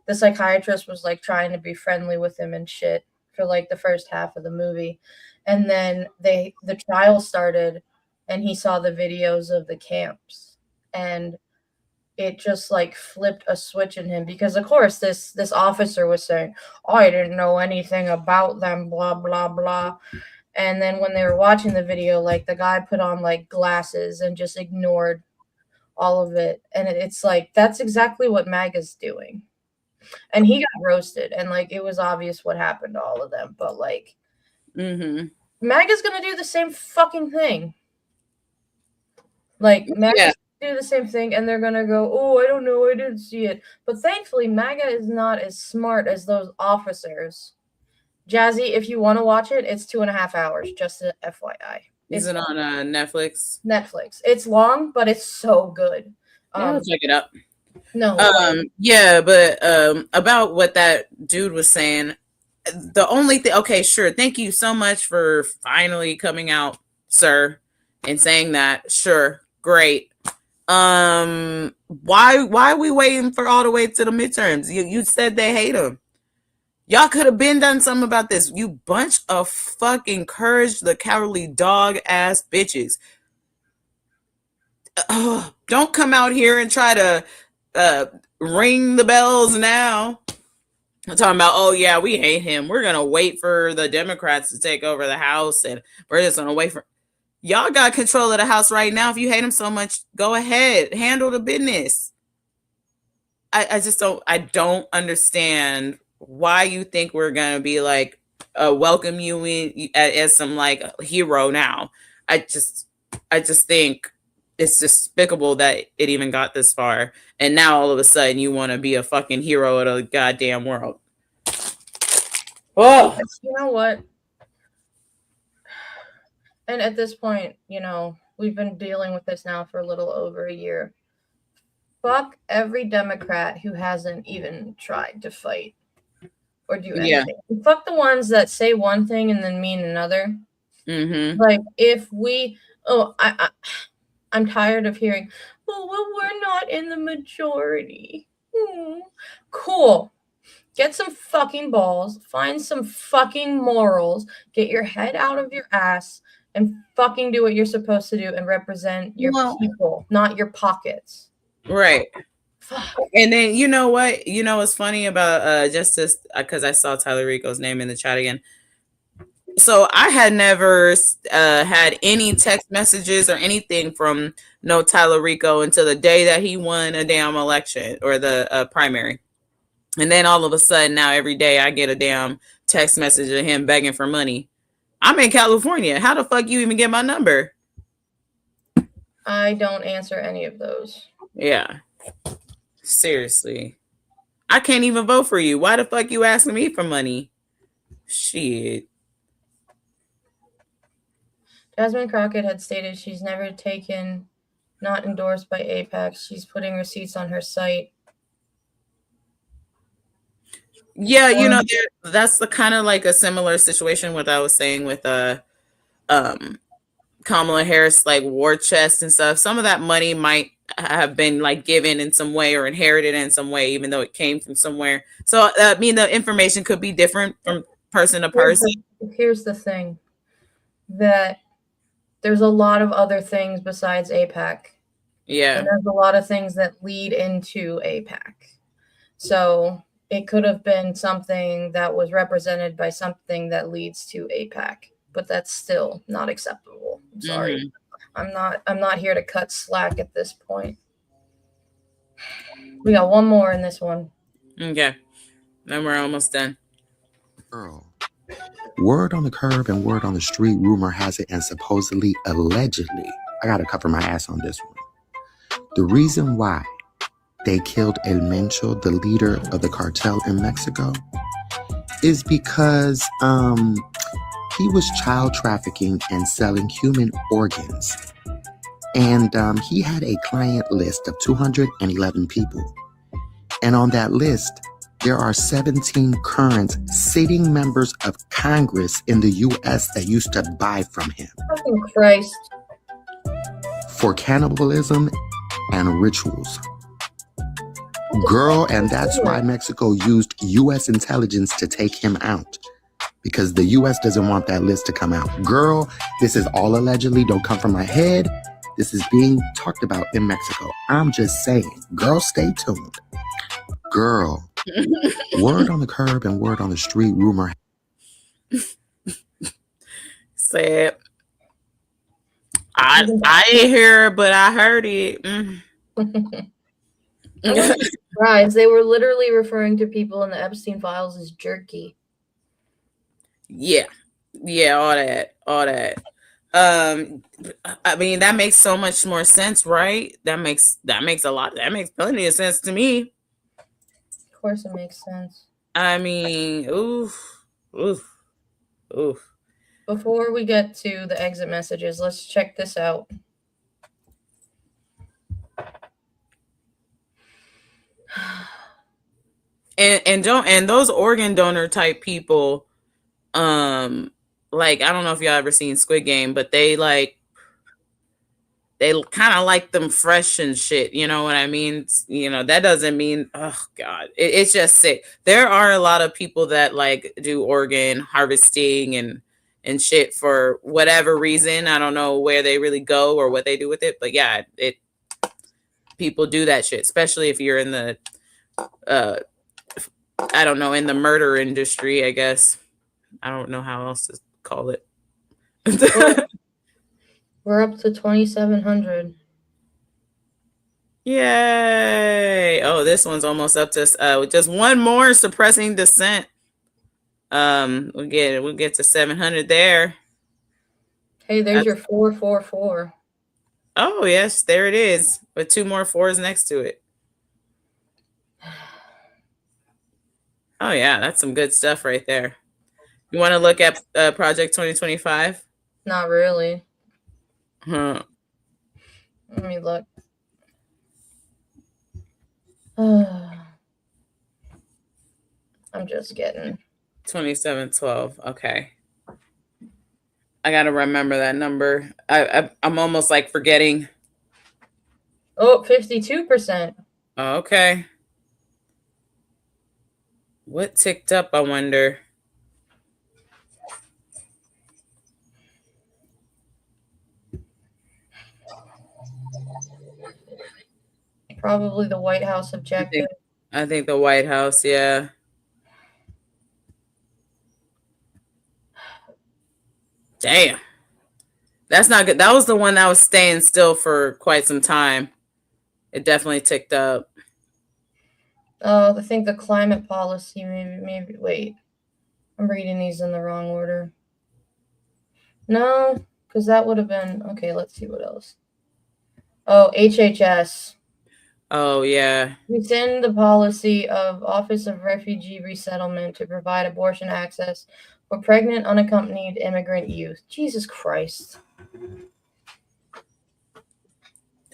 the psychiatrist was like trying to be friendly with him and shit for like the first half of the movie. And then the trial started and he saw the videos of the camps, and it just like flipped a switch in him, because of course this officer was saying, oh, I didn't know anything about them, blah blah blah. And then when they were watching the video, like the guy put on like glasses and just ignored all of it. And it's like, that's exactly what MAGA's doing. And he got roasted, and like it was obvious what happened to all of them. But like, MAGA's gonna do the same fucking thing. Like MAGA's gonna do the same thing, and they're gonna go, "Oh, I don't know, I didn't see it." But thankfully, MAGA is not as smart as those officers. Jazzy, if you want to watch it, it's 2.5 hours. Just a FYI. Is it on Netflix? Netflix. It's long, but it's so good. I'll check it out. No. Yeah, but about what that dude was saying, the only thing, okay, sure, thank you so much for finally coming out, sir, and saying that. Sure, great. Why are we waiting for all the way to the midterms? You said they hate him. Y'all could have been done something about this. You bunch of fucking courage the cowardly dog ass bitches. Don't come out here and try to ring the bells now. I'm talking about, oh yeah, we hate him. We're gonna wait for the Democrats to take over the House, and we're just gonna wait for. Y'all got control of the House right now. If you hate him so much, go ahead, handle the business. I just don't understand why you think we're gonna be like welcome you in as some like hero now. I just think it's despicable that it even got this far, and now all of a sudden you want to be a fucking hero of the goddamn world. Oh, you know what? And at this point, you know, we've been dealing with this now for a little over a year. Fuck every Democrat who hasn't even tried to fight or do anything. Yeah. Fuck the ones that say one thing and then mean another. Like if we, I'm tired of hearing, oh, well, we're not in the majority. Cool. Get some fucking balls, find some fucking morals, get your head out of your ass, and fucking do what you're supposed to do and represent your people, not your pockets. Right. And then you know what? You know what's funny about Justice, because I saw Tyler Rico's name in the chat again. So I had never had any text messages or anything from no Tyler Rico until the day that he won a damn election or the primary. And then all of a sudden now every day I get a damn text message of him begging for money. I'm in California. How the fuck you even get my number? I don't answer any of those. Yeah. Seriously. I can't even vote for you. Why the fuck you asking me for money? Shit. Jasmine Crockett had stated she's never taken, not endorsed by AIPAC. She's putting receipts on her site. Yeah, you know, that's the kind of like a similar situation what I was saying with Kamala Harris, like war chest and stuff. Some of that money might have been like given in some way or inherited in some way, even though it came from somewhere. So I mean, the information could be different from person to person. Here's the thing, that there's a lot of other things besides AIPAC. Yeah. And there's a lot of things that lead into AIPAC. So it could have been something that was represented by something that leads to AIPAC, but that's still not acceptable. I'm sorry. I'm not here to cut slack at this point. We got one more in this one. Okay. Then we're almost done. Girl. Word on the curb and word on the street, rumor has it, and supposedly, allegedly, I gotta cover my ass on this one. The reason why they killed El Mencho, the leader of the cartel in Mexico, is because he was child trafficking and selling human organs. And he had a client list of 211 people. And on that list, there are 17 current sitting members of Congress in the U.S. that used to buy from him. Fucking Christ. For cannibalism and rituals. Girl, and that's why Mexico used U.S. intelligence to take him out. Because the U.S. doesn't want that list to come out. Girl, this is all allegedly. Don't come from my head. This is being talked about in Mexico. I'm just saying. Girl, stay tuned. Girl. Word on the curb and word on the street, rumor. Say it. I didn't hear it, but I heard it. Right, they were literally referring to people in the Epstein files as jerky. Yeah, all that. I mean, that makes so much more sense, right? That makes plenty of sense to me. Of course, it makes sense. I mean, oof. Before we get to the exit messages, let's check this out. And those organ donor type people, like, I don't know if y'all ever seen Squid Game, but they kind of like them fresh and shit. You know what I mean? You know, that doesn't mean, oh God, it's just sick. There are a lot of people that like do organ harvesting and shit for whatever reason. I don't know where they really go or what they do with it, but yeah, people do that shit, especially if you're in the, I don't know, in the murder industry, I guess. I don't know how else to call it. We're up to 2,700. Yay! Oh, this one's almost up to just one more suppressing dissent. We'll get to 700 there. Hey, there's your 444. Oh yes, there it is, with 2 more 4s next to it. Oh yeah, that's some good stuff right there. You want to look at Project 2025? Not really. Huh. Let me look. I'm just getting 2712. Okay. I gotta remember that number. I'm almost like forgetting. Oh, 52%. Okay. What ticked up, I wonder? Probably the White House objective. I think the White House, yeah. Damn. That's not good. That was the one that was staying still for quite some time. It definitely ticked up. Oh, I think the climate policy, maybe, wait. I'm reading these in the wrong order. No, because that would have been, okay, let's see what else. Oh, HHS. Oh, yeah. Rescind the policy of Office of Refugee Resettlement to provide abortion access for pregnant, unaccompanied immigrant youth. Jesus Christ.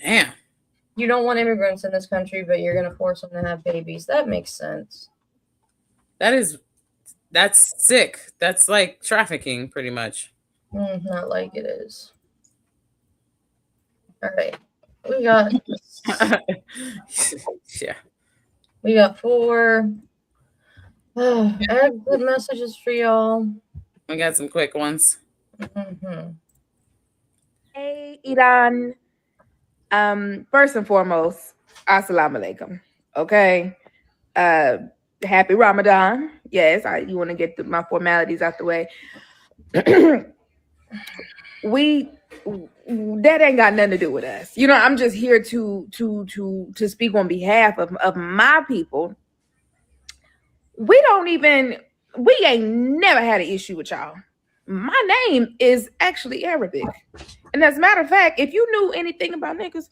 Damn. You don't want immigrants in this country, but you're going to force them to have babies. That makes sense. That's sick. That's like trafficking, pretty much. Not like it is. All right. We got yeah. We got 4 good messages for y'all. We got some quick ones. Hey, Iran. First and foremost, assalamu alaikum. Okay. Happy Ramadan. Yes, you want to get my formalities out the way. That ain't got nothing to do with us. You know, I'm just here to speak on behalf of my people. We ain't never had an issue with y'all. My name is actually Arabic. And as a matter of fact, if you knew anything about niggas,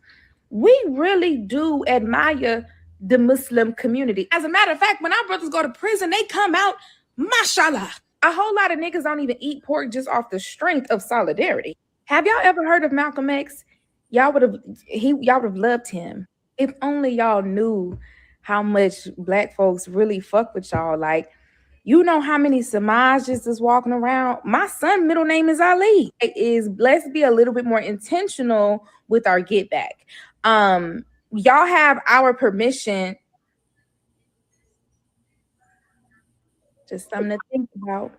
we really do admire the Muslim community. As a matter of fact, when our brothers go to prison, they come out, mashallah. A whole lot of niggas don't even eat pork just off the strength of solidarity. Have y'all ever heard of Malcolm X? Y'all would have loved him. If only y'all knew how much Black folks really fuck with y'all. Like, you know how many Samajes is walking around? My son's middle name is Ali. Let's be a little bit more intentional with our get back. Y'all have our permission. Just something to think about.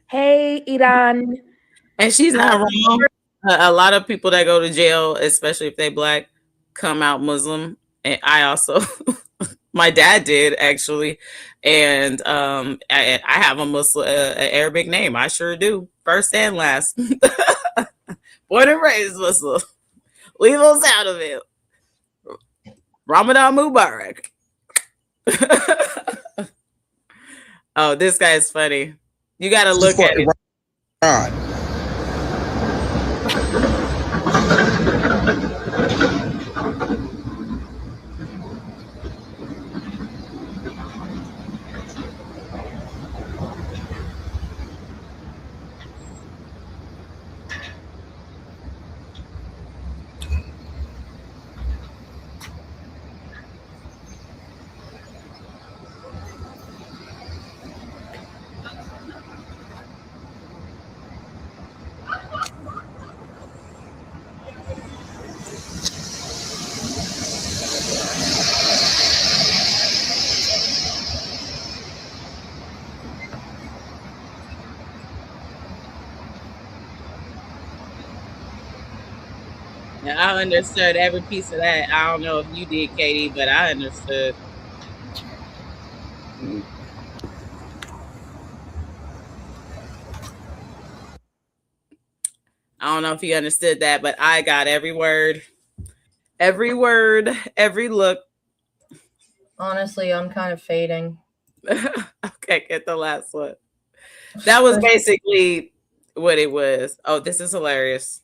Hey, Iran. And she's not wrong. A lot of people that go to jail, especially if they Black, come out Muslim. And I also, my dad did actually. And I have a Muslim, an Arabic name. I sure do. First and last. Born and raised Muslim. Leave us out of it. Ramadan Mubarak. Oh, this guy's funny. You got to look at it. I understood every piece of that. I don't know if you did, Katie, but I understood. I don't know if you understood that, but I got every word, every look. Honestly, I'm kind of fading. Okay, get the last one. That was basically what it was. Oh, this is hilarious.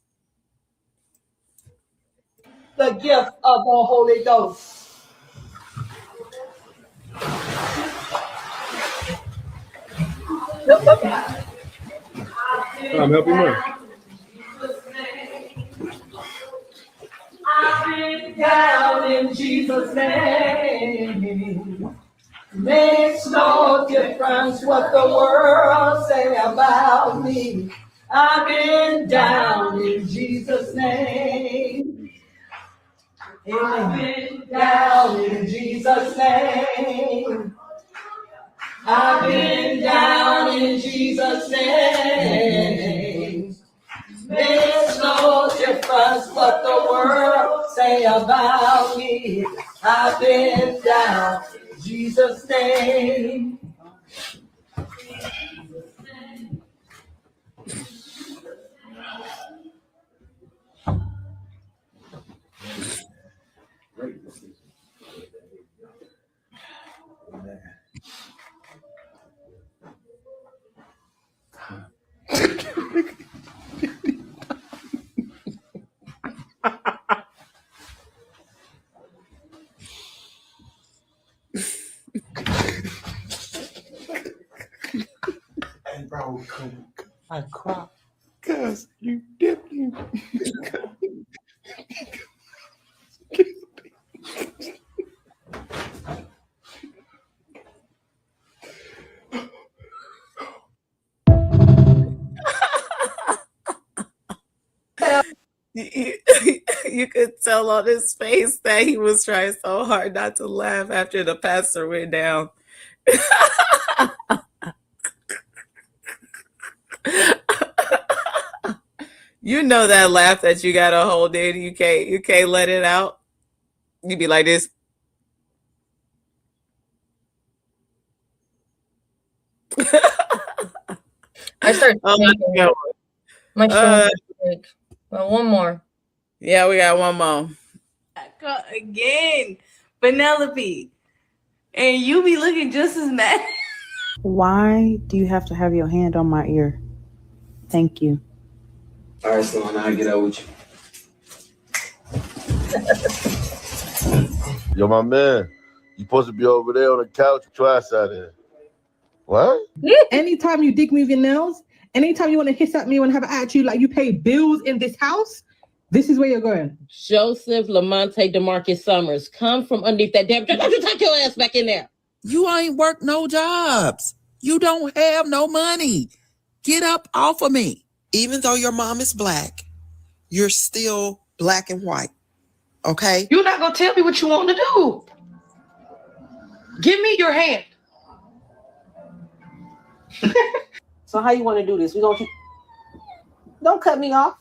The gift of the Holy Ghost. I'm helping you. I've been down in Jesus' name. Makes no difference what the world say about me. I've been down in Jesus' name. I've been down in Jesus' name. I've been down in Jesus' name. Makes no difference what the world say about me. I've been down in Jesus' name. And bro, I cry because you dipped you. You could tell on his face that he was trying so hard not to laugh after the pastor went down. You know that laugh that you gotta hold in. You can't let it out. You be like this. I started Oh, my show. Well, one more. Yeah, we got one more. Again, Penelope. And you be looking just as mad. Why do you have to have your hand on my ear? Thank you. All right, Sloan, I'll get out with you. Yo, my man, you supposed to be over there on the couch with your ass out here. What? Anytime you dig me with your nails, anytime you want to hiss at me and have an attitude like you pay bills in this house, this is where you're going. Joseph Lamonte DeMarcus Summers, come from underneath that damn. Don't you tuck your ass back in there. You ain't worked no jobs. You don't have no money. Get up off of me. Even though your mom is black, you're still black and white. Okay? You're not gonna tell me what you want to do. Give me your hand. So how you want to do this? We gonna keep... Don't cut me off.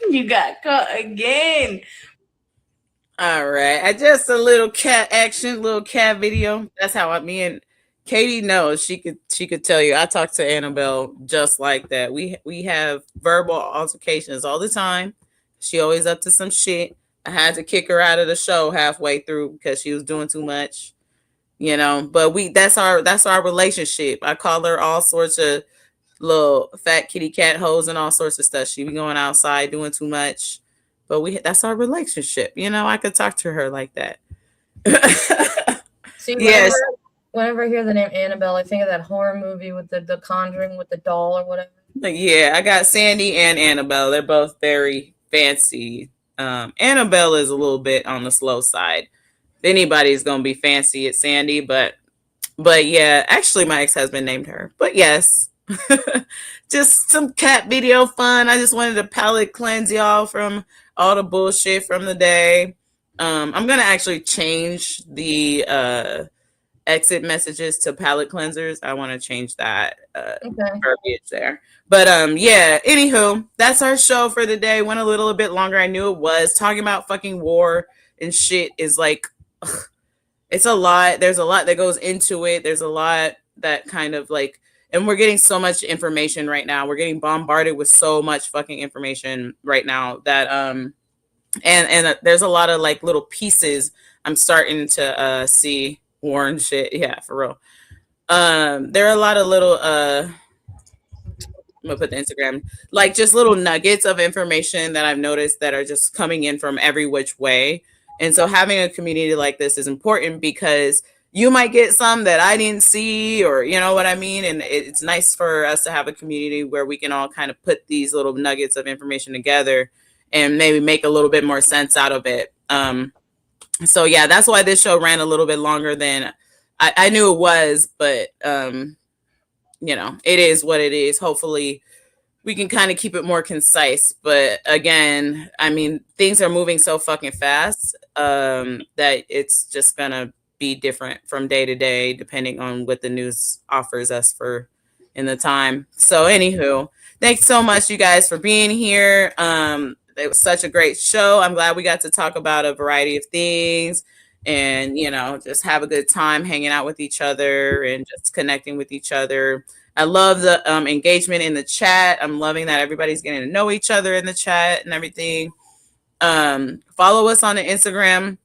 You got caught again. All right. I just a little cat action, little cat video. That's how me and Katie knows. She could tell you. I talk to Annabelle just like that. We have verbal altercations all the time. She always up to some shit. I had to kick her out of the show halfway through because she was doing too much. You know, but that's our relationship. I call her all sorts of little fat kitty cat hoes and all sorts of stuff. She be going outside doing too much. But that's our relationship. You know, I could talk to her like that. See, yes. Whenever I hear the name Annabelle, I think of that horror movie with the Conjuring with the doll or whatever. Yeah, I got Sandy and Annabelle. They're both very fancy. Annabelle is a little bit on the slow side. Anybody's gonna be fancy at Sandy, but yeah, actually my ex-husband named her. But yes. Just some cat video fun. I just wanted to palate cleanse y'all from all the bullshit from the day. I'm gonna actually change the exit messages to palate cleansers. I want to change that verbiage there. But yeah, anywho, that's our show for the day. Went a little bit longer. I knew it was. Talking about fucking war and shit is like, ugh, it's a lot. There's a lot that goes into it. There's a lot that kind of like, and we're getting so much information right now. We're getting bombarded with so much fucking information right now that and there's a lot of like little pieces I'm starting to see war and shit. Yeah, for real. There are a lot of little I'm gonna put the Instagram, like just little nuggets of information that I've noticed that are just coming in from every which way. And so having a community like this is important because you might get some that I didn't see, or you know what I mean? And it's nice for us to have a community where we can all kind of put these little nuggets of information together and maybe make a little bit more sense out of it. So yeah, that's why this show ran a little bit longer than I knew it was, but you know, it is what it is. Hopefully we can kind of keep it more concise. But again, I mean, things are moving so fucking fast that it's just gonna be different from day to day, depending on what the news offers us for in the time. So anywho, thanks so much, you guys, for being here. It was such a great show. I'm glad we got to talk about a variety of things and, you know, just have a good time hanging out with each other and just connecting with each other. I love the engagement in the chat. I'm loving that everybody's getting to know each other in the chat and everything. Follow us on the Instagram.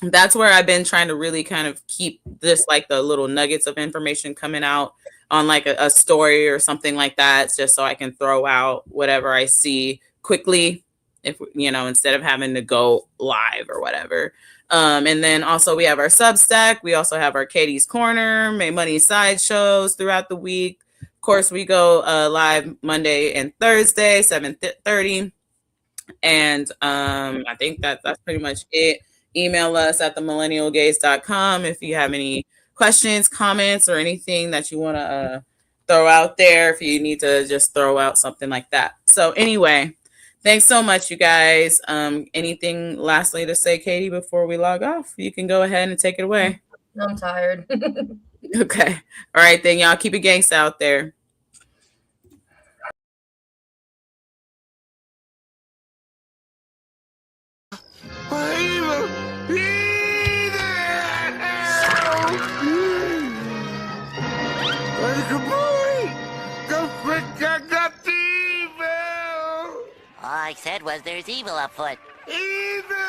That's where I've been trying to really kind of keep this, like the little nuggets of information coming out on like a story or something like that, just so I can throw out whatever I see quickly, if you know, instead of having to go live or whatever. And then also we have our Substack. We also have our Katie's Corner, May Money side shows throughout the week. Of course, we go live Monday and Thursday, 7:30. And I think that's pretty much it. Email us at themillennialgaze.com if you have any questions, comments, or anything that you want to throw out there if you need to just throw out something like that. So anyway, thanks so much, you guys. Anything lastly to say, Katie, before we log off? You can go ahead and take it away. I'm tired. Okay. All right, then, y'all keep it gangsta out there. All I said was there's evil afoot. Evil!